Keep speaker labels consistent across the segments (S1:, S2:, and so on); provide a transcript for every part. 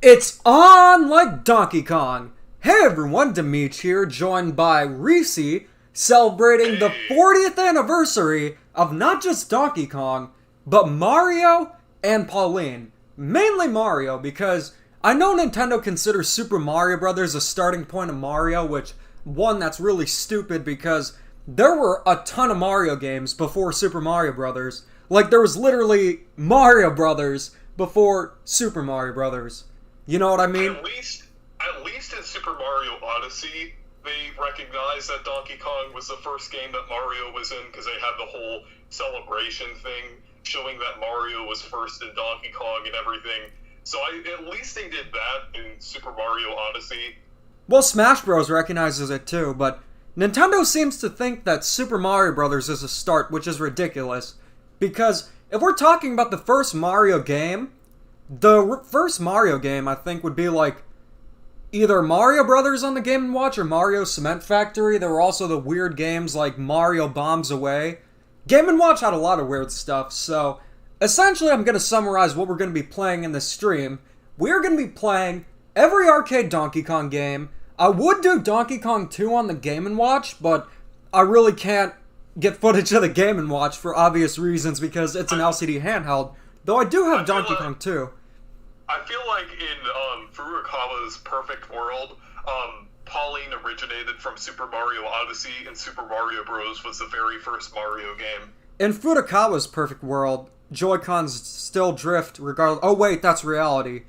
S1: It's on like Donkey Kong. Hey everyone, Demeech here, joined by Reese, celebrating the 40th anniversary of not just Donkey Kong, but Mario and Pauline. Mainly Mario, because I know Nintendo considers Super Mario Bros. A starting point of Mario, which, one, that's really stupid because there were a ton of Mario games before Super Mario Bros. Like, there was literally Mario Brothers before Super Mario Brothers. You know what I mean?
S2: At least in Super Mario Odyssey, they recognized that Donkey Kong was the first game that Mario was in because they had the whole celebration thing showing that Mario was first in Donkey Kong and everything. So at least they did that in Super Mario Odyssey.
S1: Well, Smash Bros. Recognizes it too, but Nintendo seems to think that Super Mario Bros. Is a start, which is ridiculous. Because if we're talking about the first Mario game, the first Mario game, I think, would be like either Mario Brothers on the Game & Watch or Mario Cement Factory. There were also the weird games like Mario Bombs Away. Game & Watch had a lot of weird stuff, so essentially I'm going to summarize what we're going to be playing in this stream. We're going to be playing every arcade Donkey Kong game. I would do Donkey Kong 2 on the Game & Watch, but I really can't get footage of the Game & Watch for obvious reasons because it's an LCD handheld. Though I do have Donkey Kong 2.
S2: I feel like in Furukawa's Perfect World, Pauline originated from Super Mario Odyssey, and Super Mario Bros. Was the very first Mario game.
S1: In Furukawa's Perfect World, Joy-Cons still drift regardless. Oh wait, that's reality.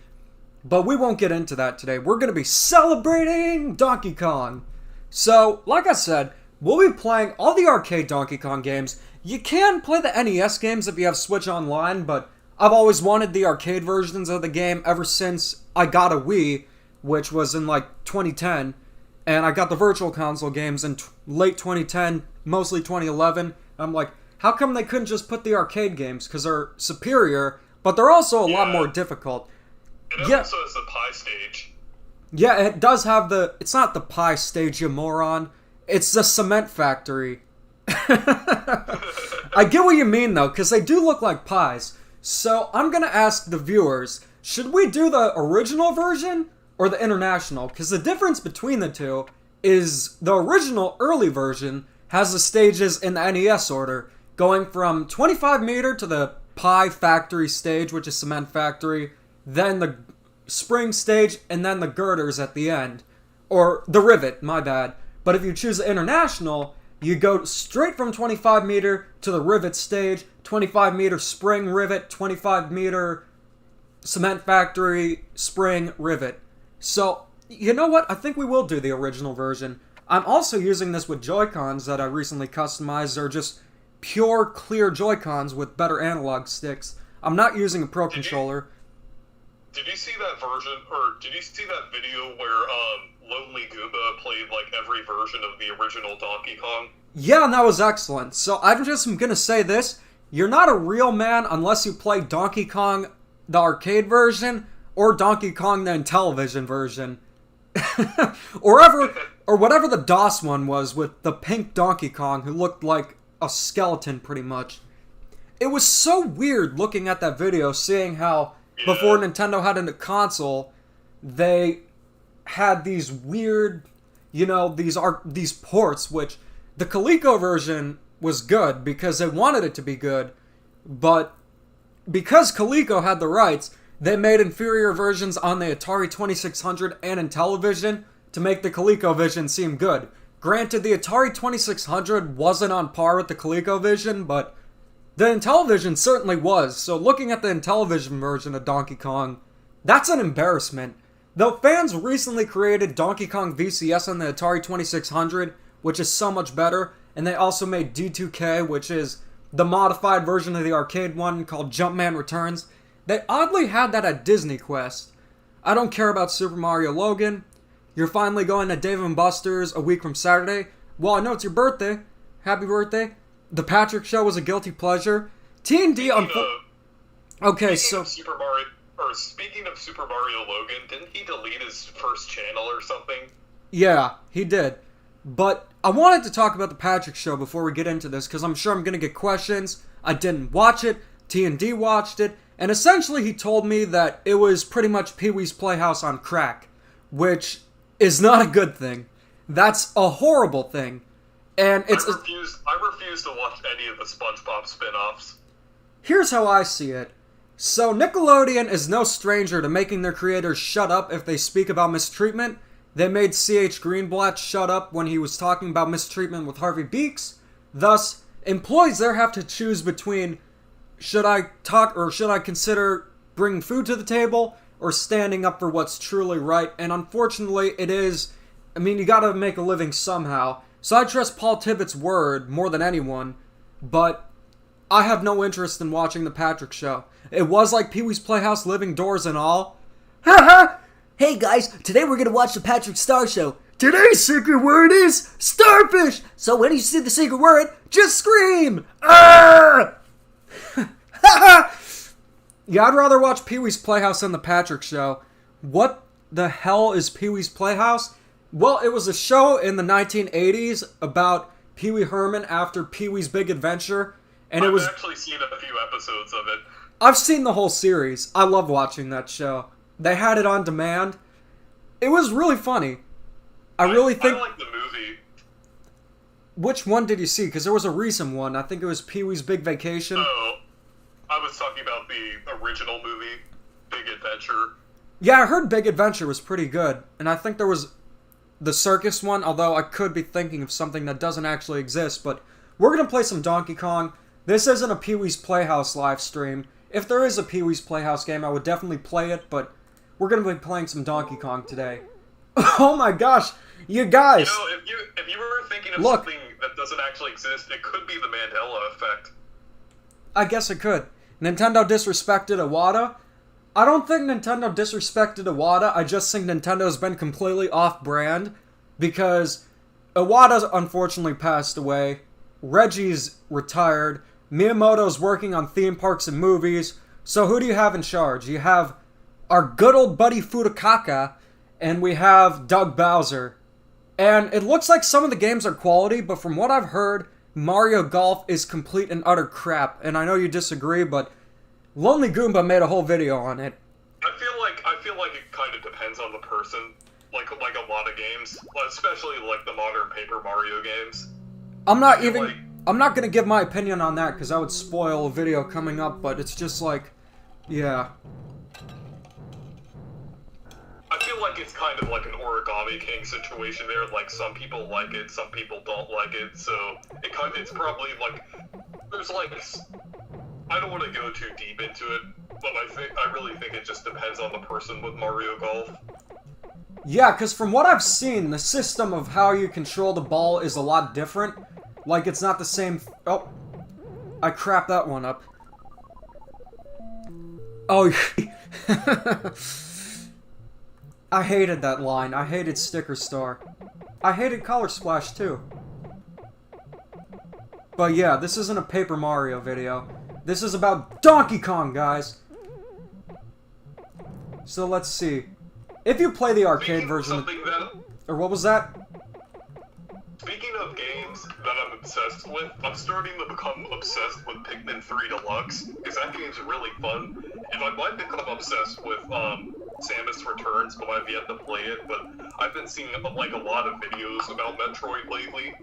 S1: But we won't get into that today. We're going to be celebrating Donkey Kong. So, like I said, we'll be playing all the arcade Donkey Kong games. You can play the NES games if you have Switch Online, but I've always wanted the arcade versions of the game ever since I got a Wii, which was in like 2010, and I got the Virtual Console games in late 2010, mostly 2011. I'm like, how come they couldn't just put the arcade games? Because they're superior, but they're also a lot more difficult.
S2: It also has the Pie stage.
S1: Yeah, it does have the... It's not the Pie stage, you moron. It's the Cement Factory. I get what you mean, though, because they do look like pies. So, I'm gonna ask the viewers, should we do the original version or the international? Because the difference between the two is the original early version has the stages in the NES order, going from 25 meter to the Pie Factory stage, which is Cement Factory, then the Spring stage, and then the girders at the end. Or the Rivet, my bad. But if you choose the international, you go straight from 25 meter to the Rivet stage, 25 meter Spring Rivet, 25 meter Cement Factory, Spring Rivet. So, you know what? I think we will do the original version. I'm also using this with Joy-Cons that I recently customized. They're just pure, clear Joy-Cons with better analog sticks. I'm not using a Pro Controller.
S2: Did you see that version, or did you see that video where Lonely Gooba played like every version of the original Donkey Kong?
S1: Yeah, and that was excellent. So I'm just gonna say this. You're not a real man unless you play Donkey Kong, the arcade version, or Donkey Kong, the Intellivision version. or whatever the DOS one was with the pink Donkey Kong who looked like a skeleton pretty much. It was so weird looking at that video, seeing how before Nintendo had a console, they had these weird, these ports, which the Coleco version was good because they wanted it to be good, but because Coleco had the rights, they made inferior versions on the Atari 2600 and Intellivision to make the ColecoVision seem good. Granted, the Atari 2600 wasn't on par with the ColecoVision, but the Intellivision certainly was, so looking at the Intellivision version of Donkey Kong, that's an embarrassment. Though fans recently created Donkey Kong VCS on the Atari 2600, which is so much better, and they also made D2K, which is the modified version of the arcade one called Jumpman Returns. They oddly had that at Disney Quest. I don't care about Super Mario Logan. You're finally going to Dave & Buster's a week from Saturday. Well, I know it's your birthday. Happy birthday. The Patrick Show was a guilty pleasure. T&D Okay, so
S2: speaking of Super Mario Logan, didn't he delete his first channel or something?
S1: Yeah, he did. But I wanted to talk about the Patrick Show before we get into this, because I'm sure I'm going to get questions. I didn't watch it. T&D watched it. And essentially he told me that it was pretty much Pee-wee's Playhouse on crack, which is not a good thing. That's a horrible thing. And it's
S2: I refuse to watch any of the SpongeBob spin-offs.
S1: Here's how I see it. So Nickelodeon is no stranger to making their creators shut up if they speak about mistreatment. They made C.H. Greenblatt shut up when he was talking about mistreatment with Harvey Beaks. Thus, employees there have to choose between should I talk or should I consider bringing food to the table or standing up for what's truly right. And unfortunately, it is, you gotta make a living somehow. So I trust Paul Tibbitt's word more than anyone, but I have no interest in watching The Patrick Show. It was like Pee-wee's Playhouse living doors and all. Haha!
S3: Hey guys, today we're gonna watch the Patrick Star Show.
S1: Today's secret word is starfish!
S3: So when you see the secret word,
S1: Just scream! Ah! Yeah, I'd rather watch Pee-wee's Playhouse than The Patrick Show. What the hell is Pee-wee's Playhouse? Well, it was a show in the 1980s about Pee-wee Herman after Pee-wee's Big Adventure. And
S2: I've actually seen a few episodes of it.
S1: I've seen the whole series. I love watching that show. They had it on demand. It was really funny. I like
S2: the movie.
S1: Which one did you see? Because there was a recent one. I think it was Pee-wee's Big Vacation.
S2: Oh, I was talking about the original movie, Big Adventure.
S1: Yeah, I heard Big Adventure was pretty good. And I think there was the circus one, although I could be thinking of something that doesn't actually exist. But we're going to play some Donkey Kong. This isn't a Pee-wee's Playhouse live stream. If there is a Pee-wee's Playhouse game, I would definitely play it, but we're going to be playing some Donkey Kong today. Oh my gosh, you guys!
S2: If you were thinking of something that doesn't actually exist, it could be the Mandela effect.
S1: I guess it could. Nintendo disrespected Iwata? I don't think Nintendo disrespected Iwata, I just think Nintendo's been completely off-brand, because Iwata unfortunately passed away, Reggie's retired, Miyamoto's working on theme parks and movies, so who do you have in charge? You have our good old buddy Fudokaka, and we have Doug Bowser. And it looks like some of the games are quality, but from what I've heard, Mario Golf is complete and utter crap. And I know you disagree, but Lonely Goomba made a whole video on it.
S2: I feel like it kind of depends on the person, like a lot of games, especially like the modern Paper Mario games.
S1: I'm not gonna give my opinion on that because that would spoil a video coming up, but it's just like, yeah.
S2: I feel like it's kind of like an Origami King situation there. Like some people like it, some people don't like it. So it's probably like there's like I don't want to go too deep into it, but I really think it just depends on the person with Mario Golf.
S1: Yeah, because from what I've seen, the system of how you control the ball is a lot different. Like it's not the same. Oh, I crapped that one up. Oh. I hated that line. I hated Sticker Star. I hated Color Splash too. But yeah, this isn't a Paper Mario video. This is about Donkey Kong, guys. So let's see. If you play the arcade version... Or what was that?
S2: Speaking of games that I'm obsessed with, I'm starting to become obsessed with Pikmin 3 Deluxe, because that game's really fun. And I might become obsessed with Samus Returns, but I've yet to play it. But I've been seeing like a lot of videos about Metroid lately.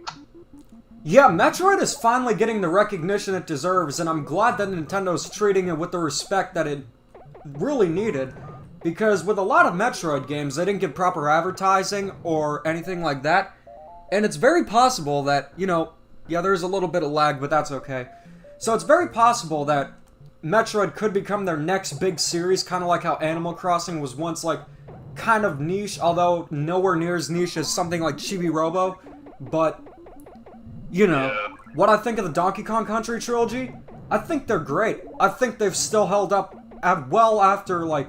S1: Yeah, Metroid is finally getting the recognition it deserves, and I'm glad that Nintendo's treating it with the respect that it really needed. Because with a lot of Metroid games, they didn't get proper advertising or anything like that. And it's very possible that, yeah, there's a little bit of lag, but that's okay. So it's very possible that Metroid could become their next big series, kind of like how Animal Crossing was once, like, kind of niche, although nowhere near as niche as something like Chibi Robo. But, what I think of the Donkey Kong Country trilogy, I think they're great. I think they've still held up well after, like,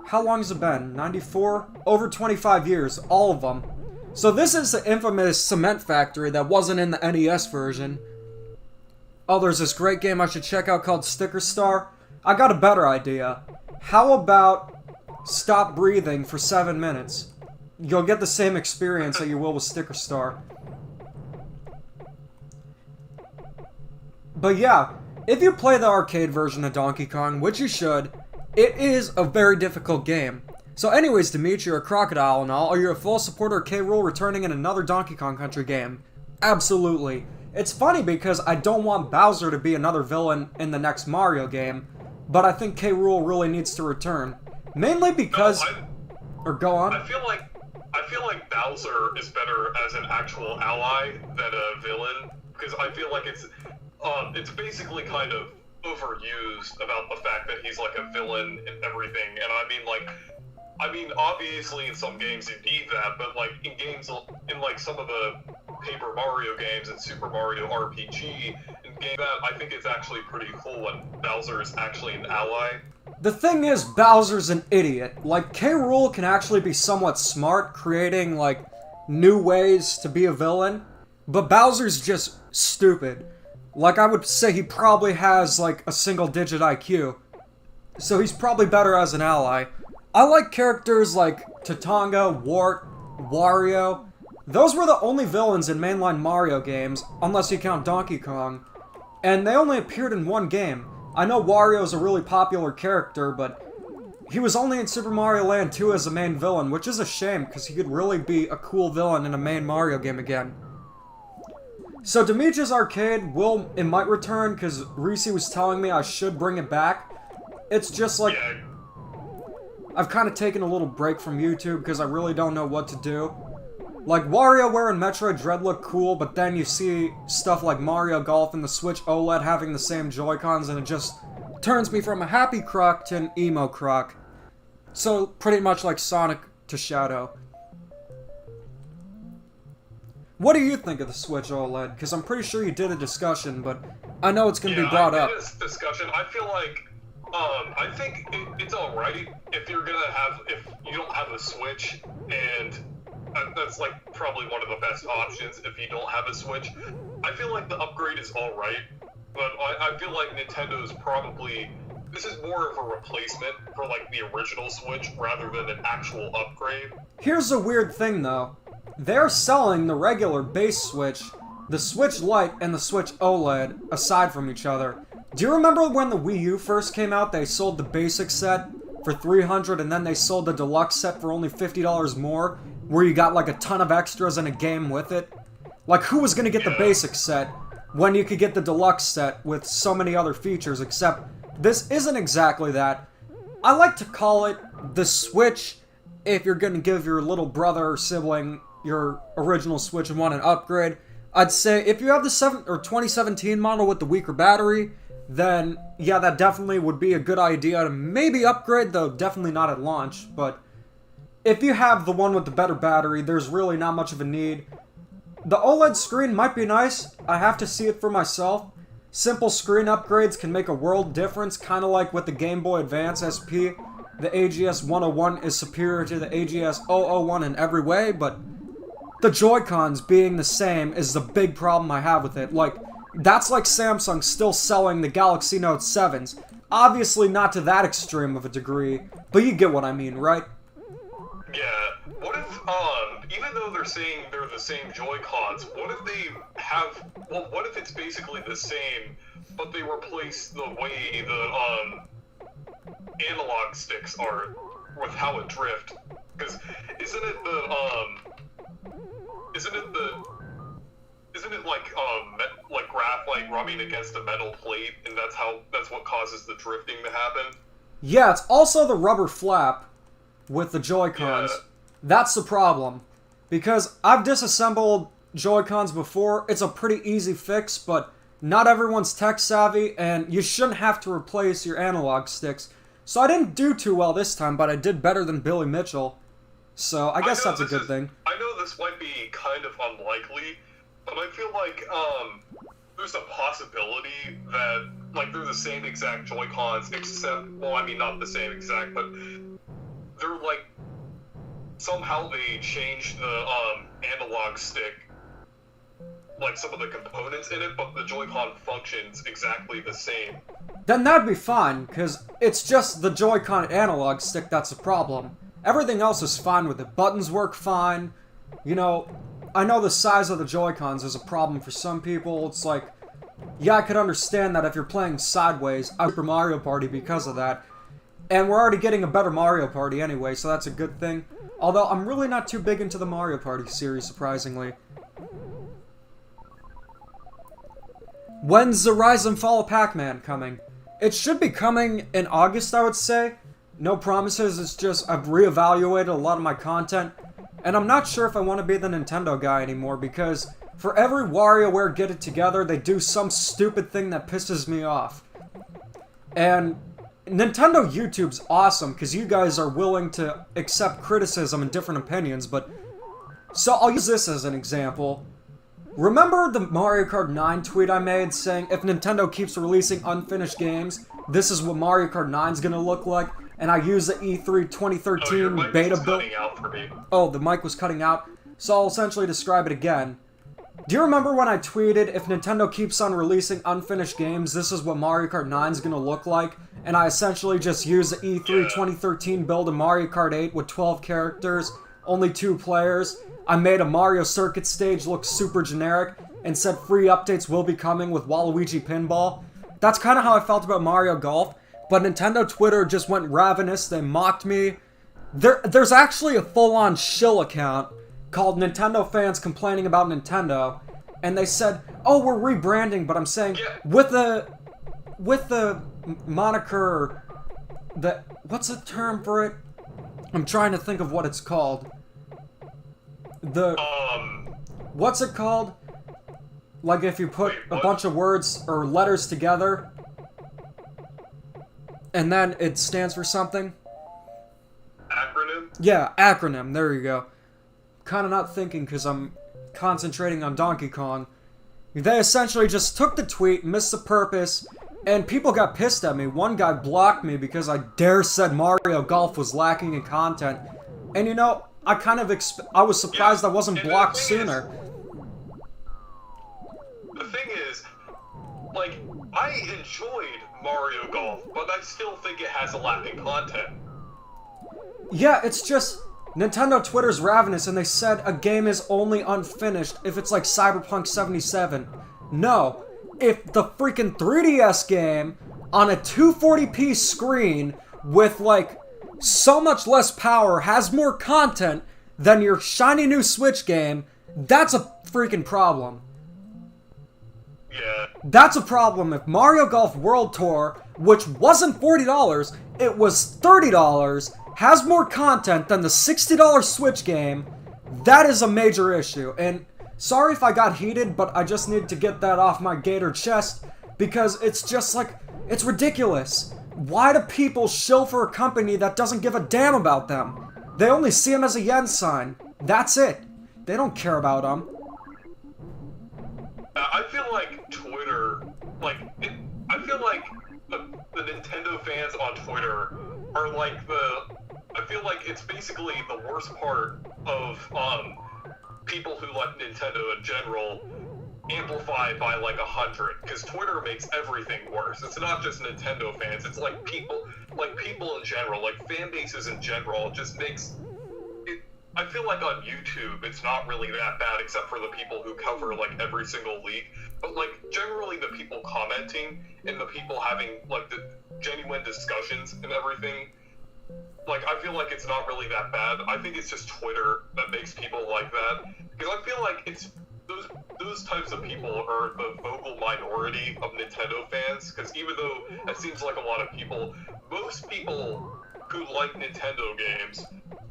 S1: how long has it been? 94? Over 25 years, all of them. So this is the infamous Cement Factory that wasn't in the NES version. Oh, there's this great game I should check out called Sticker Star. I got a better idea. How about stop breathing for 7 minutes? You'll get the same experience that you will with Sticker Star. But yeah, If you play the arcade version of Donkey Kong, which you should, it is a very difficult game. So anyways, Demeech, you're a crocodile and all. Are you a full supporter of K. Rool returning in another Donkey Kong Country game? Absolutely. It's funny because I don't want Bowser to be another villain in the next Mario game, but I think K. Rool really needs to return. Mainly because... or go on.
S2: I feel like Bowser is better as an actual ally than a villain, because I feel like it's basically kind of overused about the fact that he's like a villain in everything, and I mean, obviously in some games you need that, but like in games, in like some of the Paper Mario games and Super Mario RPG, in game that I think it's actually pretty cool when Bowser is actually an ally.
S1: The thing is, Bowser's an idiot. Like, K. Rool can actually be somewhat smart, creating, like, new ways to be a villain, but Bowser's just stupid. Like, I would say he probably has, like, a single-digit IQ. So he's probably better as an ally. I like characters like Tatanga, Wart, Wario. Those were the only villains in mainline Mario games, unless you count Donkey Kong. And they only appeared in one game. I know Wario's a really popular character, but he was only in Super Mario Land 2 as a main villain, which is a shame, because he could really be a cool villain in a main Mario game again. So Demeech's Arcade it might return, because Reese was telling me I should bring it back. It's just like...
S2: Yeah.
S1: I've kind of taken a little break from YouTube, because I really don't know what to do. Like, WarioWare and Metroid Dread look cool, but then you see stuff like Mario Golf and the Switch OLED having the same Joy-Cons, and it just turns me from a happy croc to an emo croc. So, pretty much like Sonic to Shadow. What do you think of the Switch OLED? Because I'm pretty sure you did a discussion, but I know it's going to be brought up.
S2: Yeah, I did this discussion. I feel like, I think it's alright if you don't have a Switch, and... that's like probably one of the best options if you don't have a Switch. I feel like the upgrade is alright, but I feel like Nintendo's probably... This is more of a replacement for like the original Switch rather than an actual upgrade.
S1: Here's a weird thing though. They're selling the regular base Switch, the Switch Lite, and the Switch OLED aside from each other. Do you remember when the Wii U first came out, they sold the basic set for $300 and then they sold the deluxe set for only $50 more? Where you got like a ton of extras and a game with it. Like, who was gonna get the basic set when you could get the deluxe set with so many other features, except this isn't exactly that. I like to call it the Switch if you're gonna give your little brother or sibling your original Switch and want an upgrade. I'd say if you have the 2017 model with the weaker battery, then yeah, that definitely would be a good idea to maybe upgrade, though definitely not at launch, but if you have the one with the better battery, there's really not much of a need. The OLED screen might be nice. I have to see it for myself. Simple screen upgrades can make a world difference, kind of like with the Game Boy Advance SP. The AGS 101 is superior to the AGS 001 in every way, but the Joy-Cons being the same is the big problem I have with it. Like, that's like Samsung still selling the Galaxy Note 7s. Obviously not to that extreme of a degree, but you get what I mean, right?
S2: Yeah, what if, even though they're saying they're the same Joy-Cons, what if it's basically the same, but they replace the way the, analog sticks are with how it drift? Because isn't it like graphite rubbing against a metal plate, and that's what causes the drifting to happen?
S1: Yeah, it's also the rubber flap with the Joy-Cons.
S2: Yeah.
S1: That's the problem. Because I've disassembled Joy-Cons before. It's a pretty easy fix, but not everyone's tech savvy, and you shouldn't have to replace your analog sticks. So I didn't do too well this time, but I did better than Billy Mitchell. So I guess that's a good thing.
S2: I know this might be kind of unlikely, but I feel like there's a possibility that like they're the same exact Joy-Cons, except, well, I mean not the same exact, but they're like somehow they changed the analog stick, like some of the components in it, but the Joy-Con functions exactly the same.
S1: Then that'd be fine, because it's just the Joy-Con analog stick that's the problem. Everything else is fine with it. Buttons work fine. You know, I know the size of the Joy-Cons is a problem for some people. It's like, yeah, I could understand that if you're playing sideways, Super Mario Party because of that. And we're already getting a better Mario Party anyway, so that's a good thing. Although, I'm really not too big into the Mario Party series, surprisingly. When's the Rise and Fall of Pac-Man coming? It should be coming in August, I would say. No promises, it's just I've reevaluated a lot of my content. And I'm not sure if I want to be the Nintendo guy anymore, because for every WarioWare Get It Together, they do some stupid thing that pisses me off. And Nintendo YouTube's awesome, because you guys are willing to accept criticism and different opinions, but... So I'll use this as an example. Remember the Mario Kart 9 tweet I made saying, if Nintendo keeps releasing unfinished games, this is what Mario Kart 9's gonna look like? And I use the E3 2013 beta build. Oh, the mic was cutting out. So I'll essentially describe it again. Do you remember when I tweeted, if Nintendo keeps on releasing unfinished games, this is what Mario Kart 9's gonna look like? And I essentially just used the E3 2013 build of Mario Kart 8 with 12 characters, only 2 players. I made a Mario Circuit stage look super generic, and said free updates will be coming with Waluigi Pinball. That's kind of how I felt about Mario Golf. But Nintendo Twitter just went ravenous, they mocked me. There's actually a full-on shill account called Nintendo Fans Complaining About Nintendo, and they said, oh, we're rebranding, but I'm saying, with the moniker, what's the term for it? I'm trying to think of what it's called. What's it called? Like if you put a bunch of words or letters together, and then it stands for something.
S2: Acronym?
S1: Yeah, acronym. There you go. Kind of not thinking because I'm concentrating on Donkey Kong. They essentially just took the tweet, missed the purpose, and people got pissed at me. One guy blocked me because I dare said Mario Golf was lacking in content. And you know, I kind of I was surprised I wasn't blocked sooner.
S2: The thing is, like, I enjoyed Mario Golf, but I still think it has a lacking content.
S1: Yeah, it's just Nintendo Twitter's ravenous, and they said a game is only unfinished if it's like Cyberpunk 77. No, if the freaking 3DS game on a 240p screen with like so much less power has more content than your shiny new Switch game, that's a freaking problem.
S2: Yeah.
S1: That's a problem. If Mario Golf World Tour, which wasn't $40, it was $30, has more content than the $60 Switch game, that is a major issue. And sorry if I got heated, but I just needed to get that off my gator chest, because it's just like, it's ridiculous. Why do people shill for a company that doesn't give a damn about them? They only see them as a yen sign. That's it. They don't care about them.
S2: I feel like Twitter, I feel like the Nintendo fans on Twitter are like I feel like it's basically the worst part of, people who like Nintendo in general, amplified by like 100, because Twitter makes everything worse. It's not just Nintendo fans, it's like people in general, like fan bases in general, just makes it. I feel like on YouTube it's not really that bad, except for the people who cover like every single league, but like generally the people commenting and the people having like the genuine discussions and everything, like I feel like it's not really that bad. I think it's just Twitter that makes people like that, because I feel like it's those types of people are the vocal minority of Nintendo fans, because even though it seems like a lot of people, most people who like Nintendo games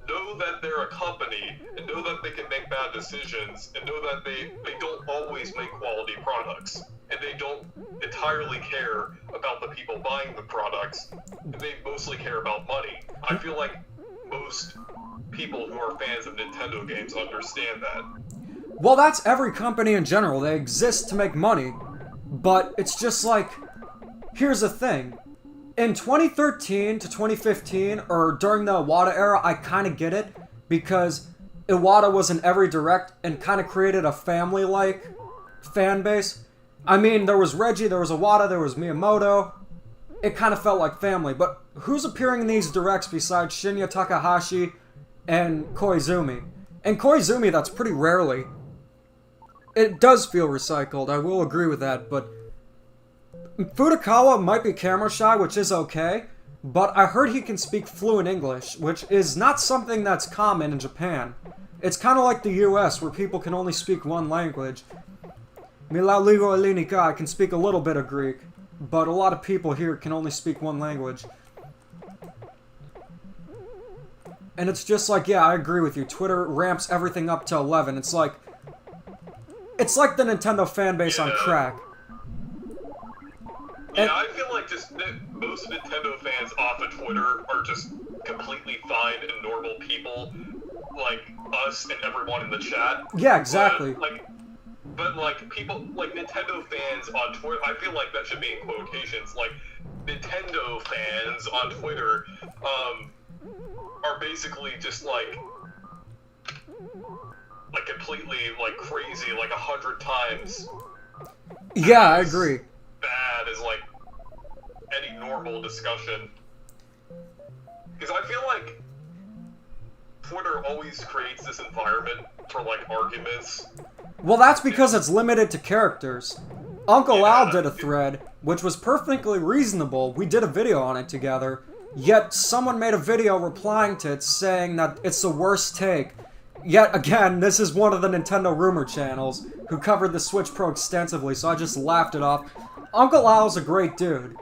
S2: know that they're a company and know that they can make bad decisions and know that they don't always make quality products, and they don't entirely care about the people buying the products, and they mostly care about money. I feel like most people who are fans of Nintendo games understand that.
S1: Well, that's every company in general. They exist to make money. But it's just like, here's the thing. In 2013 to 2015, or during the Iwata era, I kind of get it, because Iwata was in every direct and kind of created a family-like fan base. I mean, there was Reggie, there was Iwata, there was Miyamoto. It kind of felt like family. But who's appearing in these directs besides Shinya Takahashi and Koizumi? And Koizumi, that's pretty rarely. It does feel recycled, I will agree with that, but Furukawa might be camera shy, which is okay, but I heard he can speak fluent English, which is not something that's common in Japan. It's kind of like the US, where people can only speak one language. Mila Ligo Elinika, I can speak a little bit of Greek, but a lot of people here can only speak one language. And it's just like, yeah, I agree with you. Twitter ramps everything up to 11. It's like the Nintendo fan base on crack.
S2: Yeah, I feel like just most Nintendo fans off of Twitter are just completely fine and normal people, like us and everyone in the chat.
S1: Yeah, exactly.
S2: But people, like Nintendo fans on Twitter, I feel like that should be in quotations, like, Nintendo fans on Twitter, are basically just like completely, like, crazy, like 100 times.
S1: Yeah, I agree.
S2: Bad as, like, any normal discussion. Because I feel like Twitter always creates this environment for, like, arguments.
S1: Well, that's because it's limited to characters. Uncle Al did a thread, which was perfectly reasonable. We did a video on it together. Yet someone made a video replying to it saying that it's the worst take. Yet again, this is one of the Nintendo rumor channels who covered the Switch Pro extensively, so I just laughed it off. Uncle Al's a great dude.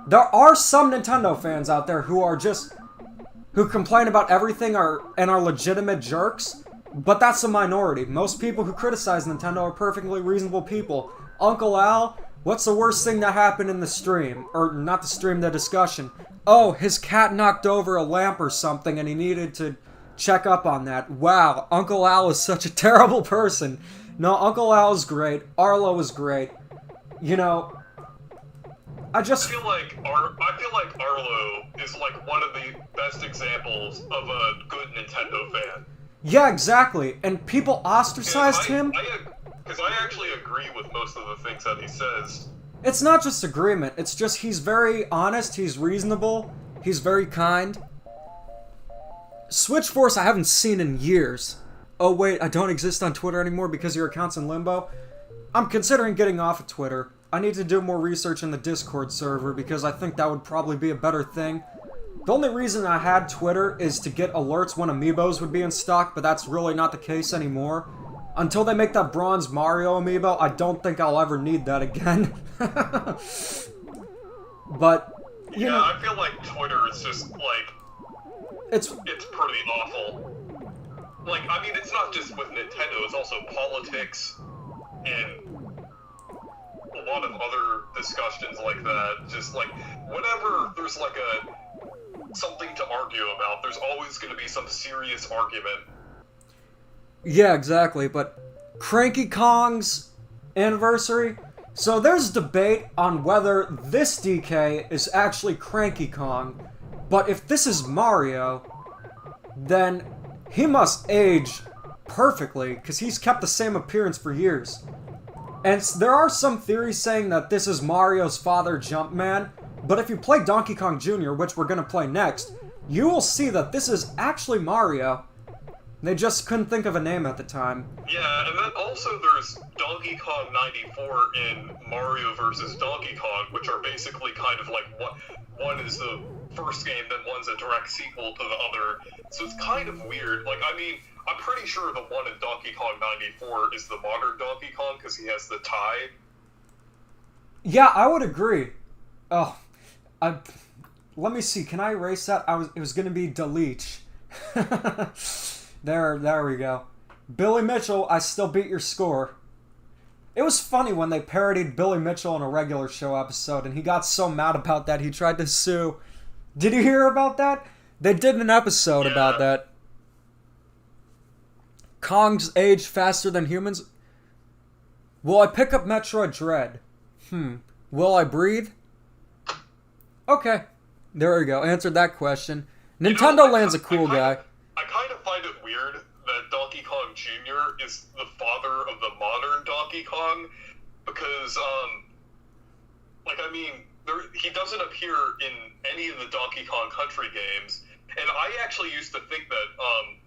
S1: There are some Nintendo fans out there who complain about everything and are legitimate jerks, but that's a minority. Most people who criticize Nintendo are perfectly reasonable people. Uncle Al, what's the worst thing that happened in the stream? Or, not the stream, the discussion. Oh, his cat knocked over a lamp or something and he needed to check up on that. Wow, Uncle Al is such a terrible person. No, Uncle Al is great. Arlo is great. You know, I feel like
S2: Arlo is like one of the best examples of a good Nintendo fan.
S1: Yeah, exactly. And people ostracized him.
S2: Because I actually agree with most of the things that he says.
S1: It's not just agreement, it's just he's very honest, he's reasonable, he's very kind. Switch Force I haven't seen in years. Oh wait, I don't exist on Twitter anymore because your account's in limbo? I'm considering getting off of Twitter. I need to do more research in the Discord server because I think that would probably be a better thing. The only reason I had Twitter is to get alerts when amiibos would be in stock, but that's really not the case anymore. Until they make that bronze Mario amiibo, I don't think I'll ever need that again. But, you know,
S2: I feel like Twitter is just, like, it's pretty awful. Like, I mean, it's not just with Nintendo, it's also politics, and a lot of other discussions like that. Just, like, whenever there's, like, something to argue about, there's always going to be some serious argument.
S1: Yeah, exactly, but Cranky Kong's anniversary? So there's debate on whether this DK is actually Cranky Kong, but if this is Mario, then he must age perfectly, because he's kept the same appearance for years. And there are some theories saying that this is Mario's father, Jumpman, but if you play Donkey Kong Jr., which we're going to play next, you will see that this is actually Mario. They just couldn't think of a name at the time.
S2: Yeah, and then also there's Donkey Kong 94 and Mario vs. Donkey Kong, which are basically kind of like one is the first game, then one's a direct sequel to the other. So it's kind of weird. Like, I mean, I'm pretty sure the one in Donkey Kong 94 is the modern Donkey Kong because he has the tie.
S1: Yeah, I would agree. Oh, let me see. Can I erase that? It was going to be Demeech. There we go. Billy Mitchell, I still beat your score. It was funny when they parodied Billy Mitchell in a regular show episode, and he got so mad about that he tried to sue. Did you hear about that? They did an episode about that. Kong's age faster than humans? Will I pick up Metroid Dread? Will I breathe? Okay. There we go. Answered that question. Nintendo Land's a cool guy.
S2: I kind of find it weird that Donkey Kong Jr. is the father of the modern Donkey Kong, because, he doesn't appear in any of the Donkey Kong Country games, and I actually used to think that,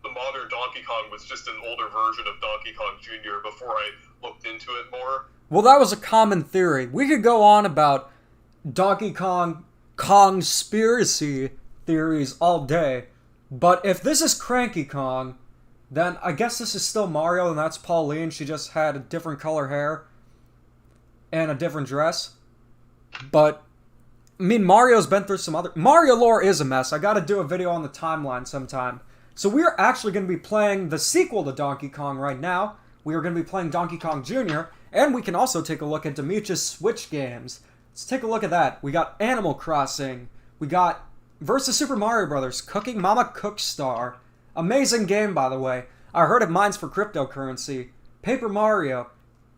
S2: the modern Donkey Kong was just an older version of Donkey Kong Jr. before I looked into it more.
S1: Well, that was a common theory. We could go on about Donkey Kong conspiracy theories all day. But if this is Cranky Kong, then I guess this is still Mario, and that's Pauline. She just had a different color hair and a different dress. But, I mean, Mario's been through some other... Mario lore is a mess. I gotta do a video on the timeline sometime. So we are actually going to be playing the sequel to Donkey Kong right now. We are going to be playing Donkey Kong Jr., and we can also take a look at Demeech's Switch games. Let's take a look at that. We got Animal Crossing. We got versus Super Mario Brothers, Cooking Mama Cookstar. Amazing game, by the way. I heard it mines for cryptocurrency. Paper Mario.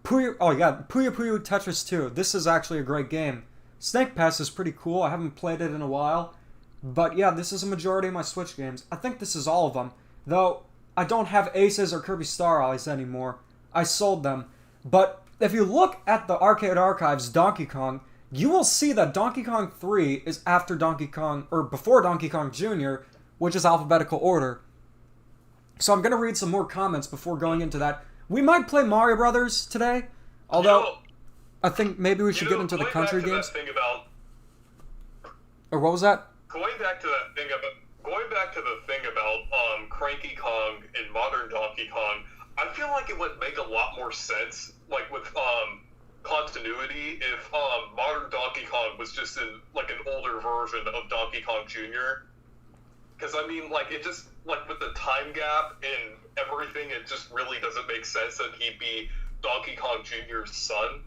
S1: Puyo Puyo Tetris 2. This is actually a great game. Snake Pass is pretty cool. I haven't played it in a while. But yeah, this is a majority of my Switch games. I think this is all of them. Though, I don't have Aces or Kirby Star Allies anymore. I sold them. But if you look at the Arcade Archives Donkey Kong, you will see that Donkey Kong 3 is after Donkey Kong, or before Donkey Kong Jr., which is alphabetical order. So I'm going to read some more comments before going into that. We might play Mario Brothers today, although I think maybe we should get into the country games. Or what was that?
S2: Going back to the thing about Cranky Kong and modern Donkey Kong, I feel like it would make a lot more sense, like with continuity, if modern Donkey Kong was just in like an older version of Donkey Kong Jr. Because I mean, like, it just, like, with the time gap and everything, it just really doesn't make sense that he'd be Donkey Kong Jr.'s son.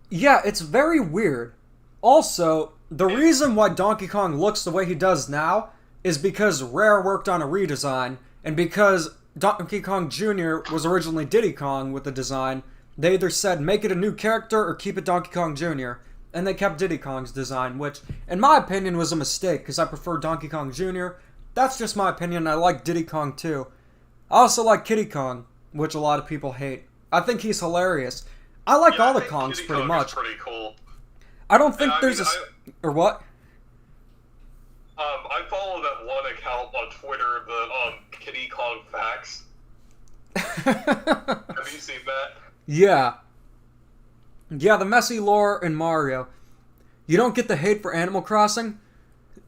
S1: Yeah, it's very weird. Also, the reason why Donkey Kong looks the way he does now is because Rare worked on a redesign, and because Donkey Kong Jr. was originally Diddy Kong with the design, they either said make it a new character or keep it Donkey Kong Jr., and they kept Diddy Kong's design, which, in my opinion, was a mistake, because I prefer Donkey Kong Jr. That's just my opinion, I like Diddy Kong too. I also like Kiddy Kong, which a lot of people hate. I think he's hilarious. I like all the Kongs
S2: Kiddy
S1: pretty
S2: Kong
S1: much.
S2: is pretty cool.
S1: I don't think there's or what?
S2: I follow that one account on Twitter, the Kiddy Kong Facts. Have you seen that?
S1: Yeah. Yeah, the messy lore in Mario. You don't get the hate for Animal Crossing?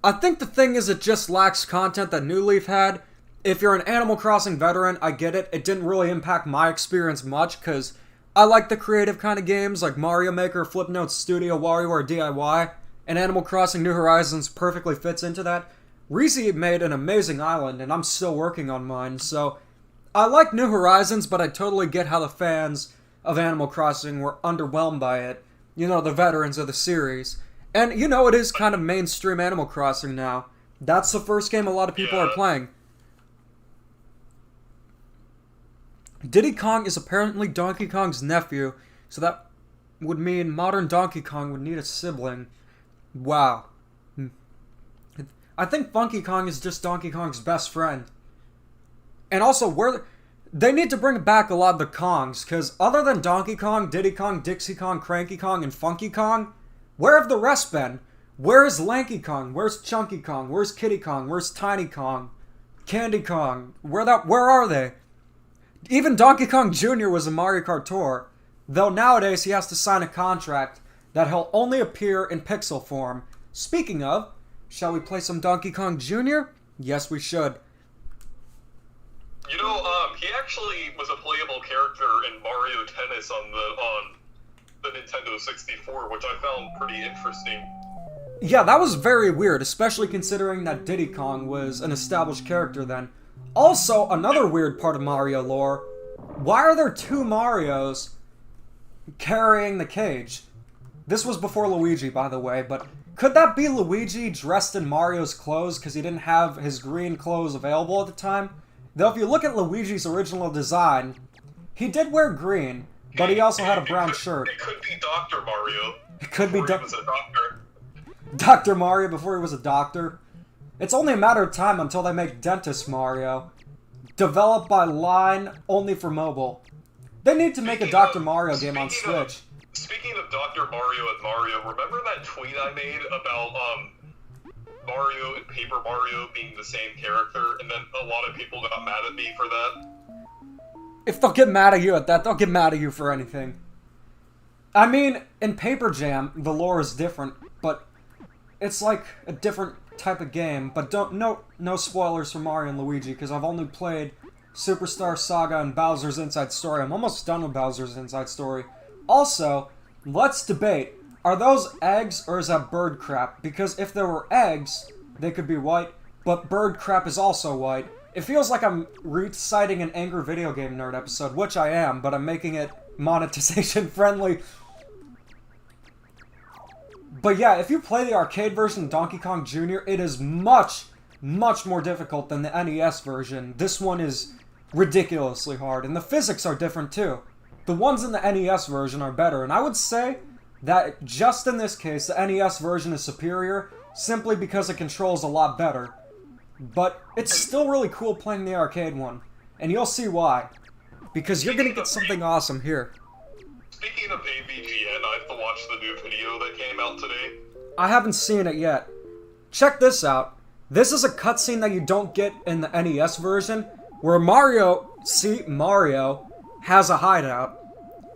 S1: I think the thing is it just lacks content that New Leaf had. If you're an Animal Crossing veteran, I get it. It didn't really impact my experience much, because I like the creative kind of games like Mario Maker, Flipnote Studio, WarioWare DIY, and Animal Crossing New Horizons perfectly fits into that. Reese made an amazing island, and I'm still working on mine, so I like New Horizons, but I totally get how the fans of Animal Crossing were underwhelmed by it. You know, the veterans of the series. And, you know, it is kind of mainstream Animal Crossing now. That's the first game a lot of people are playing. Diddy Kong is apparently Donkey Kong's nephew, so that would mean modern Donkey Kong would need a sibling. Wow. I think Funky Kong is just Donkey Kong's best friend. And also, they need to bring back a lot of the Kongs, because other than Donkey Kong, Diddy Kong, Dixie Kong, Cranky Kong, and Funky Kong, where have the rest been? Where is Lanky Kong? Where's Chunky Kong? Where's Kiddy Kong? Where's Tiny Kong? Candy Kong? Where are they? Even Donkey Kong Jr. was a Mario Kart Tour, though nowadays he has to sign a contract that he'll only appear in pixel form. Speaking of, shall we play some Donkey Kong Jr.? Yes, we should.
S2: You know, he actually was a playable character in Mario Tennis on the Nintendo 64, which I found pretty interesting.
S1: Yeah, that was very weird, especially considering that Diddy Kong was an established character then. Also, another weird part of Mario lore, why are there two Marios carrying the cage? This was before Luigi, by the way, but could that be Luigi dressed in Mario's clothes because he didn't have his green clothes available at the time? Though if you look at Luigi's original design, he did wear green, but he also had a brown shirt.
S2: It could be Dr. Mario.
S1: It could be
S2: he was a doctor.
S1: Dr. Mario before he was a doctor. It's only a matter of time until they make Dentist Mario. Developed by Line, only for mobile. They need to make a Dr. Mario game on Switch.
S2: Speaking of Dr. Mario and Mario, remember that tweet I made about Mario and Paper Mario being the same character, and then a lot of people got mad at me for that?
S1: If they'll get mad at you at that, they'll get mad at you for anything. I mean, in Paper Jam, the lore is different, but it's like a different type of game. But no spoilers for Mario and Luigi, because I've only played Superstar Saga and Bowser's Inside Story. I'm almost done with Bowser's Inside Story. Also, let's debate, are those eggs or is that bird crap? Because if there were eggs, they could be white, but bird crap is also white. It feels like I'm reciting an angry video game nerd episode, which I am, but I'm making it monetization friendly. But yeah, if you play the arcade version of Donkey Kong Jr., it is much, much more difficult than the NES version. This one is ridiculously hard, and the physics are different too. The ones in the NES version are better, and I would say that just in this case, the NES version is superior, simply because it controls a lot better. But it's still really cool playing the arcade one, and you'll see why. Because you're gonna get something awesome here.
S2: Speaking of AVGN, I have to watch the new video that came out today.
S1: I haven't seen it yet. Check this out. This is a cutscene that you don't get in the NES version, where Mario has a hideout.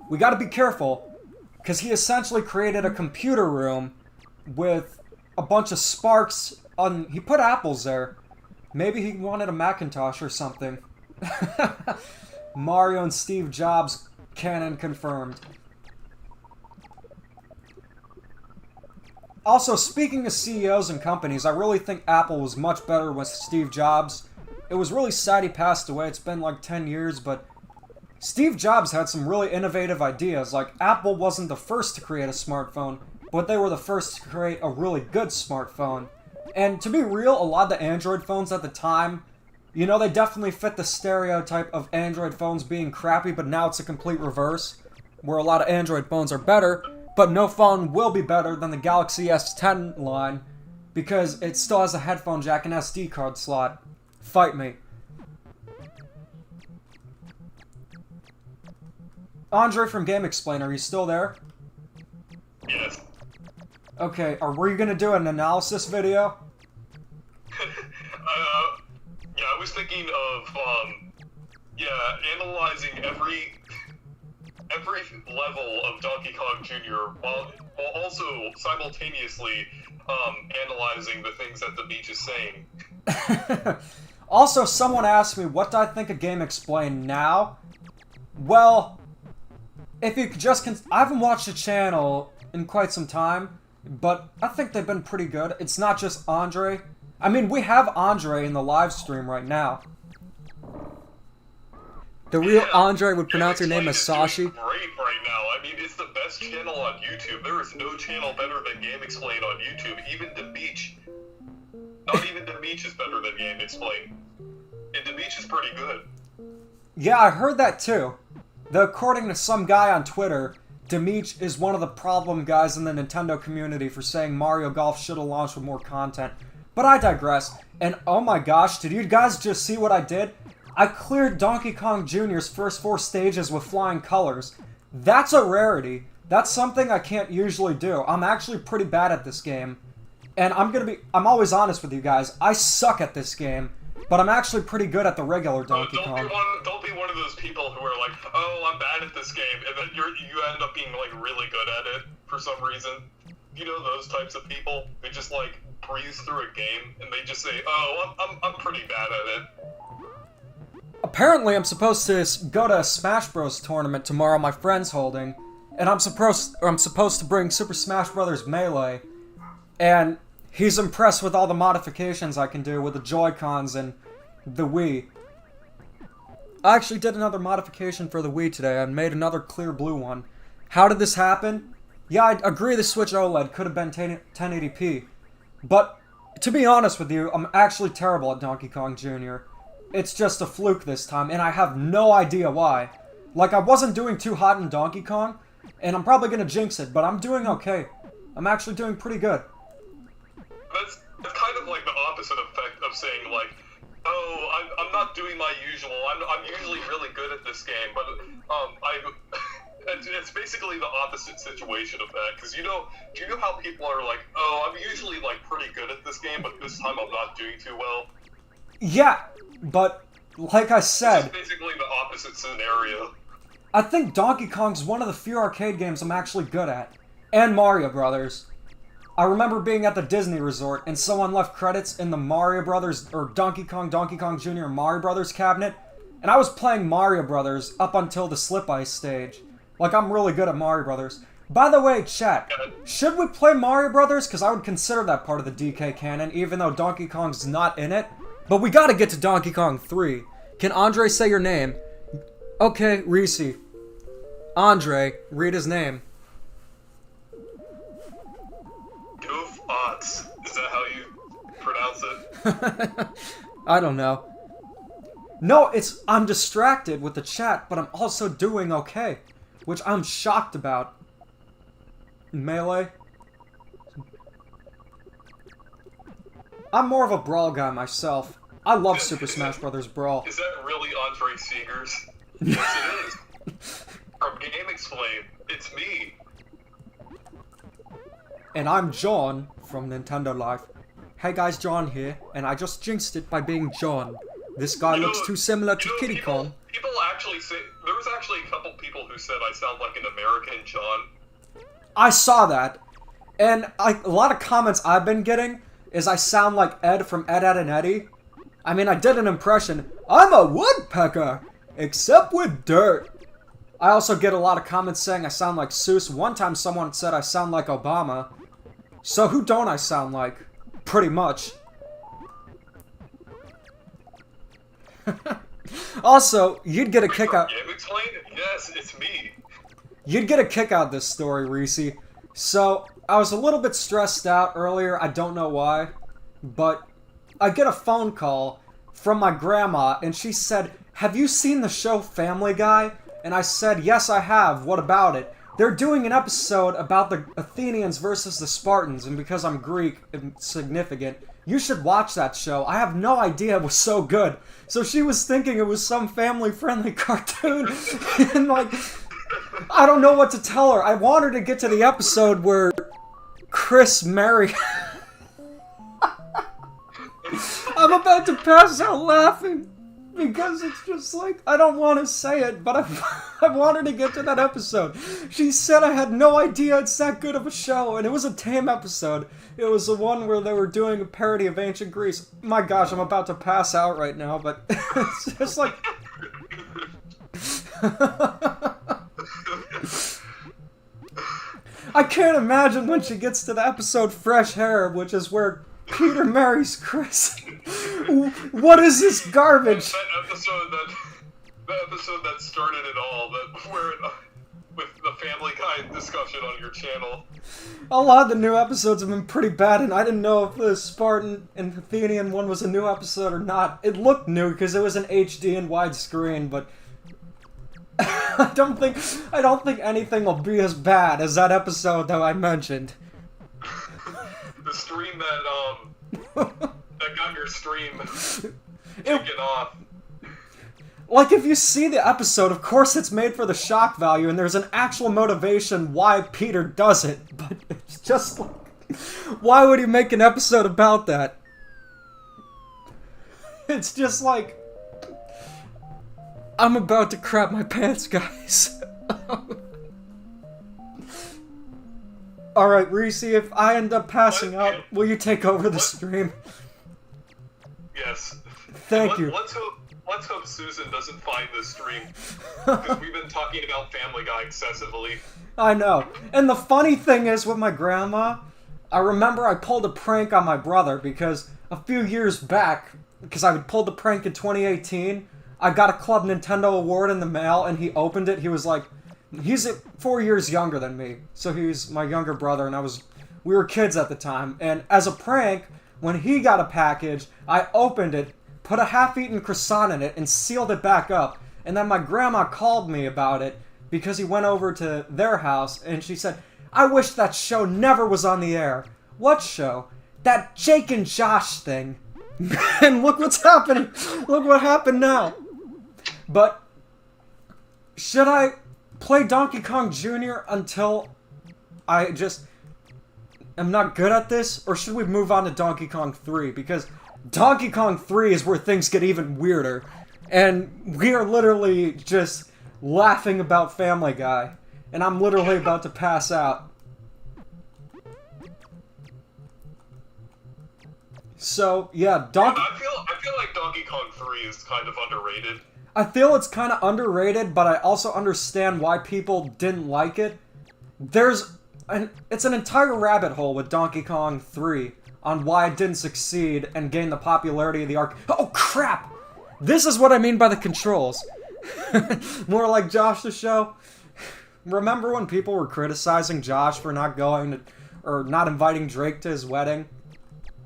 S1: We gotta be careful, because he essentially created a computer room with a bunch of sparks on... He put apples there. Maybe he wanted a Macintosh or something. Mario and Steve Jobs, canon confirmed. Also, speaking of CEOs and companies, I really think Apple was much better with Steve Jobs. It was really sad he passed away. It's been like 10 years, but Steve Jobs had some really innovative ideas. Like, Apple wasn't the first to create a smartphone, but they were the first to create a really good smartphone. And to be real, a lot of the Android phones at the time, you know, they definitely fit the stereotype of Android phones being crappy, but now it's a complete reverse, where a lot of Android phones are better, but no phone will be better than the Galaxy S10 line, because it still has a headphone jack and SD card slot. Fight me. Andre from Game Explainer, are you still there?
S2: Yes.
S1: Okay, are we gonna do an analysis video?
S2: Yeah, I was thinking of, analyzing every level of Donkey Kong Jr. while also simultaneously analyzing the things that Demeech is saying.
S1: Also, someone asked me, what do I think of Game Explained now? Well, if you could just... I haven't watched the channel in quite some time, but I think they've been pretty good. It's not just Andre. I mean, we have Andre in the live stream right now. The real Andre would pronounce her name as Sashi.
S2: Great right now. I mean, it's the best channel on YouTube. There is no channel better than Game Explained on YouTube. Even Demeech. Not even Demeech is better than Game Explained. And Demeech is pretty good.
S1: Yeah, I heard that too. Though according to some guy on Twitter, Demeech is one of the problem guys in the Nintendo community for saying Mario Golf should have launched with more content. But I digress. And oh my gosh, did you guys just see what I did? I cleared Donkey Kong Jr.'s first 4 stages with flying colors. That's a rarity. That's something I can't usually do. I'm actually pretty bad at this game. And I'm always honest with you guys. I suck at this game. But I'm actually pretty good at the regular Donkey Kong.
S2: Don't be one of those people who are like, oh, I'm bad at this game, and then you end up being like really good at it for some reason. You know those types of people? They just like breeze through a game, and they just say, oh, I'm pretty bad at it.
S1: Apparently, I'm supposed to go to a Smash Bros. Tournament tomorrow my friend's holding, and I'm supposed to bring Super Smash Bros. Melee, and he's impressed with all the modifications I can do with the Joy-Cons and the Wii. I actually did another modification for the Wii today. I made another clear blue one. How did this happen? Yeah, I agree the Switch OLED could have been 1080p, but to be honest with you, I'm actually terrible at Donkey Kong Jr. It's just a fluke this time, and I have no idea why. Like, I wasn't doing too hot in Donkey Kong, and I'm probably gonna jinx it, but I'm doing okay. I'm actually doing pretty good.
S2: That's kind of like the opposite effect of saying, like, oh, I'm not doing my usual. I'm usually really good at this game, but it's basically the opposite situation of that. Because do you know how people are like, oh, I'm usually like pretty good at this game, but this time I'm not doing too well.
S1: Yeah, but like I said,
S2: it's basically the opposite scenario.
S1: I think Donkey Kong's one of the few arcade games I'm actually good at. And Mario Brothers. I remember being at the Disney Resort and someone left credits in the Mario Brothers, or Donkey Kong Jr. and Mario Brothers cabinet, and I was playing Mario Brothers up until the Slip Ice stage. Like, I'm really good at Mario Brothers. By the way, chat, should we play Mario Brothers? Because I would consider that part of the DK canon, even though Donkey Kong's not in it. But we gotta get to Donkey Kong 3. Can Andre say your name? Okay, Reese. Andre, read his name.
S2: Goof Ots. Is that how you pronounce it?
S1: I don't know. No, I'm distracted with the chat, but I'm also doing okay. Which I'm shocked about. Melee. I'm more of a Brawl guy myself. I love Super Smash Bros. Brawl.
S2: Is that really Andre Seegers? Yes, it is. From Game Explain, it's me.
S1: And I'm John from Nintendo Life. Hey guys, John here, and I just jinxed it by being John. This guy looks too similar to Kiddy Kong.
S2: People actually say, there was actually a couple people who said I sound like an American John.
S1: I saw that, and a lot of comments I've been getting is I sound like Ed from Ed, Edd and Eddy. I mean, I did an impression. I'm a woodpecker, except with dirt. I also get a lot of comments saying I sound like Seuss. One time someone said I sound like Obama. So who don't I sound like? Pretty much. Also, you'd get a kick out...
S2: Game Explain? Yes, it's me.
S1: You'd get a kick out of this story, Reese. So, I was a little bit stressed out earlier. I don't know why. But I get a phone call from my grandma, and she said, "Have you seen the show Family Guy?" And I said, "Yes, I have. What about it?" They're doing an episode about the Athenians versus the Spartans, and because I'm Greek, it's significant. You should watch that show. I have no idea it was so good. So she was thinking it was some family-friendly cartoon, and like, I don't know what to tell her. I want her to get to the episode where Chris marries... I'm about to pass out laughing. Because it's just like, I don't want to say it, but I want her to get to that episode. She said I had no idea it's that good of a show, and it was a tame episode. It was the one where they were doing a parody of ancient Greece. My gosh, I'm about to pass out right now, but it's just like... I can't imagine when she gets to the episode Fresh Hair, which is where Peter marries Chris. What is this garbage?
S2: That episode that started it all, with the Family Guy discussion on your channel.
S1: A lot of the new episodes have been pretty bad, and I didn't know if the Spartan and Athenian one was a new episode or not. It looked new because it was in HD and widescreen, but I don't think anything will be as bad as that episode that I mentioned.
S2: The stream that got your stream taken off.
S1: Like, if you see the episode, of course it's made for the shock value, and there's an actual motivation why Peter does it, but it's just like, why would he make an episode about that? It's just like, I'm about to crap my pants, guys. Alright, Reese, if I end up passing out, will you take over the stream?
S2: Yes.
S1: Thank you.
S2: Let's hope Susan doesn't find this stream, because we've been talking about Family Guy excessively.
S1: I know. And the funny thing is, with my grandma, I remember I pulled a prank on my brother, because a few years back, because I pulled the prank in 2018, I got a Club Nintendo award in the mail, and he opened it. He was like, he's 4 years younger than me, so he's my younger brother, and we were kids at the time, and as a prank, when he got a package, I opened it, put a half-eaten croissant in it, and sealed it back up, and then my grandma called me about it, because he went over to their house, and she said, "I wish that show never was on the air." What show? That Jake and Josh thing. And look what's happening. Look what happened now. But should I play Donkey Kong Jr. until I just am not good at this? Or should we move on to Donkey Kong 3? Because Donkey Kong 3 is where things get even weirder. And we are literally just laughing about Family Guy, and I'm literally about to pass out. So, yeah,
S2: I feel like Donkey Kong 3 is kind of underrated.
S1: I feel it's kind of underrated, but I also understand why people didn't like it. It's an entire rabbit hole with Donkey Kong 3 on why it didn't succeed and gain the popularity of the arcade. Oh, crap! This is what I mean by the controls. More like Josh the Show. Remember when people were criticizing Josh for not going to, or not inviting Drake to his wedding?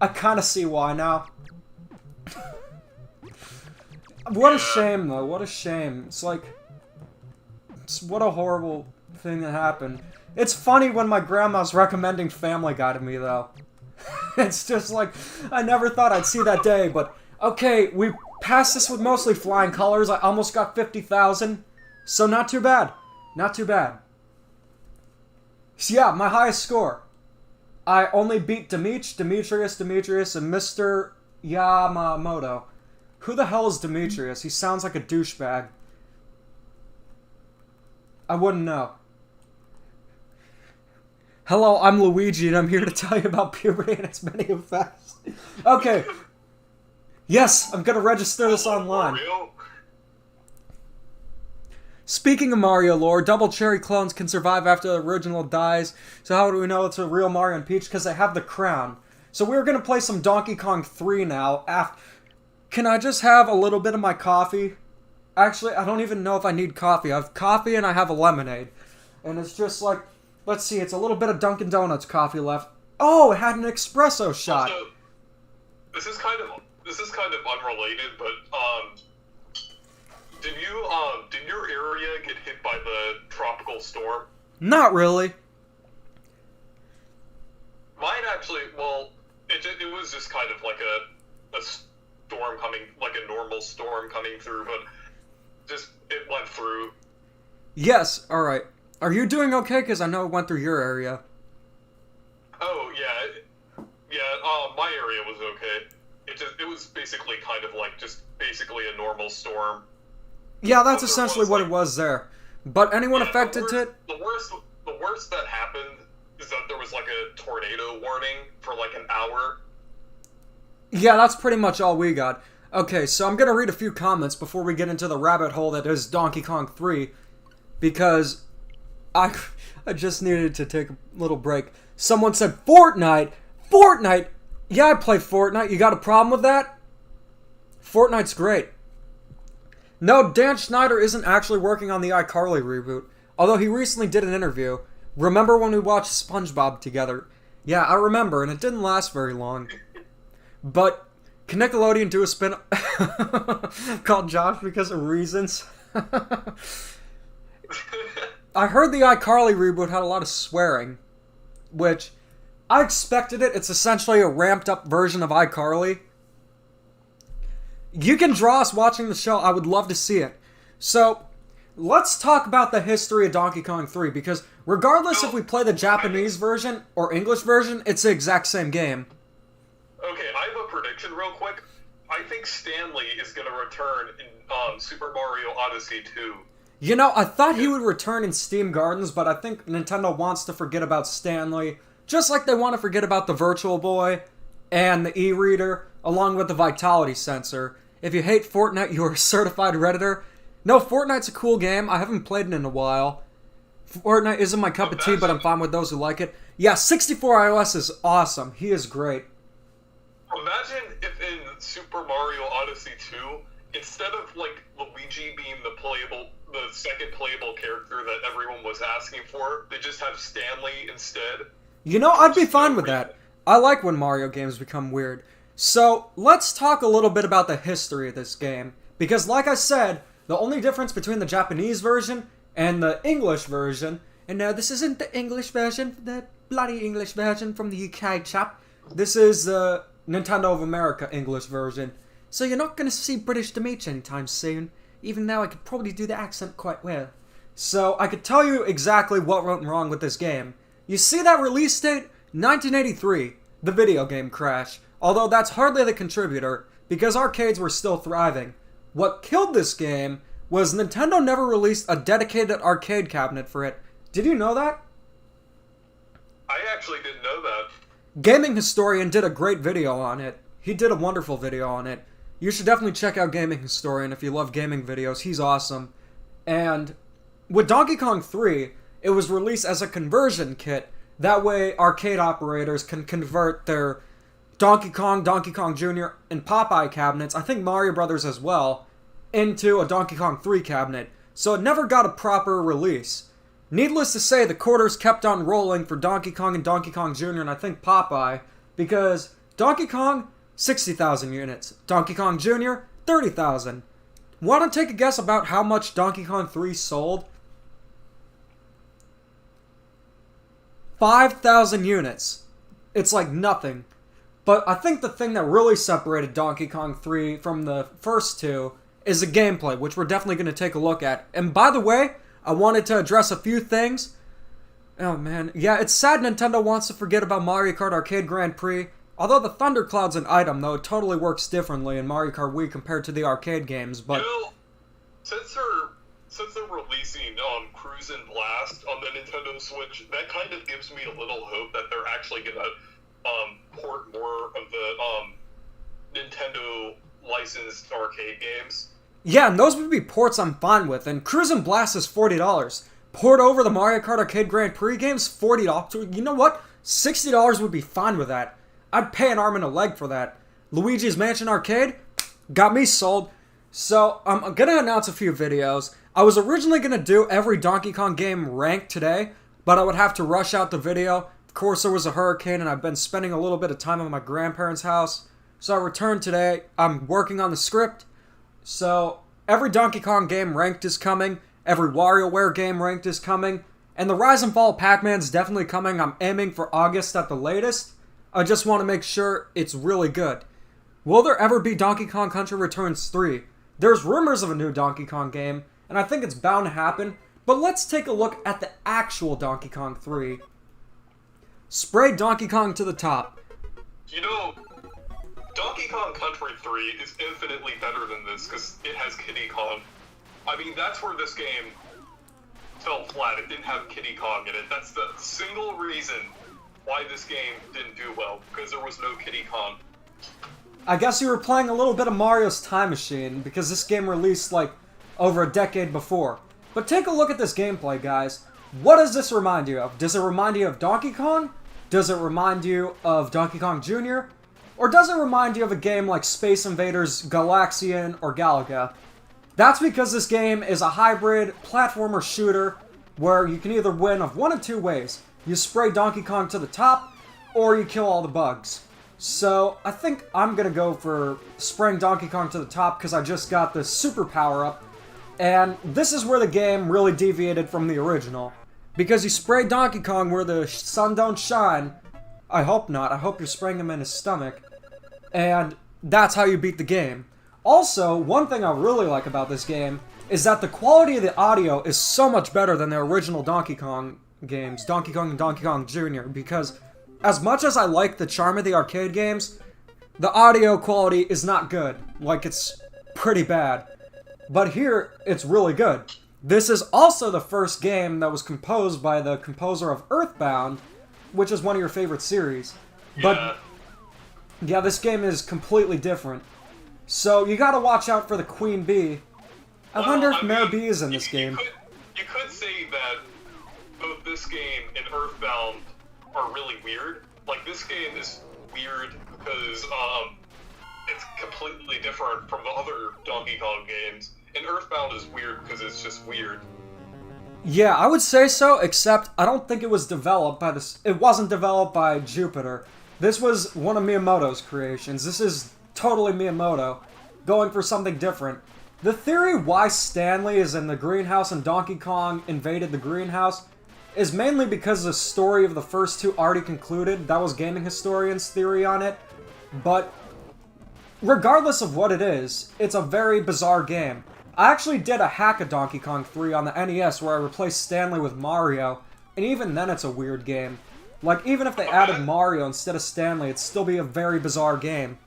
S1: I kind of see why now. What a shame, though. What a shame. It's like... what a horrible thing that happened. It's funny when my grandma's recommending Family Guy to me, though. It's just like, I never thought I'd see that day, but... okay, we passed this with mostly flying colors. I almost got 50,000. So not too bad. Not too bad. So yeah, my highest score. I only beat Demeech, Demetrius, and Mr. Yamamoto. Who the hell is Demetrius? He sounds like a douchebag. I wouldn't know. Hello, I'm Luigi, and I'm here to tell you about puberty and its many effects. Okay. Yes, I'm gonna register this online. Speaking of Mario lore, double cherry clones can survive after the original dies. So how do we know it's a real Mario and Peach? Because they have the crown. So we're going to play some Donkey Kong 3 now. Can I just have a little bit of my coffee? Actually, I don't even know if I need coffee. I have coffee and I have a lemonade. And it's just like, let's see, it's a little bit of Dunkin' Donuts coffee left. Oh, it had an espresso shot.
S2: Also, this is kind of unrelated, but did your area get hit by the tropical storm?
S1: Not really.
S2: Mine actually, well, it was just kind of like a storm coming, like a normal storm coming through, but just, it went through.
S1: Yes, alright. Are you doing okay? Because I know it went through your area.
S2: Oh, yeah. My area was okay. It was basically kind of like just basically a normal storm.
S1: Yeah, that's essentially what it was there. But anyone affected to it?
S2: The worst that happened is that there was like a tornado warning for like an hour.
S1: Yeah, that's pretty much all we got. Okay, so I'm gonna read a few comments before we get into the rabbit hole that is Donkey Kong 3. Because I just needed to take a little break. Someone said, Fortnite! Fortnite! Yeah, I play Fortnite. You got a problem with that? Fortnite's great. No, Dan Schneider isn't actually working on the iCarly reboot. Although he recently did an interview. Remember when we watched SpongeBob together? Yeah, I remember, and it didn't last very long. But can Nickelodeon do a spin called Josh because of reasons? I heard the iCarly reboot had a lot of swearing, which I expected it. It's essentially a ramped up version of iCarly. You can draw us watching the show. I would love to see it. So, let's talk about the history of Donkey Kong 3, because regardless if we play the Japanese version or English version, it's the exact same game.
S2: Okay, I have a prediction real quick. I think Stanley is going to return in Super Mario Odyssey 2.
S1: You know, I thought he would return in Steam Gardens, but I think Nintendo wants to forget about Stanley, just like they want to forget about the Virtual Boy and the e-reader, along with the Vitality Sensor. If you hate Fortnite, you're a certified Redditor. No, Fortnite's a cool game. I haven't played it in a while. Fortnite isn't my cup of tea, but I'm fine with those who like it. Yeah, 64 iOS is awesome. He is great.
S2: Imagine if in Super Mario Odyssey 2, instead of, like, Luigi being the second playable character that everyone was asking for, they just have Stanley instead.
S1: You know, I'd be fine with that. I like when Mario games become weird. So, let's talk a little bit about the history of this game. Because, like I said, the only difference between the Japanese version and the English version... And no, this isn't the English version, the bloody English version from the UK, chap. This is the Nintendo of America English version. So you're not going to see British Demeech anytime soon, even though I could probably do the accent quite well. So, I could tell you exactly what went wrong with this game. You see that release date? 1983, the video game crash. Although that's hardly the contributor, because arcades were still thriving. What killed this game was Nintendo never released a dedicated arcade cabinet for it. Did you know that?
S2: I actually didn't know that.
S1: Gaming Historian did a great video on it. He did a wonderful video on it. You should definitely check out Gaming Historian if you love gaming videos. He's awesome. And with Donkey Kong 3, it was released as a conversion kit. That way, arcade operators can convert their Donkey Kong, Donkey Kong Jr., and Popeye cabinets, I think Mario Brothers as well, into a Donkey Kong 3 cabinet. So it never got a proper release. Needless to say, the quarters kept on rolling for Donkey Kong and Donkey Kong Jr. and I think Popeye, because Donkey Kong, 60,000 units. Donkey Kong Jr., 30,000. Want to take a guess about how much Donkey Kong 3 sold? 5,000 units. It's like nothing. But I think the thing that really separated Donkey Kong 3 from the first two is the gameplay, which we're definitely going to take a look at. And by the way, I wanted to address a few things. Oh man, yeah, it's sad Nintendo wants to forget about Mario Kart Arcade Grand Prix. Although the Thundercloud's an item, though, it totally works differently in Mario Kart Wii compared to the arcade games, but...
S2: You know, since they're releasing Cruise and Blast on the Nintendo Switch, that kind of gives me a little hope that they're actually gonna port more of the Nintendo licensed arcade games.
S1: Yeah, and those would be ports I'm fine with, and Cruise and Blast is $40. Port over the Mario Kart Arcade Grand Prix games, $40. You know what? $60 would be fine with that. I'd pay an arm and a leg for that. Luigi's Mansion Arcade? Got me sold. So, I'm gonna announce a few videos. I was originally gonna do every Donkey Kong game ranked today, but I would have to rush out the video. Of course, there was a hurricane, and I've been spending a little bit of time at my grandparents' house. So I returned today. I'm working on the script. So, every Donkey Kong game ranked is coming. Every WarioWare game ranked is coming. And the Rise and Fall of Pac-Man's definitely coming. I'm aiming for August at the latest. I just want to make sure it's really good. Will there ever be Donkey Kong Country Returns 3? There's rumors of a new Donkey Kong game, and I think it's bound to happen. But let's take a look at the actual Donkey Kong 3. Spray Donkey Kong to the top.
S2: You know, Donkey Kong Country 3 is infinitely better than this because it has Kiddy Kong. I mean, that's where this game fell flat. It didn't have Kiddy Kong in it. That's the single reason why this game didn't do well, because there was no Kiddy Kong.
S1: I guess you were playing a little bit of Mario's Time Machine, because this game released, like, over a decade before. But take a look at this gameplay, guys. What does this remind you of? Does it remind you of Donkey Kong? Does it remind you of Donkey Kong Jr.? Or does it remind you of a game like Space Invaders, Galaxian, or Galaga? That's because this game is a hybrid platformer shooter where you can either win of one of two ways. You spray Donkey Kong to the top, or you kill all the bugs. So, I think I'm gonna go for spraying Donkey Kong to the top because I just got the super power-up. And this is where the game really deviated from the original. Because you spray Donkey Kong where the sun don't shine. I hope not. I hope you're spraying him in his stomach. And that's how you beat the game. Also, one thing I really like about this game is that the quality of the audio is so much better than the original Donkey Kong games, Donkey Kong and Donkey Kong Jr., because as much as I like the charm of the arcade games, the audio quality is not good. Like, it's pretty bad. But here, it's really good. This is also the first game that was composed by the composer of Earthbound, which is one of your favorite series. But yeah, this game is completely different. So you gotta watch out for the Queen Bee. I wonder if Mayor B is in this game.
S2: You could say that both this game and Earthbound are really weird. Like, this game is weird because it's completely different from the other Donkey Kong games. And Earthbound is weird because it's just weird.
S1: Yeah, I would say so, except I don't think it was developed by this. It wasn't developed by Jupiter. This was one of Miyamoto's creations. This is totally Miyamoto, going for something different. The theory why Stanley is in the greenhouse and Donkey Kong invaded the greenhouse is mainly because the story of the first two already concluded. That was Gaming Historian's theory on it. But regardless of what it is, it's a very bizarre game. I actually did a hack of Donkey Kong 3 on the NES where I replaced Stanley with Mario, and even then it's a weird game. Like, even if they added Mario instead of Stanley, it'd still be a very bizarre game.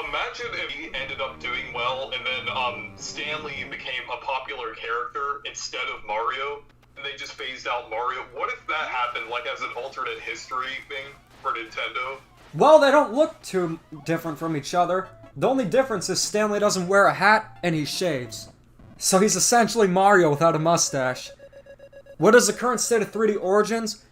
S2: imagine if he ended up doing well, and then Stanley became a popular character instead of Mario, and they just phased out Mario. What if that happened, like, as an alternate history thing for Nintendo?
S1: Well, they don't look too different from each other. The only difference is Stanley doesn't wear a hat, and he shaves. So he's essentially Mario without a mustache. What is the current state of 3D Origins?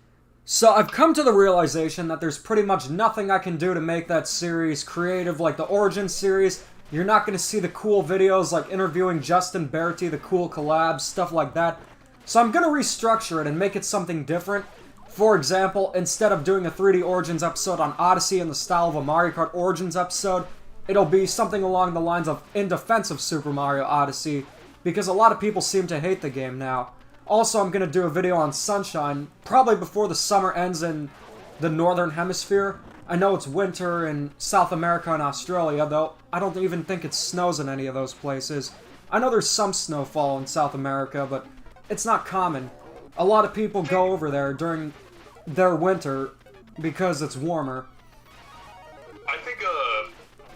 S1: So I've come to the realization that there's pretty much nothing I can do to make that series creative like the Origins series. You're not going to see the cool videos like interviewing Justin Bertie, the cool collabs, stuff like that. So I'm going to restructure it and make it something different. For example, instead of doing a 3D Origins episode on Odyssey in the style of a Mario Kart Origins episode, it'll be something along the lines of In Defense of Super Mario Odyssey, because a lot of people seem to hate the game now. Also, I'm going to do a video on Sunshine, probably before the summer ends in the Northern Hemisphere. I know it's winter in South America and Australia, though I don't even think it snows in any of those places. I know there's some snowfall in South America, but it's not common. A lot of people go over there during their winter because it's warmer.
S2: I think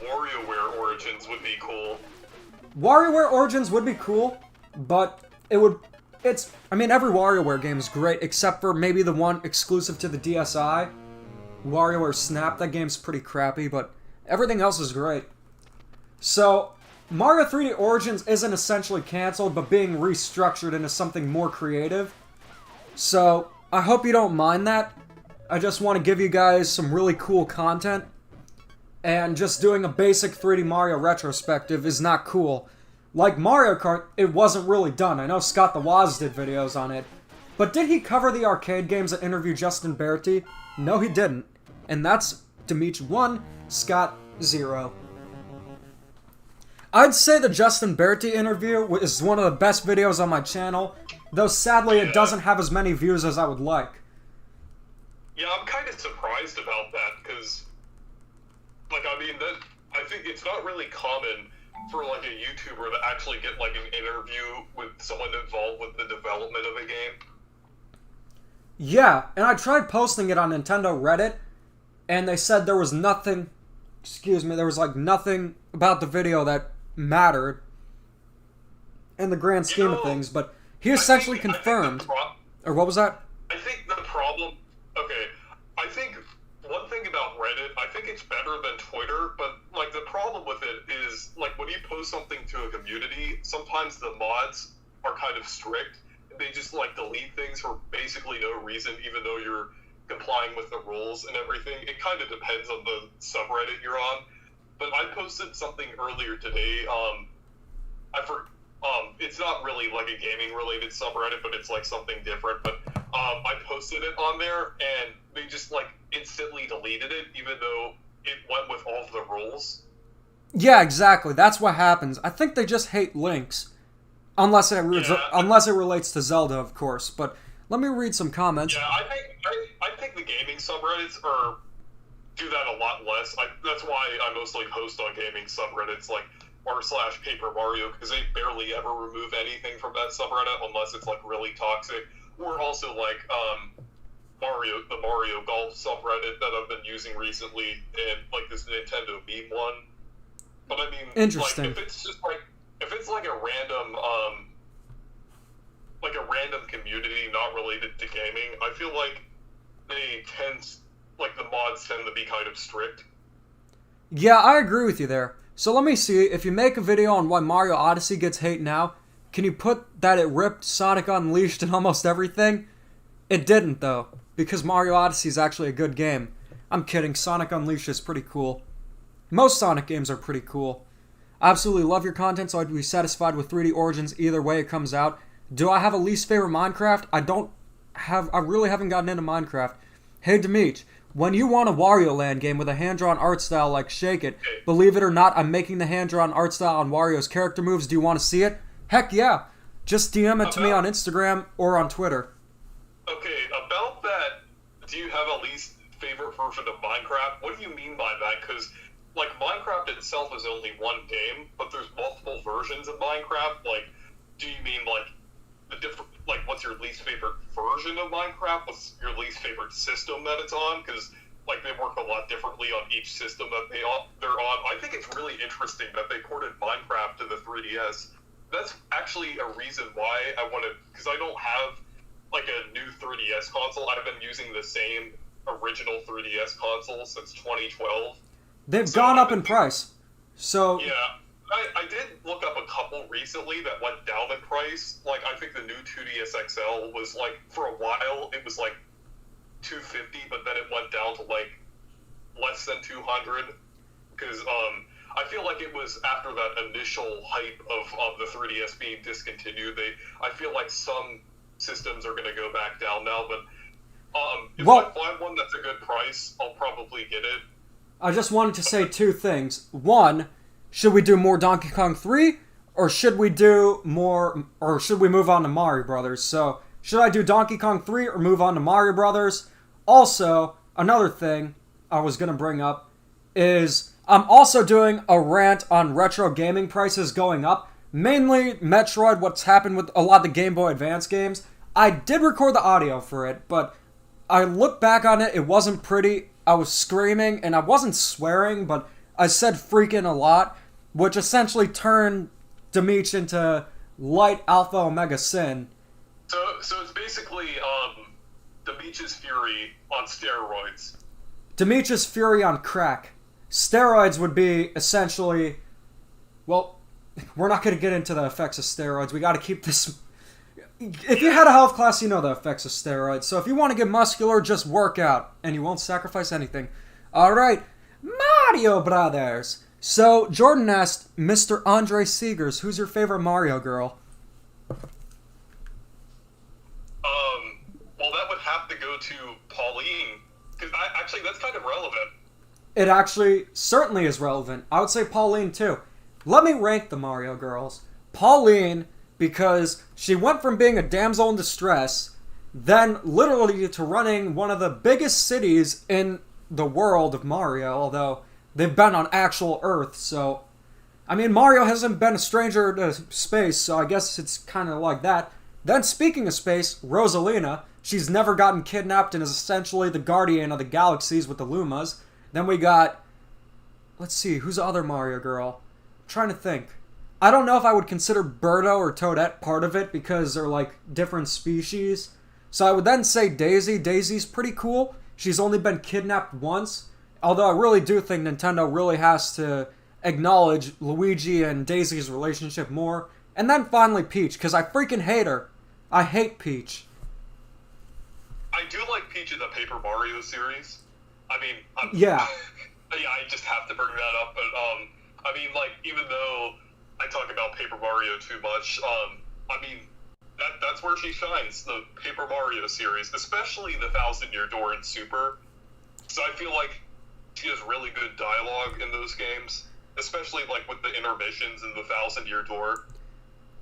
S2: WarioWare Origins would be cool.
S1: WarioWare Origins would be cool, but I mean, every WarioWare game is great, except for maybe the one exclusive to the DSi. WarioWare Snap, that game's pretty crappy, but everything else is great. So, Mario 3D Origins isn't essentially cancelled, but being restructured into something more creative. So, I hope you don't mind that. I just want to give you guys some really cool content. And just doing a basic 3D Mario retrospective is not cool. Like Mario Kart, it wasn't really done. I know Scott the Woz did videos on it. But did he cover the arcade games that interview Justin Bertie? No, he didn't. And that's Demeech 1, Scott 0. I'd say the Justin Bertie interview is one of the best videos on my channel, though sadly it doesn't have as many views as I would like.
S2: Yeah, I'm kind of surprised about that, because, like, I mean, I think it's not really common for, like, a YouTuber to actually get, like, an interview with someone involved with the development of a game.
S1: Yeah, and I tried posting it on Nintendo Reddit, and they said there was nothing, there was, like, nothing about the video that mattered in the grand scheme of things, but he essentially confirmed. Or what was that?
S2: I think the problem, I think one thing about Reddit, I think it's better than Twitter, but, like, the problem with it is, like, when you post something to a community, sometimes the mods are kind of strict. They just, like, delete things for basically no reason, even though you're complying with the rules and everything. It kind of depends on the subreddit you're on. But I posted something earlier today, it's not really, like, a gaming-related subreddit, but it's, like, something different, but, I posted it on there, and they just, like, instantly deleted it, even though it went with all of the rules.
S1: Yeah, exactly. That's what happens. I think they just hate links. Unless it relates to Zelda, of course. But let me read some comments.
S2: Yeah, I think the gaming subreddits do that a lot less. That's why I mostly post on gaming subreddits like r/Paper Mario, because they barely ever remove anything from that subreddit unless it's, like, really toxic. Or also, like, the Mario Golf subreddit that I've been using recently, and, like, this Nintendo meme one. But I mean,
S1: interesting.
S2: Like, if it's like a random community not related to gaming, I feel like the mods tend to be kind of strict.
S1: Yeah, I agree with you there. So let me see, if you make a video on why Mario Odyssey gets hate now, can you put that it ripped Sonic Unleashed and almost everything? It didn't, though, because Mario Odyssey is actually a good game. I'm kidding, Sonic Unleashed is pretty cool. Most Sonic games are pretty cool. I absolutely love your content, so I'd be satisfied with 3D Origins either way it comes out. Do I have a least favorite Minecraft? I really haven't gotten into Minecraft. Hey Demeech, when you want a Wario Land game with a hand-drawn art style like Shake It, believe it or not, I'm making the hand-drawn art style on Wario's character moves. Do you want to see it? Heck yeah. Just DM it to me on Instagram or on Twitter.
S2: Okay, about that, do you have a least favorite version of Minecraft? What do you mean by that? Because, like, Minecraft itself is only one game, but there's multiple versions of Minecraft. Like, do you mean, like, what's your least favorite version of Minecraft? What's your least favorite system that it's on? Because, like, they work a lot differently on each system that they're on. I think it's really really interesting that they ported Minecraft to the 3DS. That's actually a reason why I wanted, because I don't have like a new 3DS console. I've been using the same original 3DS console since 2012.
S1: They've gone up in price. So
S2: yeah, I did look up a couple recently that went down in price. Like, I think the new 2DS XL was like, for a while it was like $250, but then it went down to like less than $200, because I feel like it was after that initial hype of the 3DS being discontinued. I feel like some systems are going to go back down now, but if I find one that's a good price, I'll probably get it.
S1: I just wanted to say two things. One, should we do more Donkey Kong 3, or should we move on to Mario Brothers? So, should I do Donkey Kong 3 or move on to Mario Brothers? Also, another thing I was going to bring up is I'm also doing a rant on retro gaming prices going up. Mainly Metroid, what's happened with a lot of the Game Boy Advance games. I did record the audio for it, but I look back on it, it wasn't pretty. I was screaming, and I wasn't swearing, but I said freaking a lot, which essentially turned Demeech into light alpha omega sin.
S2: So it's basically Demeech's Fury on steroids.
S1: Demeech's Fury on crack. Steroids would be essentially... Well, we're not going to get into the effects of steroids. We got to keep this... If you had a health class, you know the effects of steroids. So if you want to get muscular, just work out. And you won't sacrifice anything. Alright, Mario Brothers. So, Jordan asked Mr. Andre Seegers, who's your favorite Mario girl?
S2: Well, that would have to go to Pauline. Because actually, that's kind of relevant.
S1: It actually certainly is relevant. I would say Pauline, too. Let me rank the Mario girls. Pauline, because she went from being a damsel in distress, then literally to running one of the biggest cities in the world of Mario, although they've been on actual Earth, so... I mean, Mario hasn't been a stranger to space, so I guess it's kind of like that. Then, speaking of space, Rosalina, she's never gotten kidnapped and is essentially the guardian of the galaxies with the Lumas. Then we got... Let's see, who's the other Mario girl? I'm trying to think. I don't know if I would consider Birdo or Toadette part of it because they're like different species. So I would then say Daisy. Daisy's pretty cool. She's only been kidnapped once. Although I really do think Nintendo really has to acknowledge Luigi and Daisy's relationship more. And then finally Peach, because I freaking hate her. I hate Peach.
S2: I do like Peach in the Paper Mario series. I mean,
S1: yeah,
S2: I just have to bring that up. But I mean, like, even though I talk about Paper Mario too much, I mean, that's where she shines. The Paper Mario series, especially the 1,000-Year Door in Super. So I feel like she has really good dialogue in those games, especially like with the intermissions in the 1,000-Year Door.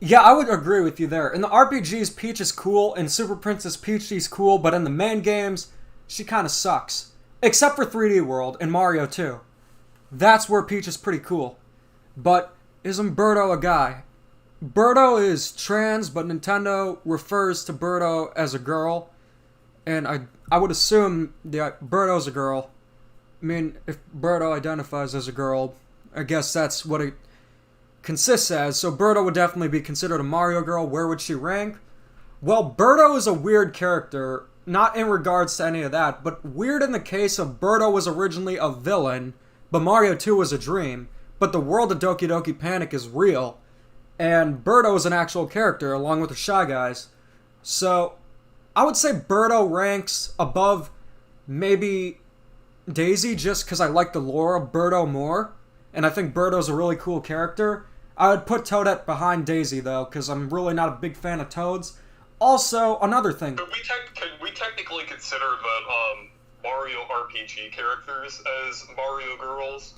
S1: Yeah, I would agree with you there. In the RPGs, Peach is cool. In Super Princess Peach, she's cool. But in the main games, she kind of sucks. Except for 3D World and Mario 2. That's where Peach is pretty cool. But isn't Birdo a guy? Birdo is trans, but Nintendo refers to Birdo as a girl. And I would assume that Birdo's a girl. I mean, if Birdo identifies as a girl, I guess that's what it consists as. So Birdo would definitely be considered a Mario girl. Where would she rank? Well, Birdo is a weird character. Not in regards to any of that, but weird in the case of Birdo was originally a villain, but Mario 2 was a dream. But the world of Doki Doki Panic is real. And Birdo is an actual character, along with the Shy Guys. So, I would say Birdo ranks above maybe Daisy, just because I like the lore of Birdo more. And I think Birdo's a really cool character. I would put Toadette behind Daisy, though, because I'm really not a big fan of Toads. Also, another thing.
S2: Can we technically consider that Mario RPG characters as Mario girls?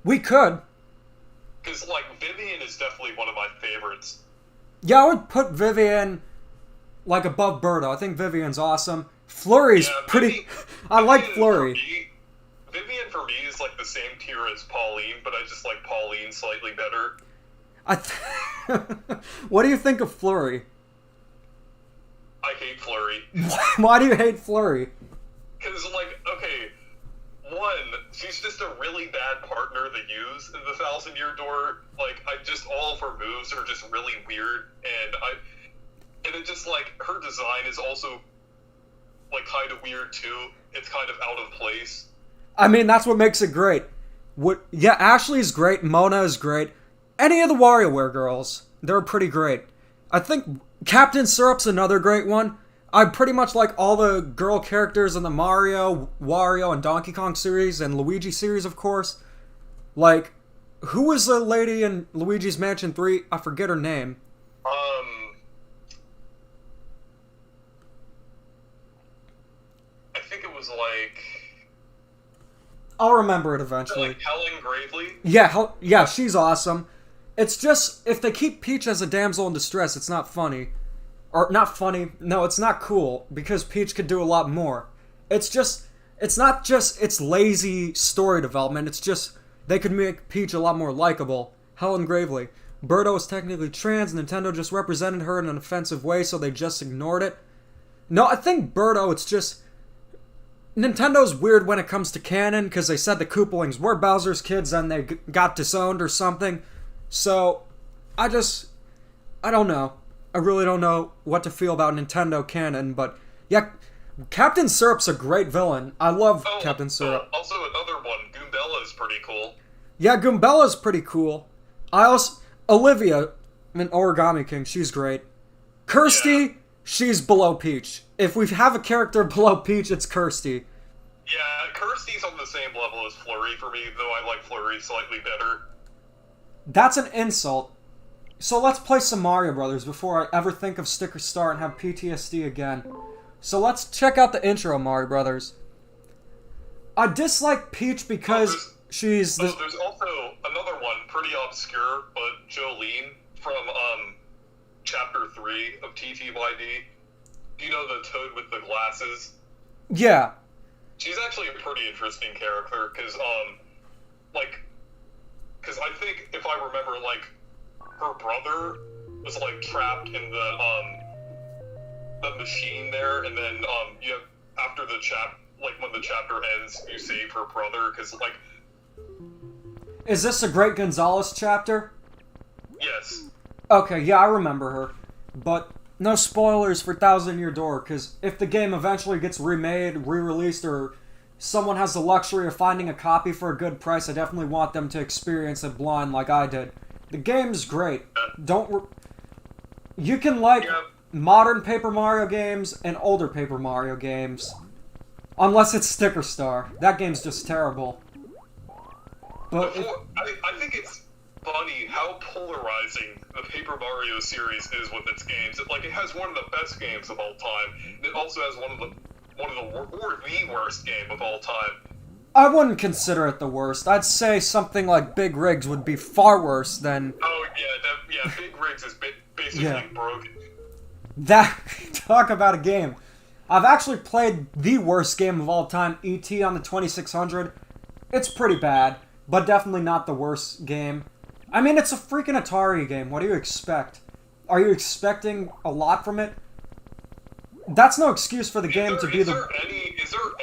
S1: We could.
S2: Because, like, Vivian is definitely one of my favorites.
S1: Yeah, I would put Vivian, like, above Birdo. I think Vivian's awesome. Flurry's pretty... I like Flurry.
S2: Vivian, for me, is, like, the same tier as Pauline, but I just like Pauline slightly better.
S1: What do you think of Flurry?
S2: I hate Flurry.
S1: Why do you hate Flurry?
S2: Because, like, okay, one, she's just a really bad partner to use in the Thousand Year Door. Like, all of her moves are just really weird, and it just, like, her design is also, like, kind of weird, too. It's kind of out of place.
S1: I mean, that's what makes it great. Yeah, Ashley's great, Mona is great. Any of the WarioWare girls, they're pretty great. I think Captain Syrup's another great one. I pretty much like all the girl characters in the Mario, Wario, and Donkey Kong series, and Luigi series, of course. Like, who was the lady in Luigi's Mansion 3? I forget her name.
S2: I think it was, like...
S1: I'll remember it eventually.
S2: Like Helen Gravely?
S1: Yeah, she's awesome. It's just, if they keep Peach as a damsel in distress, it's not funny. Or, not funny, no, it's not cool, because Peach could do a lot more. It's not just, it's lazy story development, it's just, they could make Peach a lot more likable. Helen Gravely. Birdo is technically trans, Nintendo just represented her in an offensive way, so they just ignored it. No, I think Birdo, it's just... Nintendo's weird when it comes to canon, because they said the Koopalings were Bowser's kids and they got disowned or something. So, I don't know. I really don't know what to feel about Nintendo canon, but yeah, Captain Syrup's a great villain. I love Captain Syrup.
S2: Also another one, Goombella is pretty cool.
S1: Yeah, Goombella's pretty cool. Olivia in Origami King, she's great. Kirsty, she's below Peach. If we have a character below Peach, it's Kirsty.
S2: Yeah, Kirsty's on the same level as Flurry for me, though I like Flurry slightly better.
S1: That's an insult. So let's play some Mario Brothers before I ever think of Sticker Star and have PTSD again. So let's check out the intro, Mario Brothers. I dislike Peach because she's...
S2: there's also another one, pretty obscure, but Jolene from Chapter 3 of TTYD. Do you know the Toad with the glasses?
S1: Yeah.
S2: She's actually a pretty interesting character, because I think, if I remember, like, her brother was, like, trapped in the machine there, and then, after the when the chapter ends, you save her brother, because, like...
S1: Is this a Great Gonzalez chapter?
S2: Yes.
S1: Okay, yeah, I remember her. But no spoilers for Thousand Year Door, because if the game eventually gets remade, re-released, or someone has the luxury of finding a copy for a good price, I definitely want them to experience it blind like I did. The game's great. You can like modern Paper Mario games and older Paper Mario games. Unless it's Sticker Star. That game's just terrible. But
S2: I think it's funny how polarizing the Paper Mario series is with its games. It has one of the best games of all time. And it also has the worst game of all time.
S1: I wouldn't consider it the worst. I'd say something like Big Rigs would be far worse than...
S2: Oh, yeah, Big Rigs is basically broken.
S1: Talk about a game. I've actually played the worst game of all time, E.T. on the 2600. It's pretty bad, but definitely not the worst game. I mean, it's a freaking Atari game. What do you expect? Are you expecting a lot from it? That's no excuse for the game to be
S2: Is there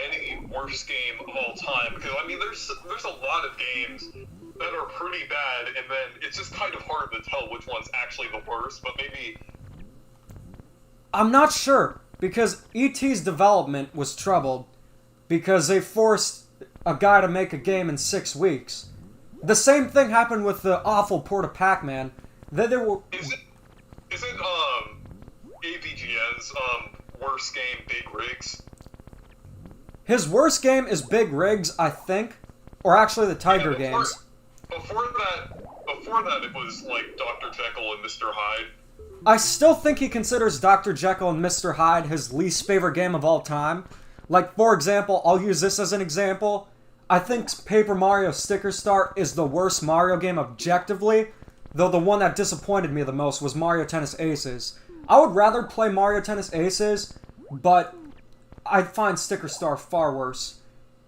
S2: any worst game of all time? Because, I mean, there's a lot of games that are pretty bad, and then it's just kind of hard to tell which one's actually the worst, but maybe...
S1: I'm not sure, because E.T.'s development was troubled, because they forced a guy to make a game in 6 weeks. The same thing happened with the awful port of Pac-Man.
S2: Is it AVGN's worst game, Big Rigs?
S1: His worst game is Big Rigs, I think. Or actually the Tiger games.
S2: Before that it was like Dr. Jekyll and Mr. Hyde.
S1: I still think he considers Dr. Jekyll and Mr. Hyde his least favorite game of all time. Like, for example, I'll use this as an example. I think Paper Mario Sticker Star is the worst Mario game objectively, though the one that disappointed me the most was Mario Tennis Aces. I would rather play Mario Tennis Aces, but I find Sticker Star far worse.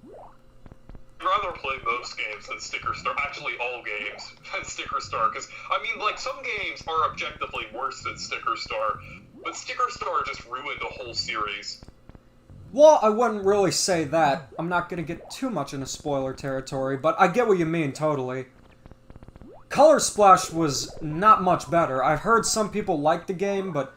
S2: I'd rather play most games than Sticker Star. Actually, all games than Sticker Star. Because, I mean, like, some games are objectively worse than Sticker Star, but Sticker Star just ruined a whole series.
S1: Well, I wouldn't really say that. I'm not gonna get too much into spoiler territory, but I get what you mean, totally. Color Splash was not much better. I've heard some people like the game, but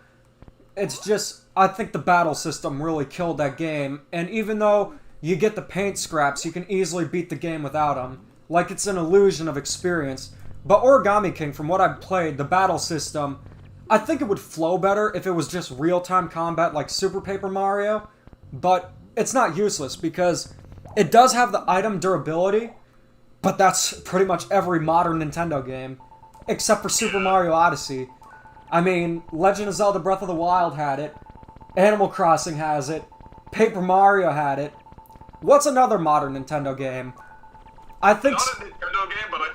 S1: it's just... I think the battle system really killed that game, and even though you get the paint scraps, you can easily beat the game without them. Like it's an illusion of experience. But Origami King, from what I've played, the battle system, I think it would flow better if it was just real-time combat like Super Paper Mario, but it's not useless because it does have the item durability, but that's pretty much every modern Nintendo game, except for Super Mario Odyssey. I mean, Legend of Zelda Breath of the Wild had it, Animal Crossing has it, Paper Mario had it. What's another modern Nintendo game? I think...
S2: Not a Nintendo game, but I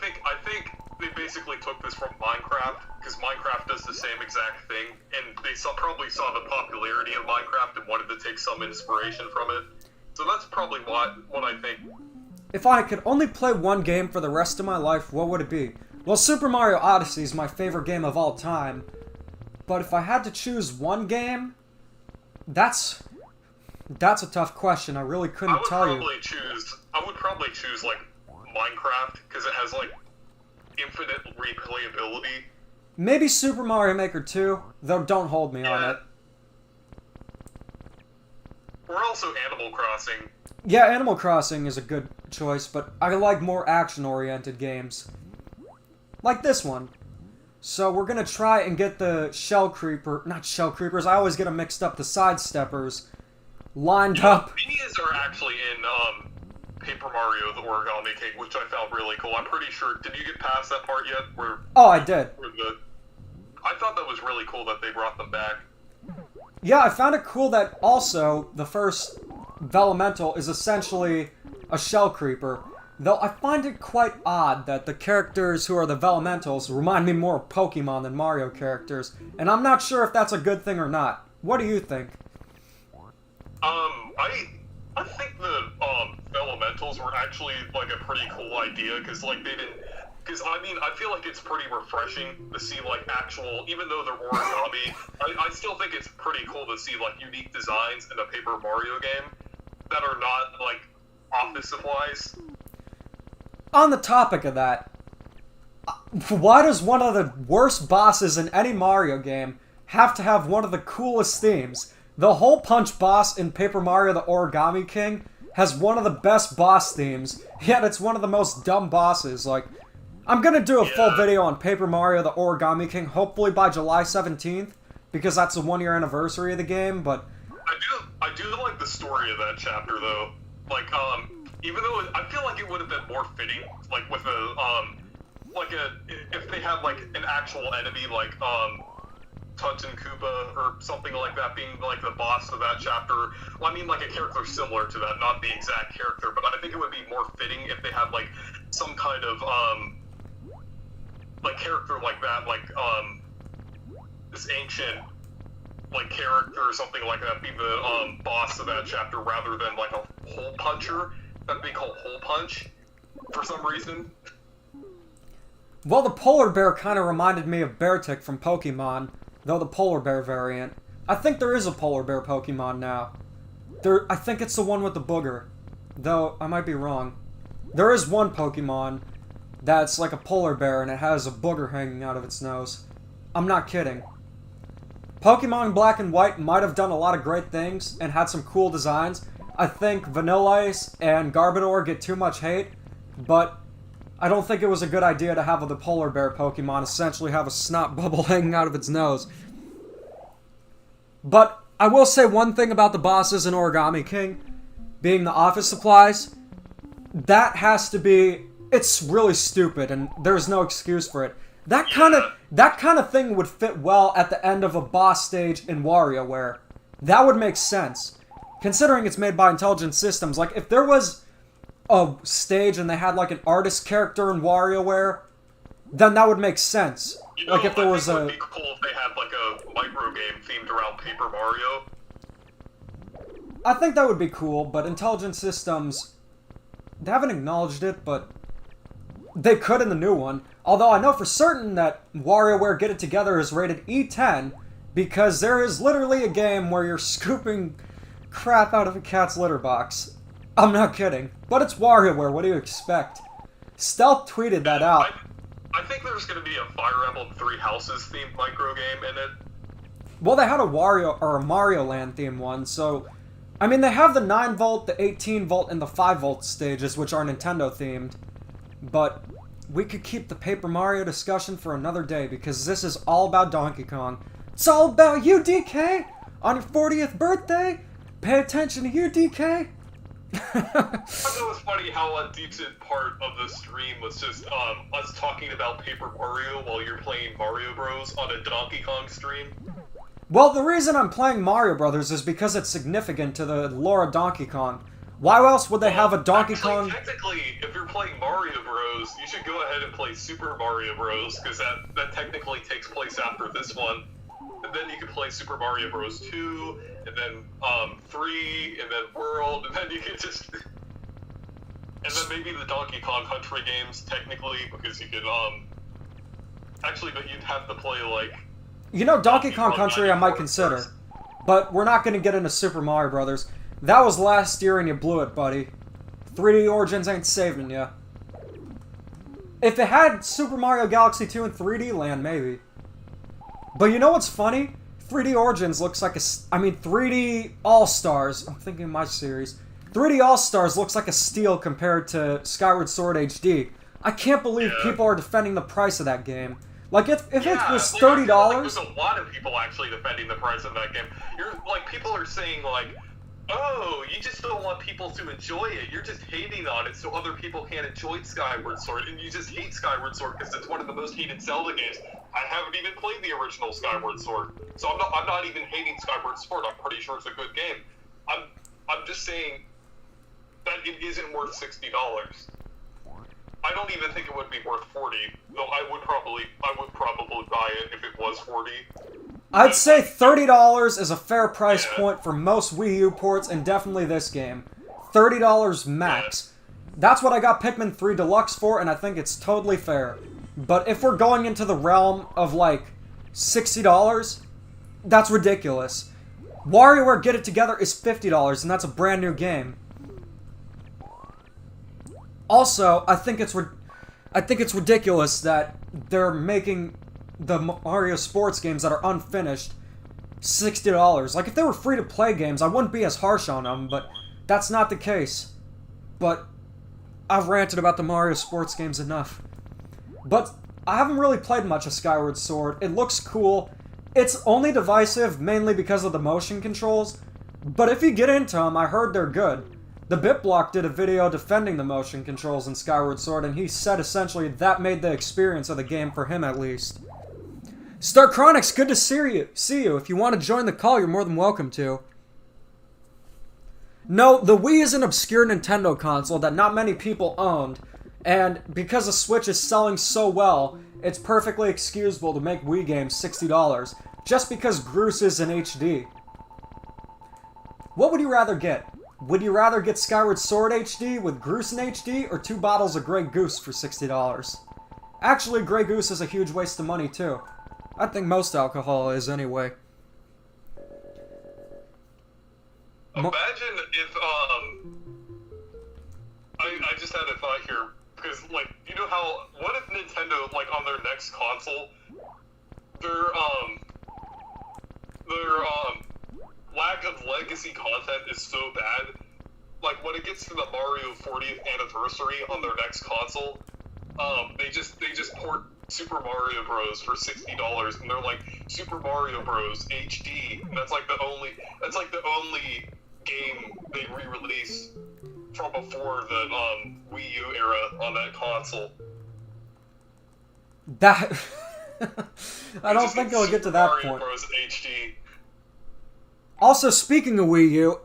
S2: think they basically took this from Minecraft, because Minecraft does the same exact thing, and they probably saw the popularity of Minecraft and wanted to take some inspiration from it. So that's probably what I think.
S1: If I could only play one game for the rest of my life, what would it be? Well, Super Mario Odyssey is my favorite game of all time, but if I had to choose one game, that's a tough question. I really couldn't tell you.
S2: I would probably choose, like, Minecraft, because it has, like, infinite replayability.
S1: Maybe Super Mario Maker 2, though don't hold me on it.
S2: Or also Animal Crossing.
S1: Yeah, Animal Crossing is a good choice, but I like more action-oriented games. Like this one. So we're gonna try and get the not Shell Creepers, I always get them mixed up, the Sidesteppers, lined up.
S2: These are actually in, Paper Mario, the Origami King, which I found really cool. I'm pretty sure, did you get past that part yet?
S1: Oh, I did.
S2: I thought that was really cool that they brought them back.
S1: Yeah, I found it cool that also the first Vellumental is essentially a Shell Creeper. Though I find it quite odd that the characters who are the Vellumentals remind me more of Pokemon than Mario characters, and I'm not sure if that's a good thing or not. What do you think?
S2: I think the Vellumentals were actually like a pretty cool idea because like I feel like it's pretty refreshing to see like actual, even though they're origami, I still think it's pretty cool to see like unique designs in a Paper Mario game that are not like office supplies.
S1: On the topic of that, why does one of the worst bosses in any Mario game have to have one of the coolest themes? The Hole Punch boss in Paper Mario the Origami King has one of the best boss themes, yet it's one of the most dumb bosses. Like, I'm gonna do a full video on Paper Mario the Origami King, hopefully by July 17th, because that's the 1-year anniversary of the game, but...
S2: I do like the story of that chapter, though. Like, even though I feel like it would have been more fitting, like, with if they had, like, an actual enemy, like, Tunton Koopa or something like that being like the boss of that chapter. Well, I mean like a character similar to that, not the exact character, but I think it would be more fitting if they had like some kind of like character like that, like this ancient like character or something like that be the boss of that chapter rather than like a hole puncher that'd be called Hole Punch for some reason.
S1: Well, the polar bear kind of reminded me of Beartic from Pokemon, though the polar bear variant. I think there is a polar bear Pokemon now. I think it's the one with the booger, though I might be wrong. There is one Pokemon that's like a polar bear and it has a booger hanging out of its nose. I'm not kidding. Pokemon Black and White might have done a lot of great things and had some cool designs. I think Vanilla Ice and Garbodor get too much hate, but I don't think it was a good idea to have the polar bear Pokemon essentially have a snot bubble hanging out of its nose. But I will say one thing about the bosses in Origami King, being the office supplies, that has to be... It's really stupid, and there's no excuse for it. That kind of thing would fit well at the end of a boss stage in WarioWare. That would make sense. Considering it's made by Intelligent Systems, like if there was a stage and they had like an artist character in WarioWare, then that would make sense.
S2: You know,
S1: like if there was
S2: it would be cool if they had like a micro game themed around Paper Mario.
S1: I think that would be cool, but Intelligent Systems, they haven't acknowledged it, but they could in the new one. Although I know for certain that WarioWare Get It Together is rated E10 because there is literally a game where you're scooping crap out of a cat's litter box. I'm not kidding. But it's WarioWare, what do you expect? Stealth tweeted that out.
S2: I think there's going to be a Fire Emblem Three Houses themed micro game in it.
S1: Well, they had a Mario Land themed one, so... I mean, they have the 9-volt, the 18-volt, and the 5-volt stages, which are Nintendo themed. But we could keep the Paper Mario discussion for another day, because this is all about Donkey Kong. It's all about you, DK! On your 40th birthday? Pay attention to you, DK!
S2: I thought it was funny how a decent part of the stream was just us talking about Paper Mario while you're playing Mario Bros. On a Donkey Kong stream.
S1: Well, the reason I'm playing Mario Brothers is because it's significant to the lore of Donkey Kong. Why else would they have a Donkey Kong...
S2: Technically, if you're playing Mario Bros., you should go ahead and play Super Mario Bros., because that technically takes place after this one. And then you can play Super Mario Bros. 2, and then 3, and then World, and then you can just... And then maybe the Donkey Kong Country games, technically, because you could, Actually, but you'd have to play, like...
S1: You know, Donkey Kong Country I might consider. But we're not going to get into Super Mario Brothers. That was last year and you blew it, buddy. 3D Origins ain't saving ya. If it had Super Mario Galaxy 2 and 3D Land, maybe. But you know what's funny? 3D Origins looks like a... I mean, 3D All-Stars. I'm thinking of my series. 3D All-Stars looks like a steal compared to Skyward Sword HD. I can't believe people are defending the price of that game. Like, if it was $30...
S2: There's a lot of people actually defending the price of that game. People are saying, like, oh, you just don't want people to enjoy it. You're just hating on it so other people can't enjoy Skyward Sword, and you just hate Skyward Sword because it's one of the most hated Zelda games. I haven't even played the original Skyward Sword, so I'm not even hating Skyward Sword. I'm pretty sure it's a good game. I'm just saying that it isn't worth $60. I don't even think it would be worth $40, though I would probably buy it if it was $40.
S1: I'd say $30 is a fair price point for most Wii U ports, and definitely this game. $30 max. That's what I got Pikmin 3 Deluxe for, and I think it's totally fair. But if we're going into the realm of, like, $60, that's ridiculous. WarioWare Get It Together is $50, and that's a brand new game. Also, I think it's ridiculous that they're making the Mario sports games that are unfinished $60. Like, if they were free-to-play games, I wouldn't be as harsh on them, but that's not the case. But I've ranted about the Mario sports games enough. But I haven't really played much of Skyward Sword. It looks cool. It's only divisive, mainly because of the motion controls. But if you get into them, I heard they're good. The BitBlock did a video defending the motion controls in Skyward Sword, and he said essentially that made the experience of the game for him at least. Starchronics, good to see you. If you want to join the call, you're more than welcome to. No, the Wii is an obscure Nintendo console that not many people owned, and because the Switch is selling so well, it's perfectly excusable to make Wii games $60, just because Groose is in HD. What would you rather get? Would you rather get Skyward Sword HD with Groose in HD, or 2 bottles of Grey Goose for $60? Actually, Grey Goose is a huge waste of money, too. I think most alcohol is, anyway.
S2: Imagine if, I just had a thought here, because, like, you know how, what if Nintendo, like, on their next console, their lack of legacy content is so bad, like, when it gets to the Mario 40th anniversary on their next console, they just port Super Mario Bros. For $60, and they're like, Super Mario Bros. HD, and that's like the only game they re-release from before the Wii U era on that console.
S1: That... I don't think they'll get to that
S2: Mario
S1: point.
S2: Bros. HD.
S1: Also, speaking of Wii U,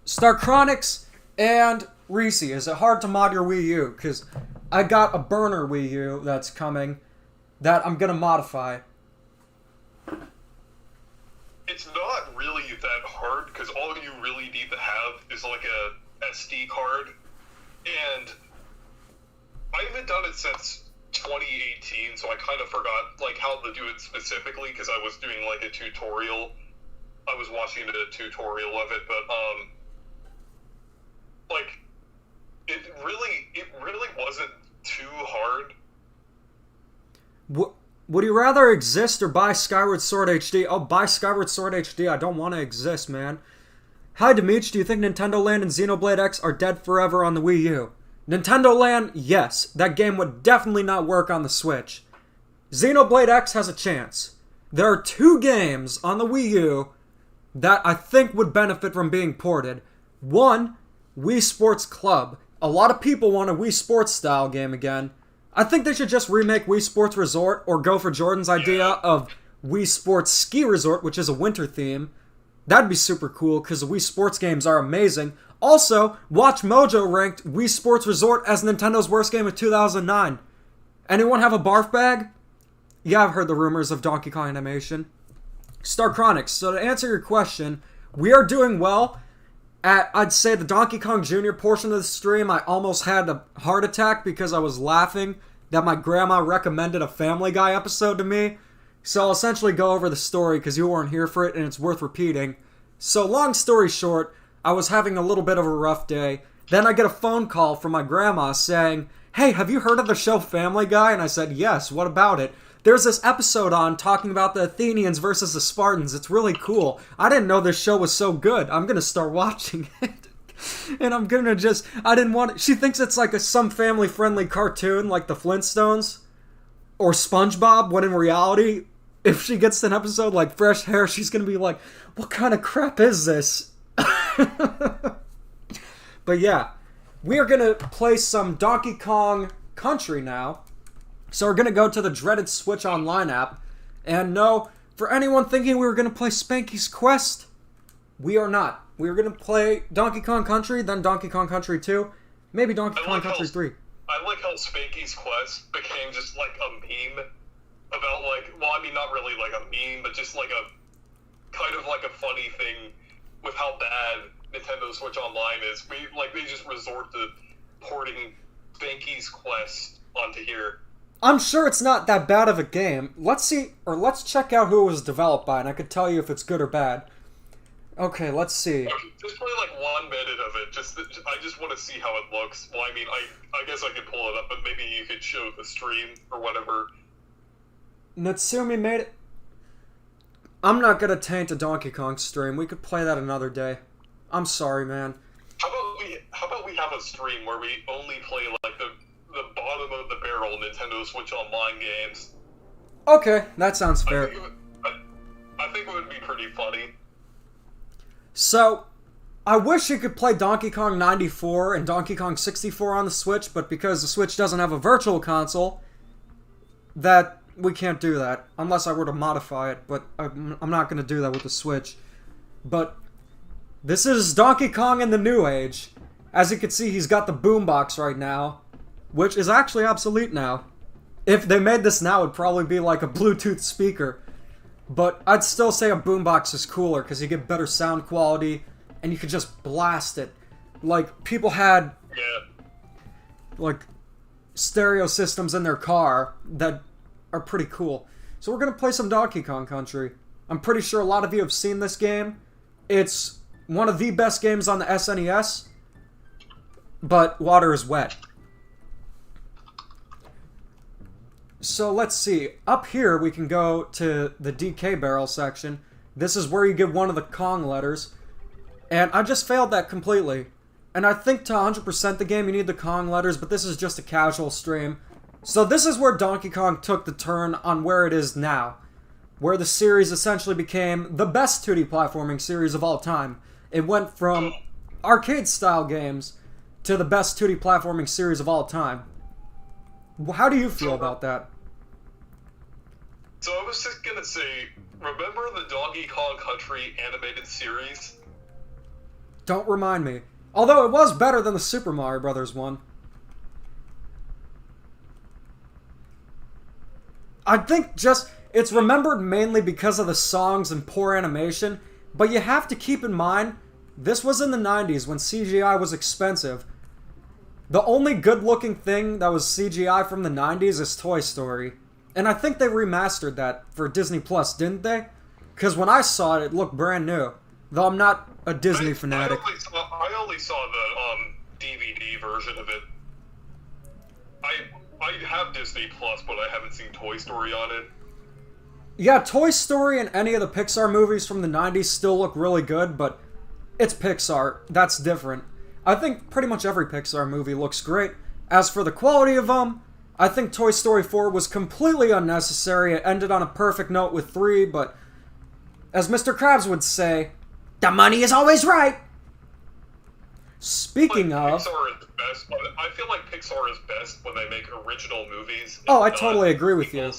S1: Starchronics and Reese, is it hard to mod your Wii U? Because I got a burner Wii U that's coming that I'm going to modify.
S2: It's not really that hard, because all you really need to have is like a SD card, and I haven't done it since 2018, so I kind of forgot like how to do it specifically, because I was doing like a tutorial I was watching a tutorial of it, but like it really wasn't too hard.
S1: Would you rather exist or buy Skyward Sword HD? Oh, buy Skyward Sword HD. I don't want to exist, man. Hi, Demeech. Do you think Nintendo Land and Xenoblade X are dead forever on the Wii U? Nintendo Land, yes. That game would definitely not work on the Switch. Xenoblade X has a chance. There are 2 games on the Wii U that I think would benefit from being ported. One, Wii Sports Club. A lot of people want a Wii Sports style game again. I think they should just remake Wii Sports Resort or go for Jordan's idea of Wii Sports Ski Resort, which is a winter theme. That'd be super cool because the Wii Sports games are amazing. Also, Watch Mojo ranked Wii Sports Resort as Nintendo's worst game of 2009. Anyone have a barf bag? Yeah, I've heard the rumors of Donkey Kong Animation. Star Chronics. So to answer your question, we are doing well. At, I'd say, the Donkey Kong Jr. portion of the stream, I almost had a heart attack because I was laughing that my grandma recommended a Family Guy episode to me. So I'll essentially go over the story because you weren't here for it and it's worth repeating. So long story short, I was having a little bit of a rough day. Then I get a phone call from my grandma saying, "Hey, have you heard of the show Family Guy?" And I said, "Yes, what about it?" "There's this episode on talking about the Athenians versus the Spartans. It's really cool. I didn't know this show was so good. I'm gonna start watching it." And I'm gonna just, I didn't want it. She thinks it's like some family-friendly cartoon like the Flintstones or SpongeBob, when in reality, if she gets an episode like Fresh Hair, she's gonna be like, "What kind of crap is this?" But yeah, we are gonna play some Donkey Kong Country now. So we're gonna go to the dreaded Switch Online app. And no, for anyone thinking we were gonna play Spanky's Quest, we are not. We are gonna play Donkey Kong Country, then Donkey Kong Country 2, maybe Donkey Kong Country 3.
S2: I like how Spanky's Quest became just like a meme about like, well, I mean, not really like a meme, but just like a kind of like a funny thing with how bad Nintendo Switch Online is. They just resort to porting Spanky's Quest onto here.
S1: I'm sure it's not that bad of a game. Let's check out who it was developed by, and I could tell you if it's good or bad. Okay, let's see.
S2: Okay, just play like 1 minute of it. I just want to see how it looks. Well, I mean, I guess I could pull it up, but maybe you could show the stream or whatever.
S1: Natsumi made it. I'm not gonna taint a Donkey Kong stream. We could play that another day. I'm sorry, man.
S2: How about we have a stream where we only play like the bottom of the barrel Nintendo Switch Online games?
S1: Okay, that sounds fair.
S2: I think it would be pretty funny.
S1: So, I wish you could play Donkey Kong 94 and Donkey Kong 64 on the Switch, but because the Switch doesn't have a virtual console, that we can't do that, unless I were to modify it, but I'm not going to do that with the Switch. But this is Donkey Kong in the New Age. As you can see, he's got the boombox right now, which is actually obsolete now. If they made this now, it'd probably be like a Bluetooth speaker. But I'd still say a boombox is cooler, because you get better sound quality, and you could just blast it. Like, people had, like, stereo systems in their car that are pretty cool. So we're going to play some Donkey Kong Country. I'm pretty sure a lot of you have seen this game. It's one of the best games on the SNES, but water is wet. So let's see. Up here we can go to the DK barrel section. This is where you get one of the Kong letters. And I just failed that completely. And I think to 100% the game you need the Kong letters, but this is just a casual stream. So this is where Donkey Kong took the turn on where it is now. Where the series essentially became the best 2D platforming series of all time. It went from arcade-style games to the best 2D platforming series of all time. How do you feel about that?
S2: So I was just gonna say, remember the Donkey Kong Country animated series?
S1: Don't remind me. Although it was better than the Super Mario Brothers one. I think just, it's remembered mainly because of the songs and poor animation, but you have to keep in mind, this was in the 90s when CGI was expensive. The only good-looking thing that was CGI from the 90s is Toy Story. And I think they remastered that for Disney Plus, didn't they? Because when I saw it, it looked brand new. Though I'm not a Disney fanatic.
S2: I only saw the DVD version of it. I have Disney Plus, but I haven't seen Toy Story on it.
S1: Yeah, Toy Story and any of the Pixar movies from the 90s still look really good, but it's Pixar. That's different. I think pretty much every Pixar movie looks great. As for the quality of them, I think Toy Story 4 was completely unnecessary. It ended on a perfect note with 3, but as Mr. Krabs would say, the money is always right! Speaking of...
S2: Pixar is best. I feel like Pixar is best when they make original movies.
S1: Oh, I totally agree with you.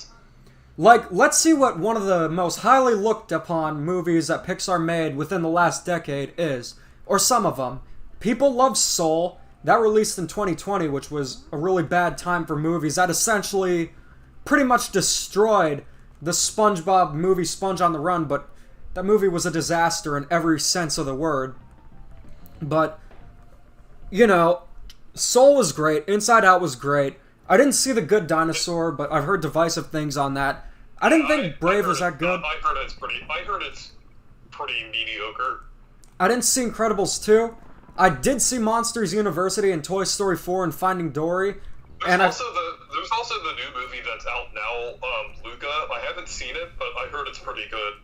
S1: Like, let's see what one of the most highly looked upon movies that Pixar made within the last decade is. Or some of them. People love Soul. That released in 2020, which was a really bad time for movies. That essentially pretty much destroyed the SpongeBob movie Sponge on the Run, but that movie was a disaster in every sense of the word. But, you know, Soul was great. Inside Out was great. I didn't see The Good Dinosaur, but I've heard divisive things on that. I didn't think Brave was that good.
S2: I heard it's pretty mediocre.
S1: I didn't see Incredibles 2. I did see Monsters University and Toy Story 4 and Finding Dory.
S2: There's also the new movie that's out now, Luca. I haven't seen it, but I heard it's pretty good.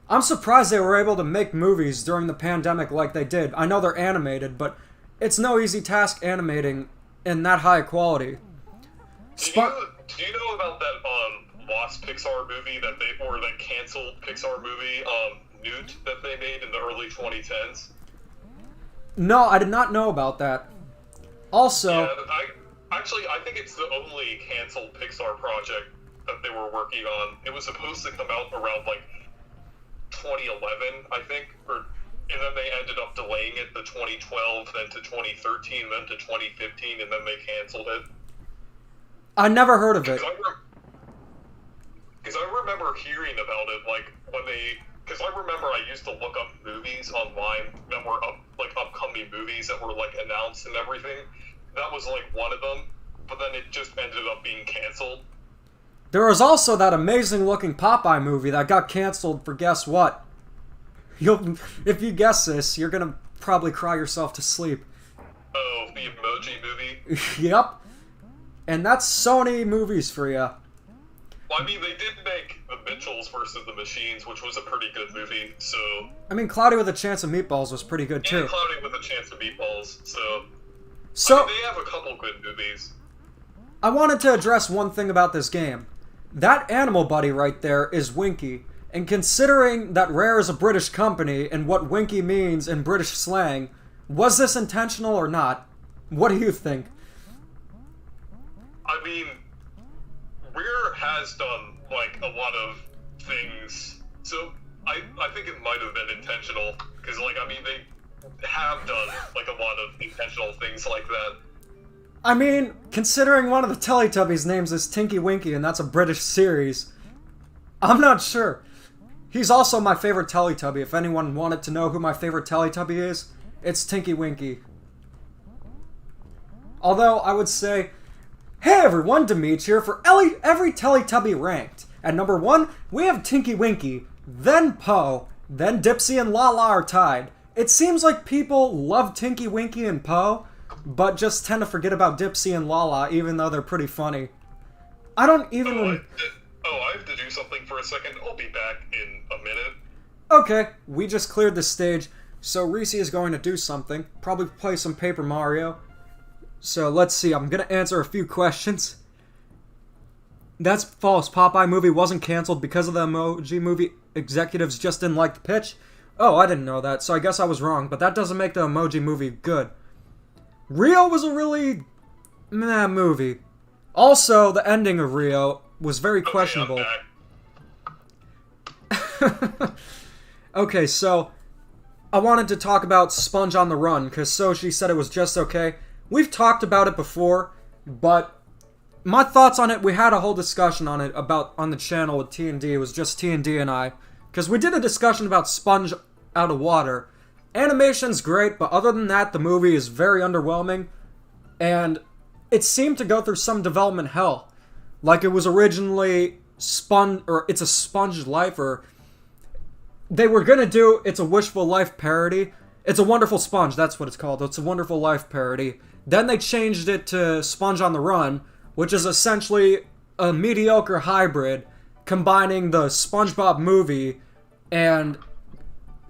S1: I'm surprised they were able to make movies during the pandemic like they did. I know they're animated, but it's no easy task animating in that high quality.
S2: Do you know about that lost Pixar movie that canceled Pixar movie, Newt, that they made in the early 2010s?
S1: No, I did not know about that. Also...
S2: Yeah, I think it's the only canceled Pixar project that they were working on. It was supposed to come out around, 2011, I think, and then they ended up delaying it to 2012, then to 2013, then to 2015, and then they canceled it.
S1: I never heard of it.
S2: Because I remember hearing about it, because I remember I used to look up movies online that were upcoming movies that were announced and everything. That was one of them, but then it just ended up being canceled.
S1: There was also that amazing looking Popeye movie that got canceled for guess what? If you guess this, you're gonna probably cry yourself to sleep.
S2: Oh, the Emoji Movie?
S1: Yep. And that's Sony Movies for ya.
S2: Well, I mean, they did make The Mitchells versus the Machines, which was a pretty good movie, so...
S1: I mean, Cloudy with a Chance of Meatballs was pretty good, too.
S2: And Cloudy with a Chance of Meatballs, so...
S1: So...
S2: I mean, they have a couple good movies.
S1: I wanted to address one thing about this game. That animal buddy right there is Winky, and considering that Rare is a British company and what Winky means in British slang, was this intentional or not? What do you think?
S2: I mean, Rare has done, a lot of things, so I think it might have been intentional, because, they have done, a lot of intentional things like that.
S1: I mean, considering one of the Teletubbies' names is Tinky Winky, and that's a British series, I'm not sure. He's also my favorite Teletubby. If anyone wanted to know who my favorite Teletubby is, it's Tinky Winky. Although, I would say, hey everyone, Demeech here for every Teletubby ranked. At number 1, we have Tinky Winky, then Poe, then Dipsy and Lala are tied. It seems like people love Tinky Winky and Poe, but just tend to forget about Dipsy and Lala, even though they're pretty funny. I don't even...
S2: I have to do something for a second. I'll be back in a minute.
S1: Okay, we just cleared the stage, so Reese is going to do something. Probably play some Paper Mario. So let's see, I'm gonna answer a few questions. That's false. Popeye movie wasn't canceled because of the Emoji Movie executives just didn't like the pitch. Oh, I didn't know that, so I guess I was wrong, but that doesn't make the Emoji Movie good. Rio was a really meh movie. Also, the ending of Rio was very questionable. Okay, so I wanted to talk about Sponge on the Run, because Soshi said it was just okay. We've talked about it before, but my thoughts on it, we had a whole discussion on it on the channel with T&D. It was just T&D and I, because we did a discussion about Sponge out of water. Animation's great, but other than that, the movie is very underwhelming, and it seemed to go through some development hell. Like it was originally it's a Sponge life, or they were gonna do It's a Wishful Life parody. It's a Wonderful Sponge, that's what it's called. It's a Wonderful Life parody. Then they changed it to Sponge on the Run, which is essentially a mediocre hybrid combining the SpongeBob movie and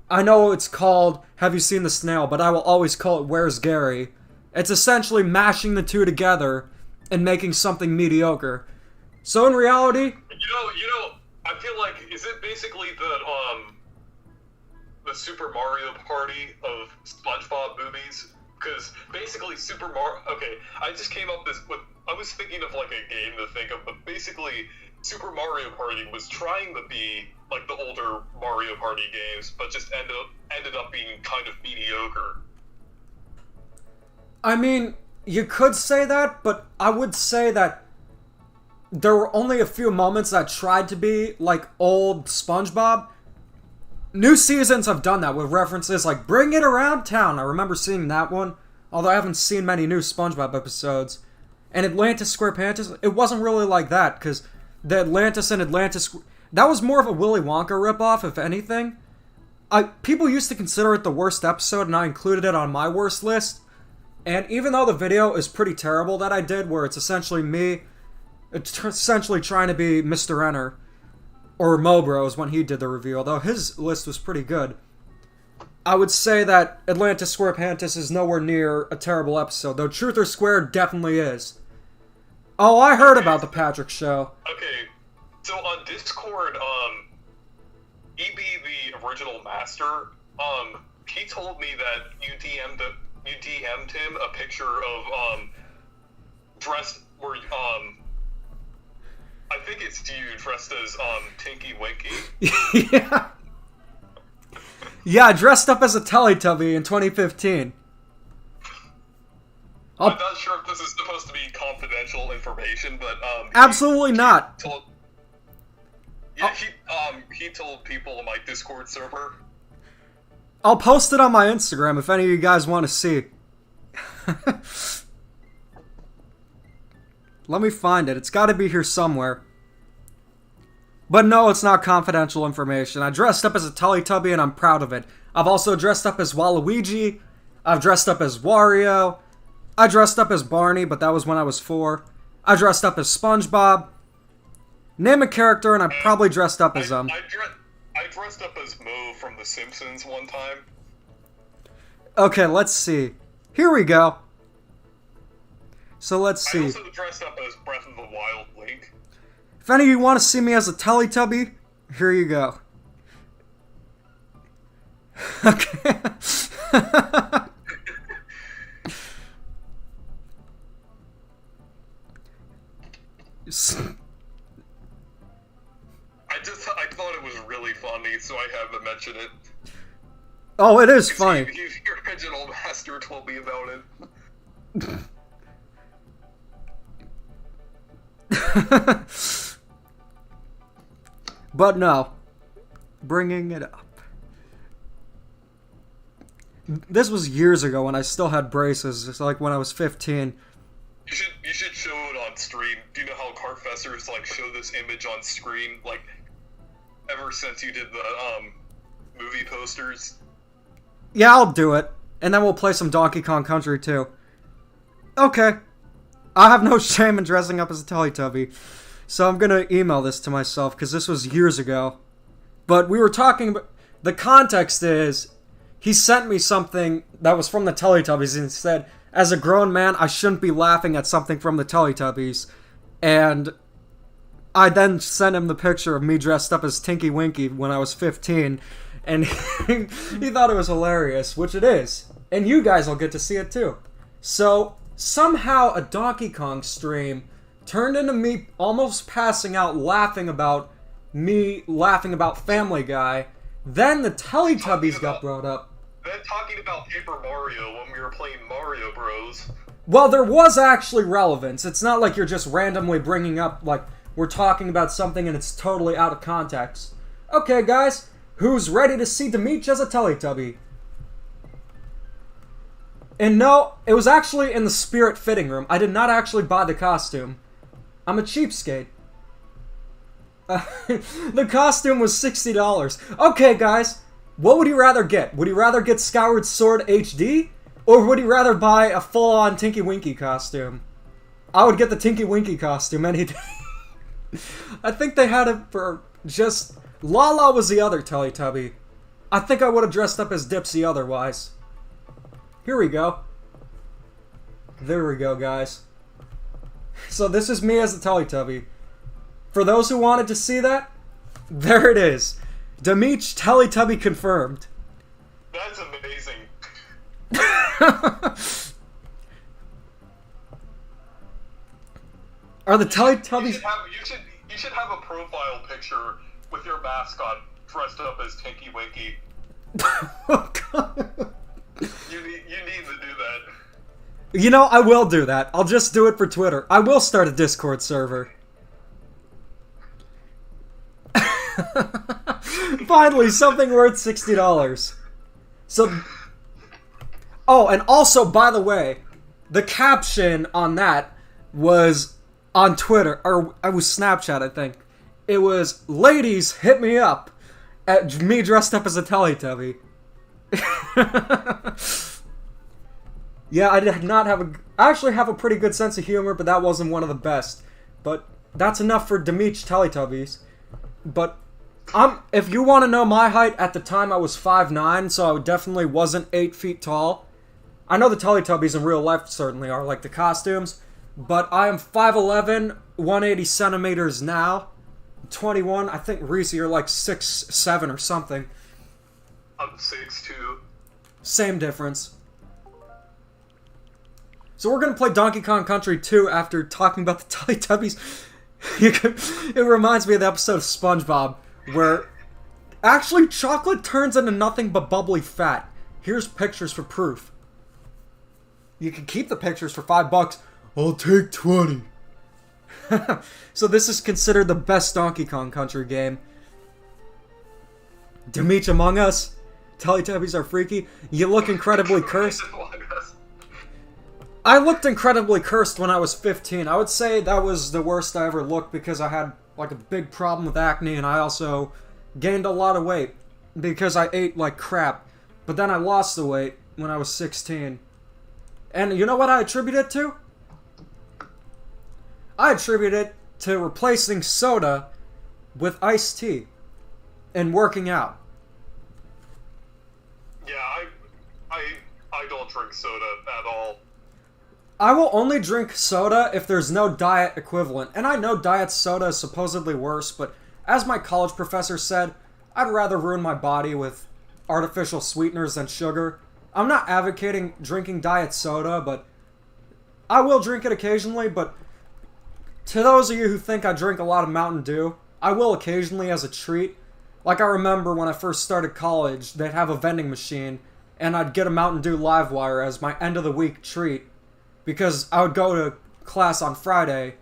S1: I know it's called Have You Seen the Snail, but I will always call it Where's Gary. It's essentially mashing the two together and making something mediocre. So in reality,
S2: I feel like, is it basically the Super Mario Party of SpongeBob movies? Because basically Super Mario... Okay, I just came up with... I was thinking of like a game to think of, but basically Super Mario Party was trying to be like the older Mario Party games, but just ended up being kind of mediocre.
S1: I mean, you could say that, but I would say that there were only a few moments that tried to be like old SpongeBob. New seasons have done that with references like Bring It Around Town. I remember seeing that one, although I haven't seen many new SpongeBob episodes. And Atlantis SquarePants, it wasn't really like that, because the Atlantis and Atlantis... That was more of a Willy Wonka ripoff, if anything. People used to consider it the worst episode, and I included it on my worst list. And even though the video is pretty terrible that I did, where it's essentially me... It's essentially trying to be Mr. Renner, or Mobros when he did the review, although his list was pretty good. I would say that Atlantis SquarePants is nowhere near a terrible episode, though Truth or Square definitely is. Oh, I heard about the Patrick Show.
S2: Okay, so on Discord, EB, the original master, he told me that you DM'd him a picture of, dressed, where, I think it's you dressed as, Tinky Winky.
S1: Yeah. Yeah, I dressed up as a Teletubby in 2015.
S2: I'm not sure if this is supposed to be confidential information, but,
S1: absolutely not.
S2: He told people on my Discord server.
S1: I'll post it on my Instagram if any of you guys want to see. Let me find it. It's got to be here somewhere. But no, it's not confidential information. I dressed up as a Teletubby and I'm proud of it. I've also dressed up as Waluigi. I've dressed up as Wario. I dressed up as Barney, but that was when I was 4. I dressed up as SpongeBob. Name a character and I probably dressed up as them.
S2: I dressed up as Moe from The Simpsons one time.
S1: Okay, let's see. Here we go. So let's see.
S2: I also dressed up as Breath of the Wild Link.
S1: If any of you want to see me as a Teletubby, here you go. Okay.
S2: I thought it was really funny, so I had to mention it.
S1: Oh, it is funny.
S2: Your original master told me about it.
S1: But no. Bringing it up. This was years ago when I still had braces. It's like when I was 15.
S2: You should show it on stream. Do you know how Cartfesters like show this image on screen like ever since you did the movie posters?
S1: Yeah, I'll do it. And then we'll play some Donkey Kong Country too. Okay. I have no shame in dressing up as a Teletubby. So I'm gonna email this to myself because this was years ago. But we were talking about... The context is... He sent me something that was from the Teletubbies and said, as a grown man, I shouldn't be laughing at something from the Teletubbies. And I then sent him the picture of me dressed up as Tinky Winky when I was 15. And he thought it was hilarious, which it is. And you guys will get to see it too. So, somehow a Donkey Kong stream turned into me almost passing out laughing about Family Guy. Then the Teletubbies got brought up.
S2: Then talking about Paper Mario when we were playing Mario Bros.
S1: Well, there was actually relevance. It's not like you're just randomly bringing up, like, we're talking about something and it's totally out of context. Okay, guys, who's ready to see Demeech as a Teletubby? And no, it was actually in the Spirit fitting room. I did not actually buy the costume. I'm a cheapskate. The costume was $60. Okay, guys, what would you rather get? Would you rather get Skyward Sword HD, or would you rather buy a full-on Tinky Winky costume? I would get the Tinky Winky costume any day. I think they had it for just... Lala was the other Teletubby. I think I would have dressed up as Dipsy otherwise. Here we go. There we go, guys. So this is me as a Teletubby. For those who wanted to see that, there it is. Demeech Teletubby confirmed.
S2: That's amazing.
S1: Are the Teletubbies...
S2: You should have a profile picture with your mascot dressed up as Tinky Winky.
S1: Oh, God.
S2: You need to do that.
S1: You know, I will do that. I'll just do it for Twitter. I will start a Discord server. Finally, something worth $60. So... Oh, and also, by the way, the caption on that was on Twitter, or it was Snapchat, I think. It was, "Ladies, hit me up," at me dressed up as a Teletubby. Yeah, I did not have I actually have a pretty good sense of humor, but that wasn't one of the best. But that's enough for Demeech Teletubbies. But if you want to know my height, at the time I was 5'9", so I definitely wasn't 8 feet tall. I know the Teletubbies in real life certainly are, like the costumes, but I am 5'11", 180 centimeters now, 21. I think Reese, you're like 6'7" or something.
S2: I'm 6'2".
S1: Same difference. So we're gonna play Donkey Kong Country 2 after talking about the Teletubbies. It reminds me of the episode of SpongeBob where actually chocolate turns into nothing but bubbly fat. Here's pictures for proof. You can keep the pictures for $5. I'll take 20. So this is considered the best Donkey Kong Country game. Demeech Among Us. Teletubbies are freaky. You look incredibly cursed. I looked incredibly cursed when I was 15. I would say that was the worst I ever looked because I had like a big problem with acne, and I also gained a lot of weight because I ate like crap. But then I lost the weight when I was 16. And you know what I attribute it to? I attribute it to replacing soda with iced tea and working out.
S2: Yeah, I don't drink soda at all.
S1: I will only drink soda if there's no diet equivalent. And I know diet soda is supposedly worse, but as my college professor said, I'd rather ruin my body with artificial sweeteners than sugar. I'm not advocating drinking diet soda, but I will drink it occasionally. But to those of you who think I drink a lot of Mountain Dew, I will occasionally as a treat. Like I remember when I first started college, they'd have a vending machine, and I'd get a Mountain Dew Livewire as my end of the week treat. Because I would go to class on Friday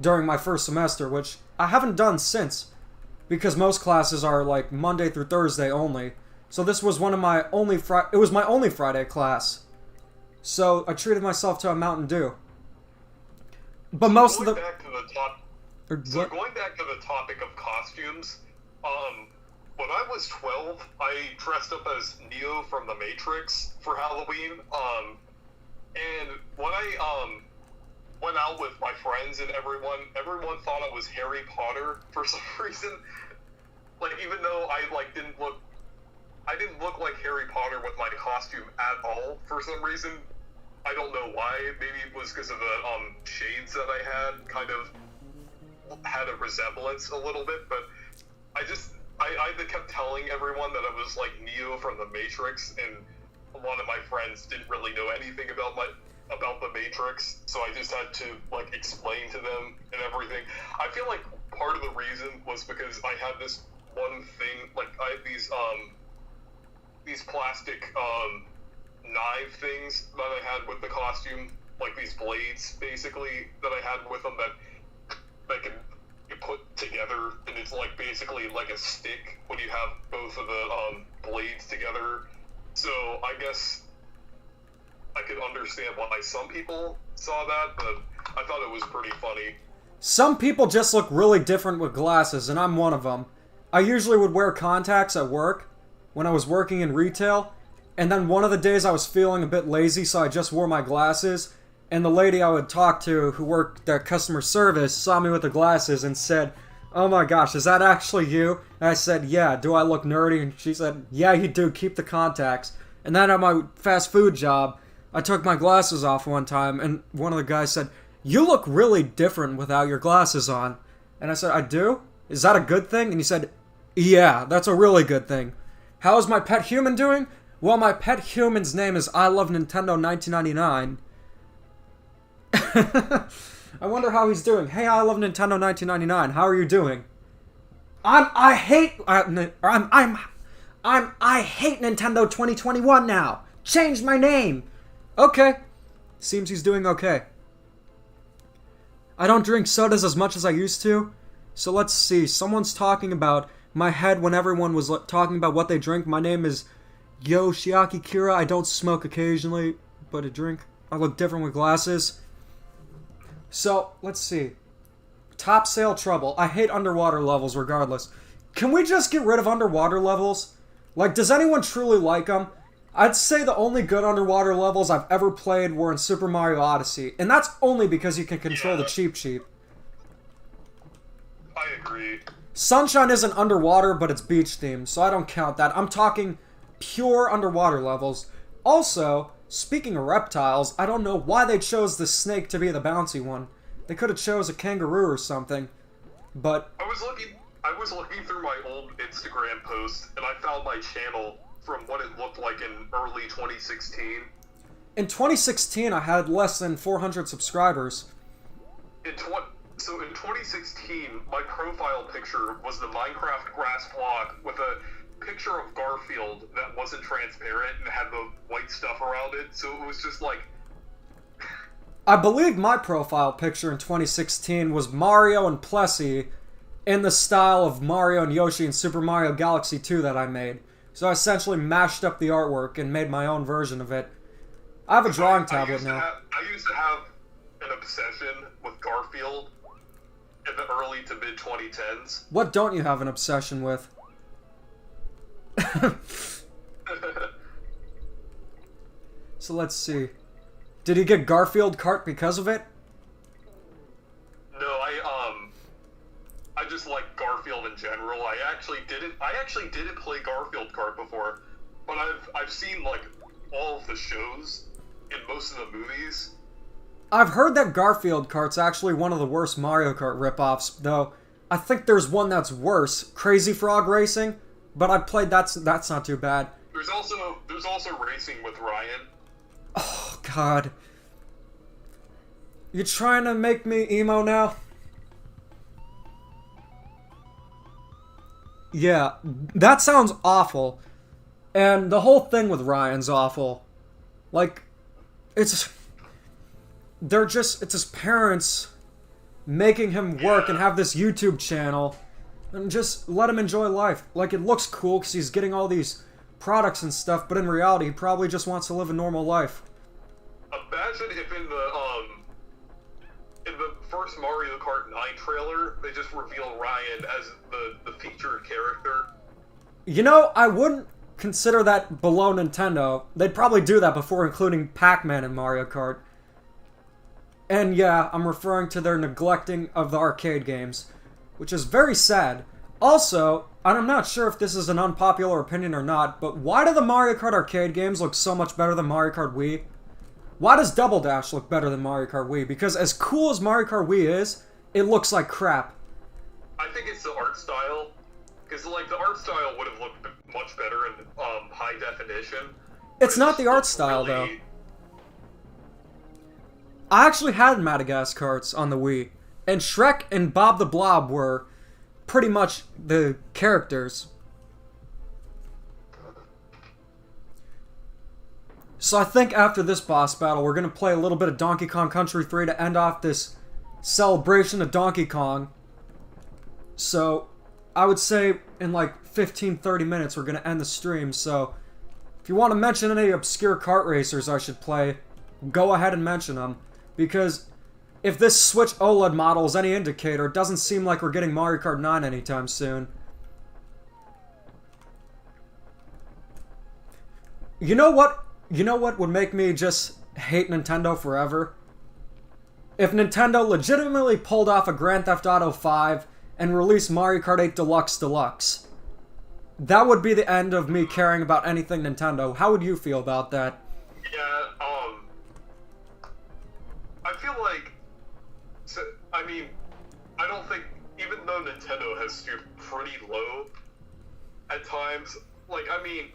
S1: during my first semester, which I haven't done since. Because most classes are like Monday through Thursday only. So this was one of my only it was my only Friday class. So I treated myself to a Mountain Dew. But
S2: so
S1: most of the...
S2: going back to the topic of costumes, when I was 12, I dressed up as Neo from The Matrix for Halloween. And when I went out with my friends and everyone thought I was Harry Potter for some reason. Like, even though I didn't look like Harry Potter with my costume at all for some reason. I don't know why. Maybe it was because of the shades that I had. Kind of had a resemblance a little bit, but I kept telling everyone that I was like Neo from The Matrix, and a lot of my friends didn't really know anything about the Matrix, so I just had to like explain to them and everything. I feel like part of the reason was because I had this one thing, like I had these plastic knife things that I had with the costume, like these blades basically that I had with them that can you put together, and it's like basically like a stick when you have both of the blades together. So I guess I could understand why some people saw that, but I thought it was pretty funny.
S1: Some people just look really different with glasses, and I'm one of them. I usually would wear contacts at work when I was working in retail, and then one of the days I was feeling a bit lazy, so I just wore my glasses, and the lady I would talk to who worked at customer service saw me with the glasses and said, "Oh my gosh, is that actually you?" And I said, "Yeah, do I look nerdy?" And she said, "Yeah, you do, keep the contacts." And then at my fast food job, I took my glasses off one time, and one of the guys said, "You look really different without your glasses on." And I said, "I do? Is that a good thing?" And he said, "Yeah, that's a really good thing." How is my pet human doing? Well, my pet human's name is I Love Nintendo 1999. I wonder how he's doing. Hey, I Love Nintendo 1999. How are you doing? I hate Nintendo 2021 now. Change my name. Okay. Seems he's doing okay. I don't drink sodas as much as I used to. So let's see. Someone's talking about my head when everyone was talking about what they drink. My name is Yoshiaki Kira. I don't smoke occasionally, but I drink. I look different with glasses. So, let's see. Top sale trouble. I hate underwater levels regardless. Can we just get rid of underwater levels? Like, does anyone truly like them? I'd say the only good underwater levels I've ever played were in Super Mario Odyssey. And that's only because you can control the Cheep Cheep.
S2: I agree.
S1: Sunshine isn't underwater, but it's beach themed, so I don't count that. I'm talking pure underwater levels. Also, speaking of reptiles, I don't know why they chose the snake to be the bouncy one. They could have chose a kangaroo or something. But
S2: I was looking through my old Instagram posts, and I found my channel from what it looked like in early 2016.
S1: In 2016, I had less than 400 subscribers.
S2: So in 2016, my profile picture was the Minecraft grass block with a picture of Garfield that wasn't transparent and had the white stuff around it, so it was just like...
S1: I believe my profile picture in 2016 was Mario and Plessy in the style of Mario and Yoshi in Super Mario Galaxy 2 that I made. So I essentially mashed up the artwork and made my own version of it. I have a drawing tablet now.
S2: I used to have an obsession with Garfield in the early to mid 2010s.
S1: What don't you have an obsession with? So let's see. Did he get Garfield Kart because of it?
S2: No, I just like Garfield in general. I actually didn't play Garfield Kart before, but I've seen like all of the shows in most of the movies.
S1: I've heard that Garfield Kart's actually one of the worst Mario Kart ripoffs, though I think there's one that's worse, Crazy Frog Racing, but I played that's not too bad.
S2: There's also Racing with Ryan.
S1: Oh god. You trying to make me emo now? Yeah, that sounds awful. And the whole thing with Ryan's awful. Like, it's his parents making him work and have this YouTube channel and just let him enjoy life. Like, it looks cool because he's getting all these products and stuff, but in reality, he probably just wants to live a normal life.
S2: Imagine if in the first Mario Kart 9 trailer, they just reveal Ryan as the featured character.
S1: You know, I wouldn't consider that below Nintendo. They'd probably do that before including Pac-Man in Mario Kart. And yeah, I'm referring to their neglecting of the arcade games, which is very sad. Also, and I'm not sure if this is an unpopular opinion or not, but why do the Mario Kart arcade games look so much better than Mario Kart Wii? Why does Double Dash look better than Mario Kart Wii? Because as cool as Mario Kart Wii is, it looks like crap.
S2: I think it's the art style. Because, like, the art style would have looked much better in high definition.
S1: It's not the art style, though. I actually had Madagascar's on the Wii, and Shrek and Bob the Blob were pretty much the characters. So I think after this boss battle, we're going to play a little bit of Donkey Kong Country 3 to end off this celebration of Donkey Kong. So I would say in like 15-30 minutes we're going to end the stream. So if you want to mention any obscure kart racers I should play, go ahead and mention them. Because if this Switch OLED model is any indicator, it doesn't seem like we're getting Mario Kart 9 anytime soon. You know what? You know what would make me just hate Nintendo forever? If Nintendo legitimately pulled off a Grand Theft Auto 5 and released Mario Kart 8 Deluxe Deluxe. That would be the end of me caring about anything Nintendo. How would you feel about that?
S2: Yeah, I feel like, I mean, I don't think, even though Nintendo has stooped pretty low at times, like, I mean,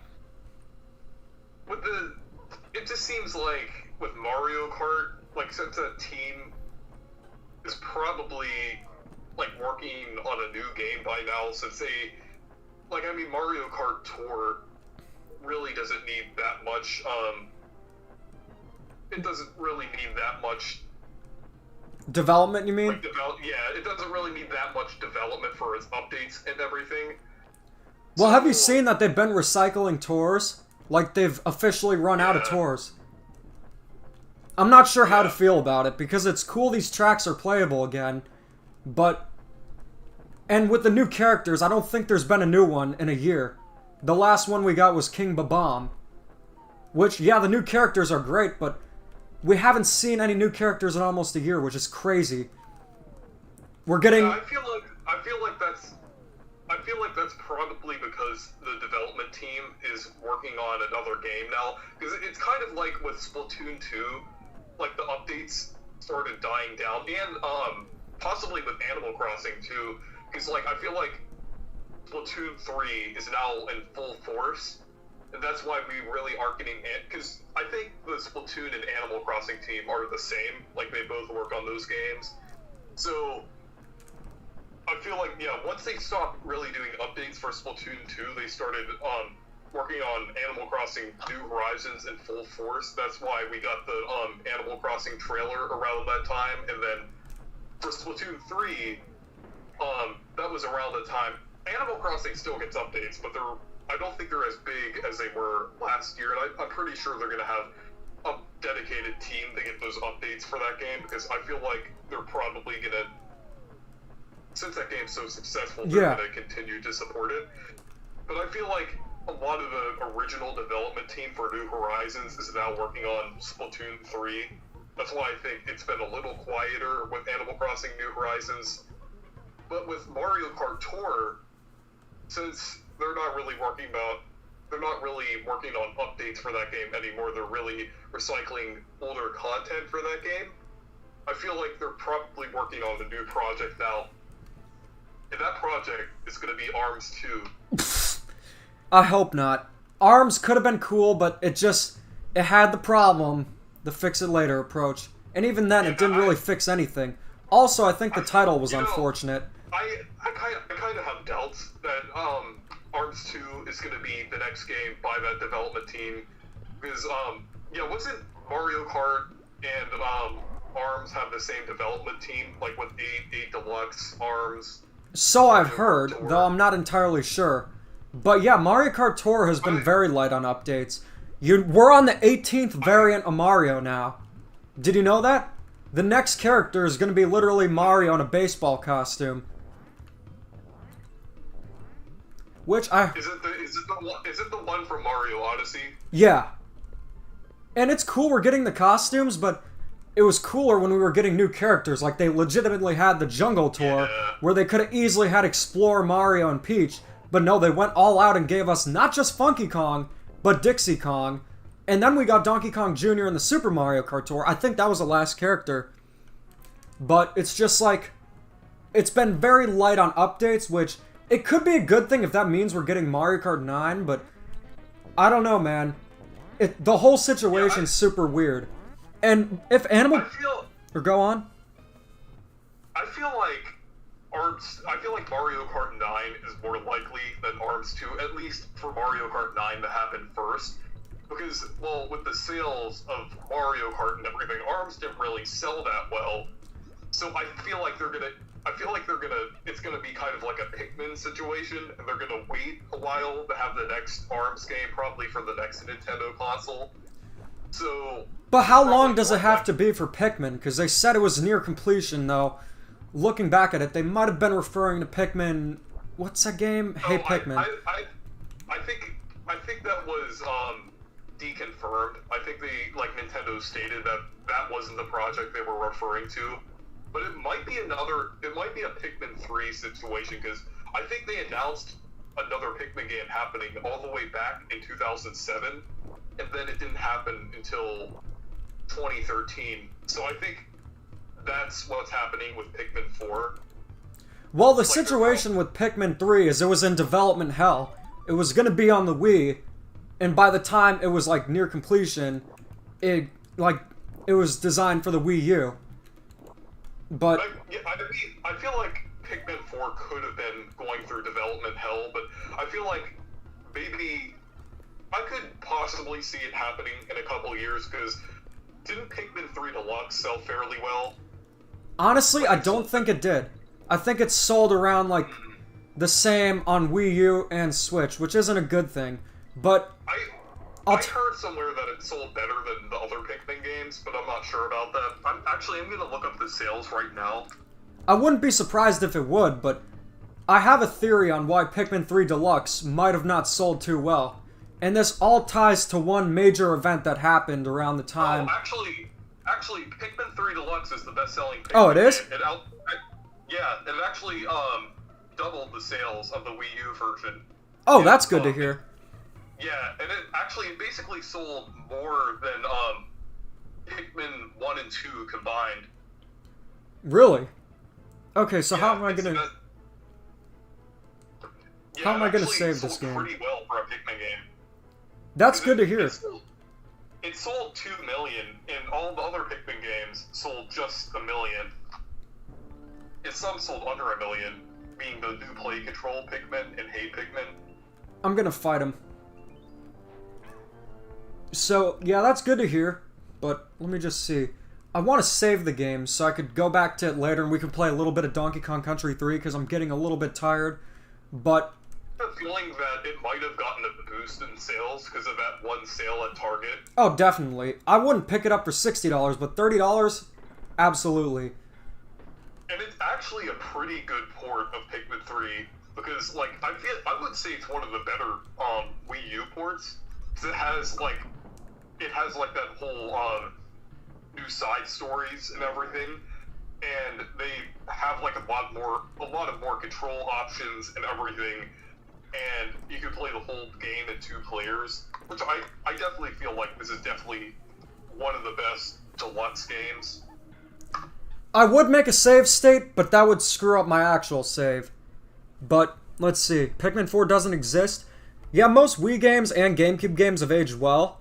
S2: it just seems like with Mario Kart, like, since that team is probably, like, working on a new game by now, since they, like, I mean, Mario Kart Tour really doesn't need that much, it doesn't really need that much
S1: development, you mean?
S2: Like, it doesn't really need that much development for its updates and everything.
S1: Well, have you seen that they've been recycling tours? Like, they've officially run out of tours. I'm not sure how to feel about it, because it's cool these tracks are playable again, but... And with the new characters, I don't think there's been a new one in a year. The last one we got was King Babam. Which, yeah, the new characters are great, but we haven't seen any new characters in almost a year, which is crazy. We're getting...
S2: Yeah, I feel like that's probably because the development team is working on another game now. Because it's kind of like with Splatoon 2, like the updates started dying down, and possibly with Animal Crossing too. Because like I feel like Splatoon 3 is now in full force, and that's why we really aren't getting it. Because I think the Splatoon and Animal Crossing team are the same. Like they both work on those games, so. I feel like, yeah, once they stopped really doing updates for Splatoon 2, they started working on Animal Crossing New Horizons in full force. That's why we got the Animal Crossing trailer around that time. And then for Splatoon 3, that was around the time. Animal Crossing still gets updates, but I don't think they're as big as they were last year. And I'm pretty sure they're going to have a dedicated team to get those updates for that game, because I feel like they're probably going to, since that game's so successful, they're going to continue to support it. But I feel like a lot of the original development team for New Horizons is now working on Splatoon 3. That's why I think it's been a little quieter with Animal Crossing New Horizons. But with Mario Kart Tour, since they're not really working on updates for that game anymore, they're really recycling older content for that game, I feel like they're probably working on a new project now. And that project is going to be ARMS 2.
S1: I hope not. ARMS could have been cool, but it had the problem, the fix-it-later approach. And even then, it didn't really fix anything. Also, I think the title was unfortunate.
S2: I kind of have doubts that ARMS 2 is going to be the next game by that development team. Because, wasn't Mario Kart and ARMS have the same development team? Like with 8 Deluxe, ARMS...
S1: So I've heard, though I'm not entirely sure. But yeah, Mario Kart Tour has been very light on updates. We're on the 18th variant of Mario now. Did you know that? The next character is going to be literally Mario in a baseball costume. Which I...
S2: Is it the one from Mario Odyssey?
S1: Yeah. And it's cool we're getting the costumes, but... It was cooler when we were getting new characters, like they legitimately had the Jungle Tour, where they could have easily had Explore Mario and Peach, but no, they went all out and gave us not just Funky Kong, but Dixie Kong, and then we got Donkey Kong Jr. in the Super Mario Kart Tour. I think that was the last character. But it's just like, it's been very light on updates, which, it could be a good thing if that means we're getting Mario Kart 9, but I don't know, man. The whole situation's super weird. And if or go on.
S2: I feel like Mario Kart 9 is more likely than ARMS 2, at least for Mario Kart 9 to happen first. Because, well, with the sales of Mario Kart and everything, ARMS didn't really sell that well. So I feel like it's gonna be kind of like a Pikmin situation, and they're gonna wait a while to have the next ARMS game, probably for the next Nintendo console. So
S1: But how long does it have to be for Pikmin? Because they said it was near completion, though. Looking back at it, they might have been referring to Pikmin... What's that game? Hey Pikmin.
S2: I think that was deconfirmed. I think Nintendo stated that that wasn't the project they were referring to. But it might be a Pikmin 3 situation, because I think they announced another Pikmin game happening all the way back in 2007, and then it didn't happen until 2013. So I think that's what's happening with Pikmin 4.
S1: Well, the situation with Pikmin 3 is it was in development hell. It was going to be on the Wii, and by the time it was near completion, it was designed for the Wii U. But
S2: I feel like Pikmin 4 could have been going through development hell, but I feel like maybe I could possibly see it happening in a couple years, because didn't Pikmin 3 Deluxe sell fairly well?
S1: Honestly, I don't think it did. I think it's sold around the same on Wii U and Switch, which isn't a good thing. But
S2: I heard somewhere that it sold better than the other Pikmin games, but I'm not sure about that. I'm going to look up the sales right now.
S1: I wouldn't be surprised if it would, but I have a theory on why Pikmin 3 Deluxe might have not sold too well. And this all ties to one major event that happened around the time...
S2: Oh, actually, Pikmin 3 Deluxe is the best-selling Pikmin
S1: Oh, it is?
S2: game. It actually doubled the sales of the Wii U version.
S1: Oh, that's good to hear.
S2: Yeah, and it basically sold more than Pikmin 1 and 2 combined.
S1: Really? Okay, so how am I gonna... How am I gonna save this game?
S2: Pretty well for a Pikmin game.
S1: That's good to hear.
S2: It sold 2 million, and all the other Pikmin games sold just 1 million. And some sold under 1 million, being the new Play Control Pikmin and Hey Pikmin.
S1: I'm gonna fight him. So, yeah, that's good to hear, but let me just see. I want to save the game so I could go back to it later and we can play a little bit of Donkey Kong Country 3 because I'm getting a little bit tired, but...
S2: I have a feeling that it might have gotten a boost in sales because of that one sale at Target.
S1: Oh, definitely. I wouldn't pick it up for $60, but $30? Absolutely.
S2: And it's actually a pretty good port of Pikmin 3 because, I would say it's one of the better Wii U ports because it has that whole new side stories and everything, and they have a lot of more control options and everything, and you can play the whole game in 2 players, which I definitely feel like this is definitely one of the best deluxe games.
S1: I would make a save state, but that would screw up my actual save. But, let's see, Pikmin 4 doesn't exist. Yeah, most Wii games and GameCube games have aged well.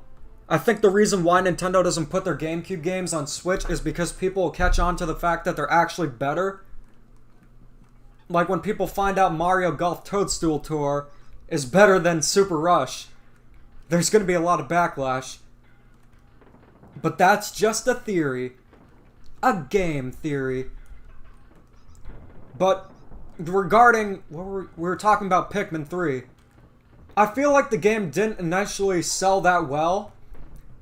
S1: I think the reason why Nintendo doesn't put their GameCube games on Switch is because people will catch on to the fact that they're actually better. Like when people find out Mario Golf Toadstool Tour is better than Super Rush, there's going to be a lot of backlash. But that's just a theory. A game theory. But regarding we were talking about Pikmin 3, I feel like the game didn't initially sell that well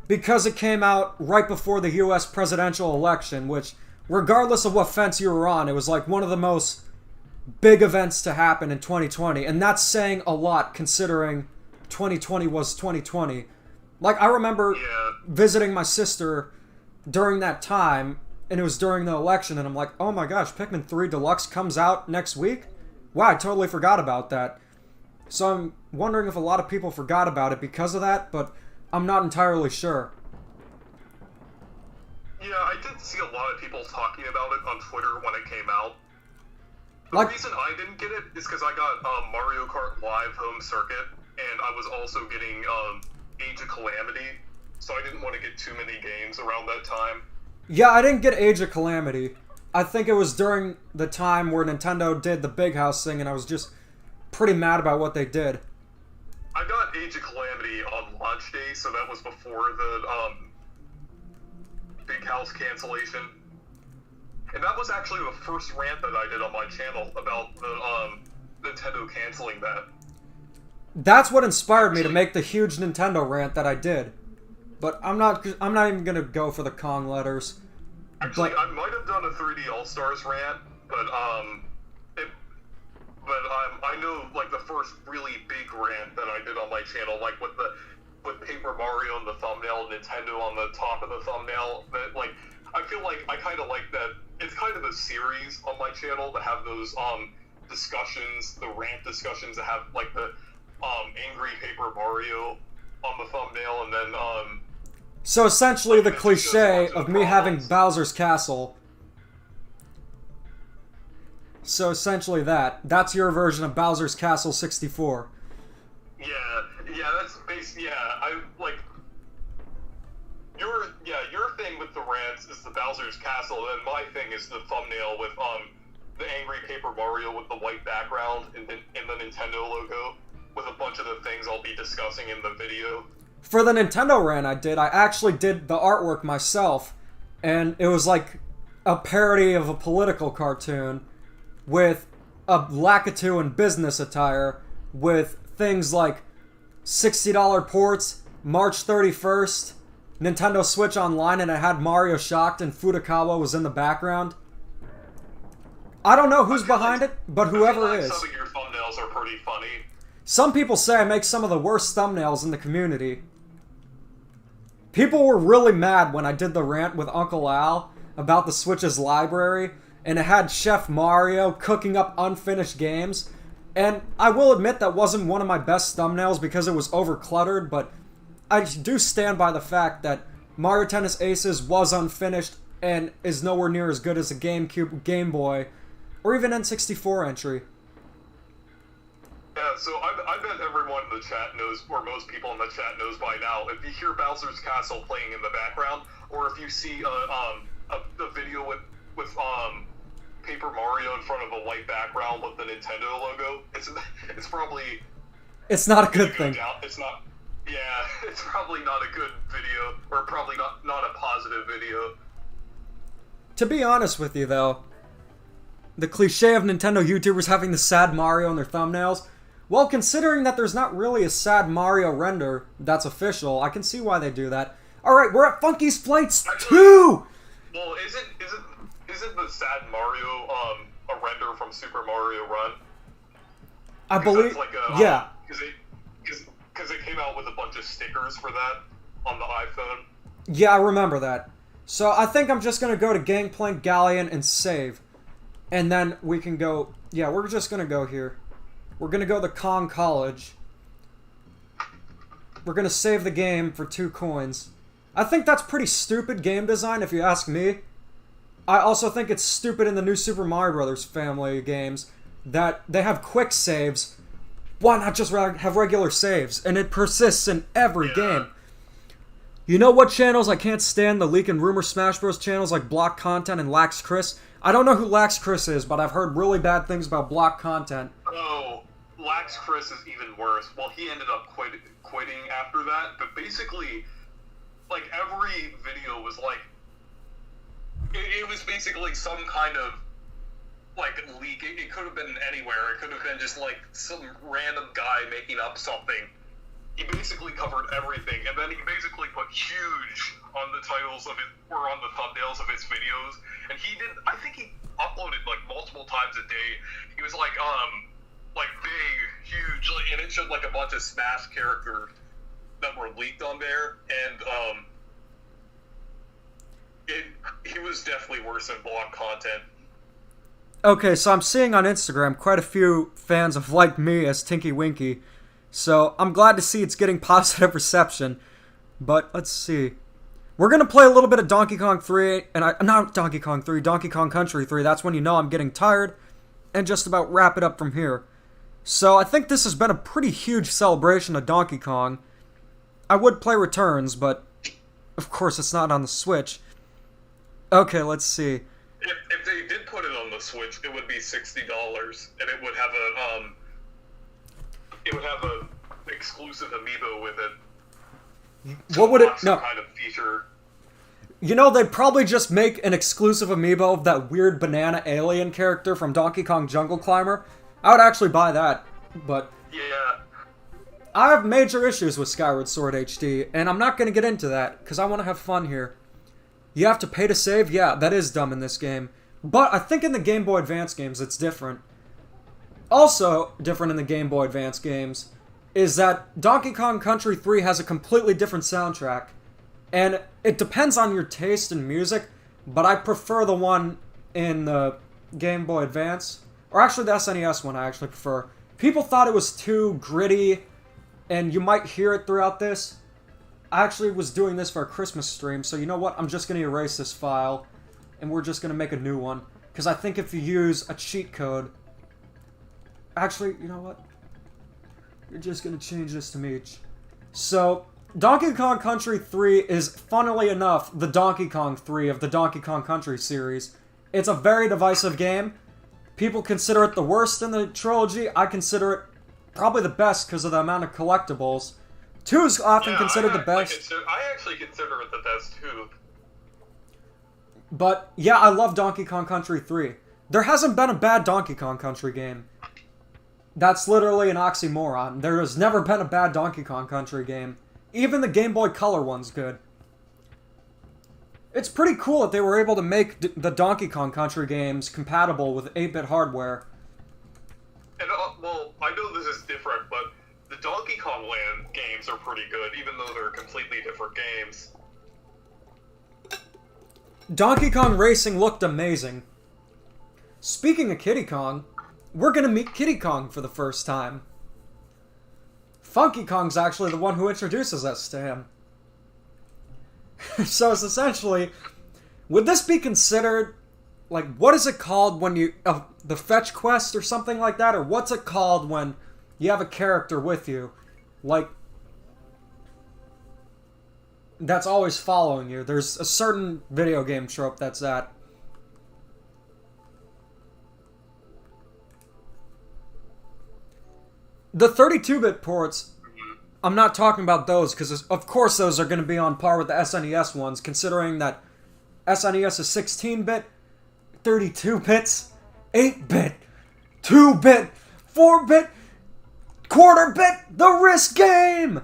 S1: because it came out right before the US presidential election, which, regardless of what fence you were on, it was one of the most big events to happen in 2020, and that's saying a lot considering 2020 was 2020. I remember visiting my sister during that time, and it was during the election, and I'm like, oh my gosh, Pikmin 3 Deluxe comes out next week? Wow, I totally forgot about that. So I'm wondering if a lot of people forgot about it because of that, but I'm not entirely sure.
S2: Yeah, I did see a lot of people talking about it on Twitter when it came out. The reason I didn't get it is because I got Mario Kart Live Home Circuit, and I was also getting Age of Calamity, so I didn't want to get too many games around that time.
S1: Yeah, I didn't get Age of Calamity. I think it was during the time where Nintendo did the Big House thing, and I was just pretty mad about what they did.
S2: I got Age of Calamity on launch day, so that was before the Big House cancellation. And that was actually the first rant that I did on my channel about the Nintendo canceling that.
S1: That's what inspired me to make the huge Nintendo rant that I did. But I'm not even gonna go for the Kong letters.
S2: Actually, I might have done a 3D All-Stars rant, but I know like the first really big rant that I did on my channel, like with Paper Mario in the thumbnail, Nintendo on the top of the thumbnail. That like I feel like I kind of like that. It's kind of a series on my channel to have those discussions, the rant discussions that have like the angry Paper Mario on the thumbnail, and then
S1: So essentially, the cliche of me having Bowser's Castle. So essentially, that's your version of Bowser's Castle 64.
S2: Yeah, that's basically, I like your thing with the rants is the Bowser's Castle, and my thing is the thumbnail with the angry Paper Mario with the white background and the Nintendo logo with a bunch of the things I'll be discussing in the video.
S1: For the Nintendo rant I actually did the artwork myself, and it was like a parody of a political cartoon with a Lakitu in business attire with things like $60 ports, March 31st, Nintendo Switch Online, and it had Mario Shocked and Furukawa was in the background. I don't know who's behind it, but whoever
S2: I feel like
S1: is.
S2: some of your thumbnails are pretty funny.
S1: Some people say I make some of the worst thumbnails in the community. People were really mad when I did the rant with Uncle Al about the Switch's library, and it had Chef Mario cooking up unfinished games. And I will admit that wasn't one of my best thumbnails because it was overcluttered, but I do stand by the fact that Mario Tennis Aces was unfinished and is nowhere near as good as a GameCube, Game Boy, or even N64 entry.
S2: Yeah, so I bet everyone in the chat knows, or most people in the chat knows by now, if you hear Bowser's Castle playing in the background, or if you see a video with Paper Mario in front of a white background with the Nintendo logo, it's probably...
S1: It's not a good thing.
S2: It's not... Yeah, it's probably not a good video, or probably not a positive video.
S1: To be honest with you, though, the cliche of Nintendo YouTubers having the sad Mario in their thumbnails, well, considering that there's not really a sad Mario render that's official, I can see why they do that. Alright, we're at Funky's Flights 2!
S2: Well, isn't the sad Mario a render from Super Mario Run?
S1: I believe...
S2: Like
S1: yeah.
S2: Because it came out with a bunch of stickers for that on the iPhone.
S1: Yeah, I remember that. So I think I'm just gonna go to Gangplank Galleon and save. And then we can go... Yeah, we're just gonna go here. We're gonna go to Kong College. We're gonna save the game for 2 coins. I think that's pretty stupid game design, if you ask me. I also think it's stupid in the new Super Mario Bros. Family games that they have quick saves. Why not just have regular saves? And it persists in every game. You know what channels I can't stand? The Leak and Rumor Smash Bros. Channels like Block Content and Lax Chris. I don't know who Lax Chris is, but I've heard really bad things about Block Content.
S2: Oh, Lax Chris is even worse. Well, he ended up quitting after that, but basically, like, every video was like, it was basically some kind of, like, leak. It could have been anywhere. It could have been just, like, some random guy making up something. He basically covered everything, and then he basically put huge on the titles of it, or on the thumbnails of his videos, and I think he uploaded, like, multiple times a day. He was like big, huge, and it showed, like, a bunch of Smash characters that were leaked on there, and, he was definitely worse than Block Content.
S1: Okay, so I'm seeing on Instagram quite a few fans of Like Me as Tinky Winky, so I'm glad to see it's getting positive reception, but let's see. We're going to play a little bit of Donkey Kong 3, not Donkey Kong 3, Donkey Kong Country 3, that's when you know I'm getting tired, and just about wrap it up from here. So I think this has been a pretty huge celebration of Donkey Kong. I would play Returns, but of course it's not on the Switch. Okay, let's see.
S2: If they did put it on the Switch, it would be $60, and it would have a exclusive amiibo with it.
S1: What would it? No.
S2: Some kind of feature.
S1: You know, they'd probably just make an exclusive amiibo of that weird banana alien character from Donkey Kong Jungle Climber. I would actually buy that, but...
S2: Yeah.
S1: I have major issues with Skyward Sword HD, and I'm not going to get into that, because I want to have fun here. You have to pay to save? Yeah, that is dumb in this game. But I think in the Game Boy Advance games, it's different. Also different in the Game Boy Advance games is that Donkey Kong Country 3 has a completely different soundtrack. And it depends on your taste in music, but I prefer the one in the Game Boy Advance. Or actually the SNES one I actually prefer. People thought it was too gritty, and you might hear it throughout this. I actually was doing this for a Christmas stream, so you know what? I'm just going to erase this file, and we're just going to make a new one. Because I think if you use a cheat code... Actually, you know what? You're just going to change this to Demeech. So, Donkey Kong Country 3 is, funnily enough, the Donkey Kong 3 of the Donkey Kong Country series. It's a very divisive game. People consider it the worst in the trilogy. I consider it probably the best because of the amount of collectibles. 2 is often considered the best.
S2: I actually consider it the best too.
S1: But, yeah, I love Donkey Kong Country 3. There hasn't been a bad Donkey Kong Country game. That's literally an oxymoron. There has never been a bad Donkey Kong Country game. Even the Game Boy Color one's good. It's pretty cool that they were able to make the Donkey Kong Country games compatible with 8-bit hardware.
S2: And, well, I know this is different, but the Donkey Kong Land games are pretty good, even though they're completely different games.
S1: Donkey Kong Racing looked amazing. Speaking of Kiddy Kong, we're gonna meet Kiddy Kong for the first time. Funky Kong's actually the one who introduces us to him. So it's essentially, would this be considered, like, what is it called when you, the fetch quest or something like that? Or what's it called when you have a character with you, like, that's always following you? There's a certain video game trope that's that. The 32-bit ports, I'm not talking about those, because of course those are going to be on par with the SNES ones, considering that SNES is 16-bit, 32 bits, 8-bit, 2-bit, 4-bit, quarter-bit, the Risk Game!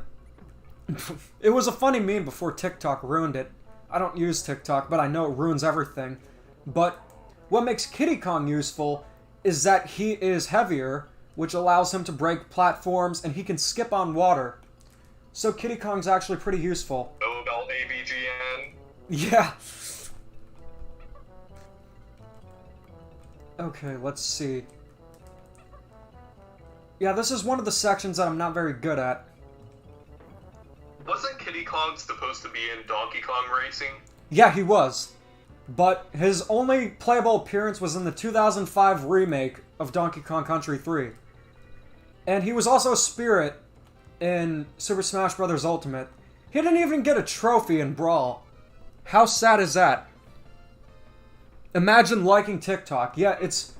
S1: It was a funny meme before TikTok ruined it. I don't use TikTok, but I know it ruins everything. But what makes Kiddy Kong useful is that he is heavier, which allows him to break platforms, and he can skip on water. So Kiddy Kong's actually pretty useful.
S2: Know about AVGN?
S1: Yeah. Okay, let's see. Yeah, this is one of the sections that I'm not very good at.
S2: Wasn't Kiddy Kong supposed to be in Donkey Kong Racing?
S1: Yeah, he was. But his only playable appearance was in the 2005 remake of Donkey Kong Country 3. And he was also a spirit in Super Smash Bros. Ultimate. He didn't even get a trophy in Brawl. How sad is that? Imagine liking TikTok. Yeah, it's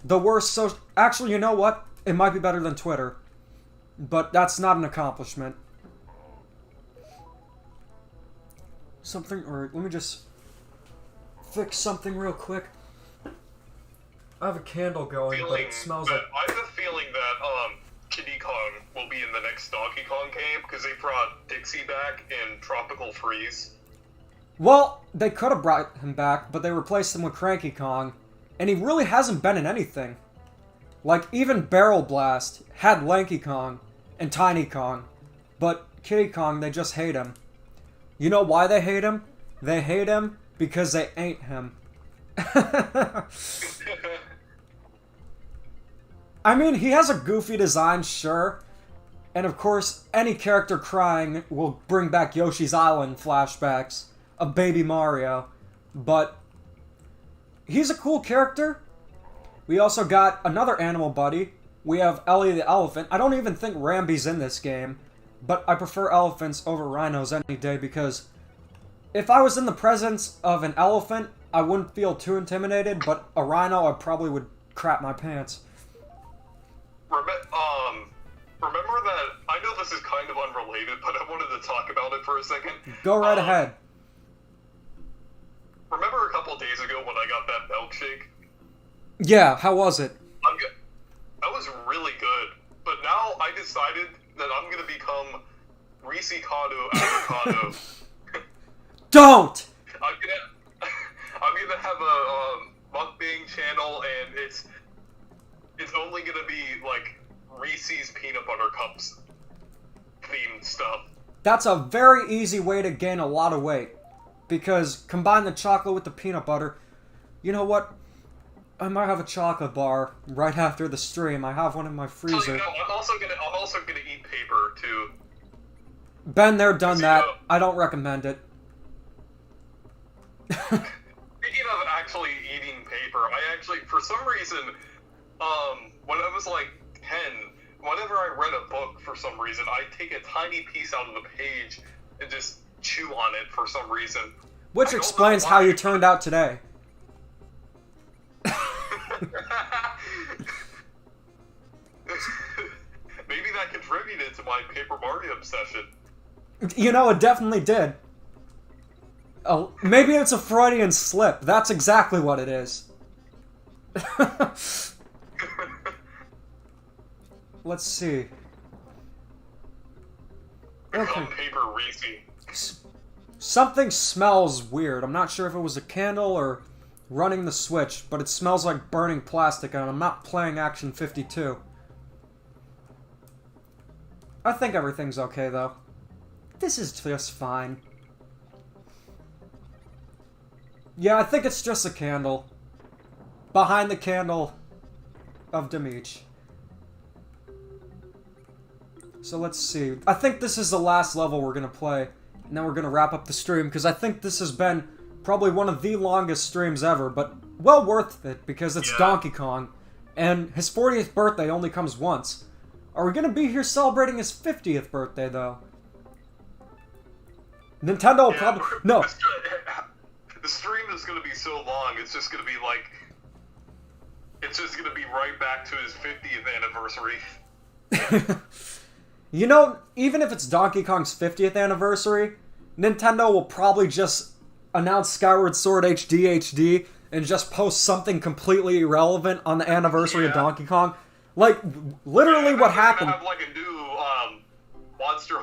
S1: the worst social... Actually, you know what? It might be better than Twitter. But that's not an accomplishment. Something... Or let me just fix something real quick. I have a candle going, but it smells like...
S2: I have a feeling that, Kiddy Kong will be in the next Donkey Kong game, because they brought Dixie back in Tropical Freeze.
S1: Well, they could have brought him back, but they replaced him with Cranky Kong, and he really hasn't been in anything. Like, even Barrel Blast had Lanky Kong and Tiny Kong, but Kiddy Kong, they just hate him. You know why they hate him? They hate him because they ain't him. I mean, he has a goofy design, sure. And of course, any character crying will bring back Yoshi's Island flashbacks of Baby Mario. But he's a cool character. We also got another animal buddy. We have Ellie the elephant. I don't even think Rambi's in this game. But I prefer elephants over rhinos any day because if I was in the presence of an elephant, I wouldn't feel too intimidated. But a rhino, I probably would crap my pants.
S2: Remember that, I know this is kind of unrelated, but I wanted to talk about it for a second.
S1: Go right ahead.
S2: Remember a couple days ago when I got that milkshake?
S1: Yeah, how was it?
S2: That was really good, but now I decided that I'm gonna become Reese-cado Avocado.
S1: Don't!
S2: I'm gonna have a mukbang channel, and it's only gonna be like Reese's peanut butter cups themed stuff.
S1: That's a very easy way to gain a lot of weight. Because combine the chocolate with the peanut butter. You know what? I might have a chocolate bar right after the stream. I have one in my freezer.
S2: So, I'm also gonna eat paper too.
S1: Been there, done that. I don't recommend it.
S2: Speaking of actually eating paper, I actually, for some reason, when I was like 10, whenever I read a book for some reason, I'd take a tiny piece out of the page and just chew on it for some reason.
S1: Which explains how you turned out today.
S2: Maybe that contributed to my Paper Mario obsession.
S1: You know, it definitely did. Oh, maybe it's a Freudian slip. That's exactly what it is. Let's see.
S2: Become Paper Reese.
S1: Something smells weird. I'm not sure if it was a candle or running the switch, but it smells like burning plastic, and I'm not playing Action 52. I think everything's okay, though. This is just fine. Yeah, I think it's just a candle. Behind the candle of Demeech. So let's see. I think this is the last level we're gonna play. And then we're gonna wrap up the stream, because I think this has been probably one of the longest streams ever, but well worth it, because it's Donkey Kong. And his 40th birthday only comes once. Are we gonna be here celebrating his 50th birthday, though? Nintendo will probably... No.
S2: The stream is gonna be so long, it's just gonna be like... It's just gonna be right back to his 50th anniversary.
S1: You know, even if it's Donkey Kong's 50th anniversary, Nintendo will probably just announce Skyward Sword HD and just post something completely irrelevant on the anniversary of Donkey Kong. Like, literally what happened...
S2: Have like a new Monster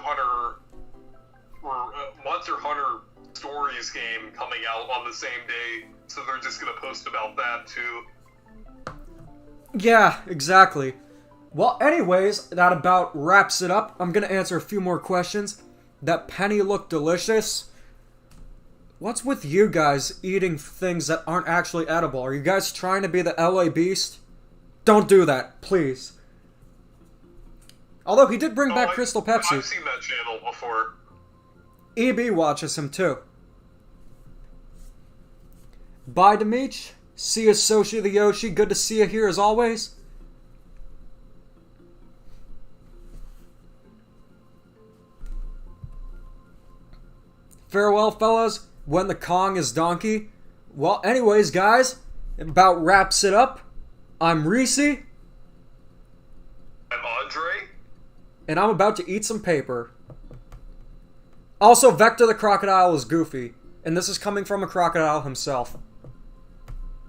S2: Hunter Stories game coming out on the same day, so they're just gonna post about that too.
S1: Yeah, exactly. Well, anyways, that about wraps it up. I'm gonna answer a few more questions. That penny looked delicious. What's with you guys eating things that aren't actually edible? Are you guys trying to be the LA Beast? Don't do that, please. Although he did bring back Crystal Pepsi.
S2: I've seen that channel before.
S1: EB watches him too. Bye, Demeech. See you, Soshi the Yoshi. Good to see you here as always. Farewell, fellas. When the Kong is Donkey. Well, anyways, guys, it about wraps it up. I'm Reese.
S2: I'm Andre.
S1: And I'm about to eat some paper. Also, Vector the Crocodile is goofy. And this is coming from a crocodile himself.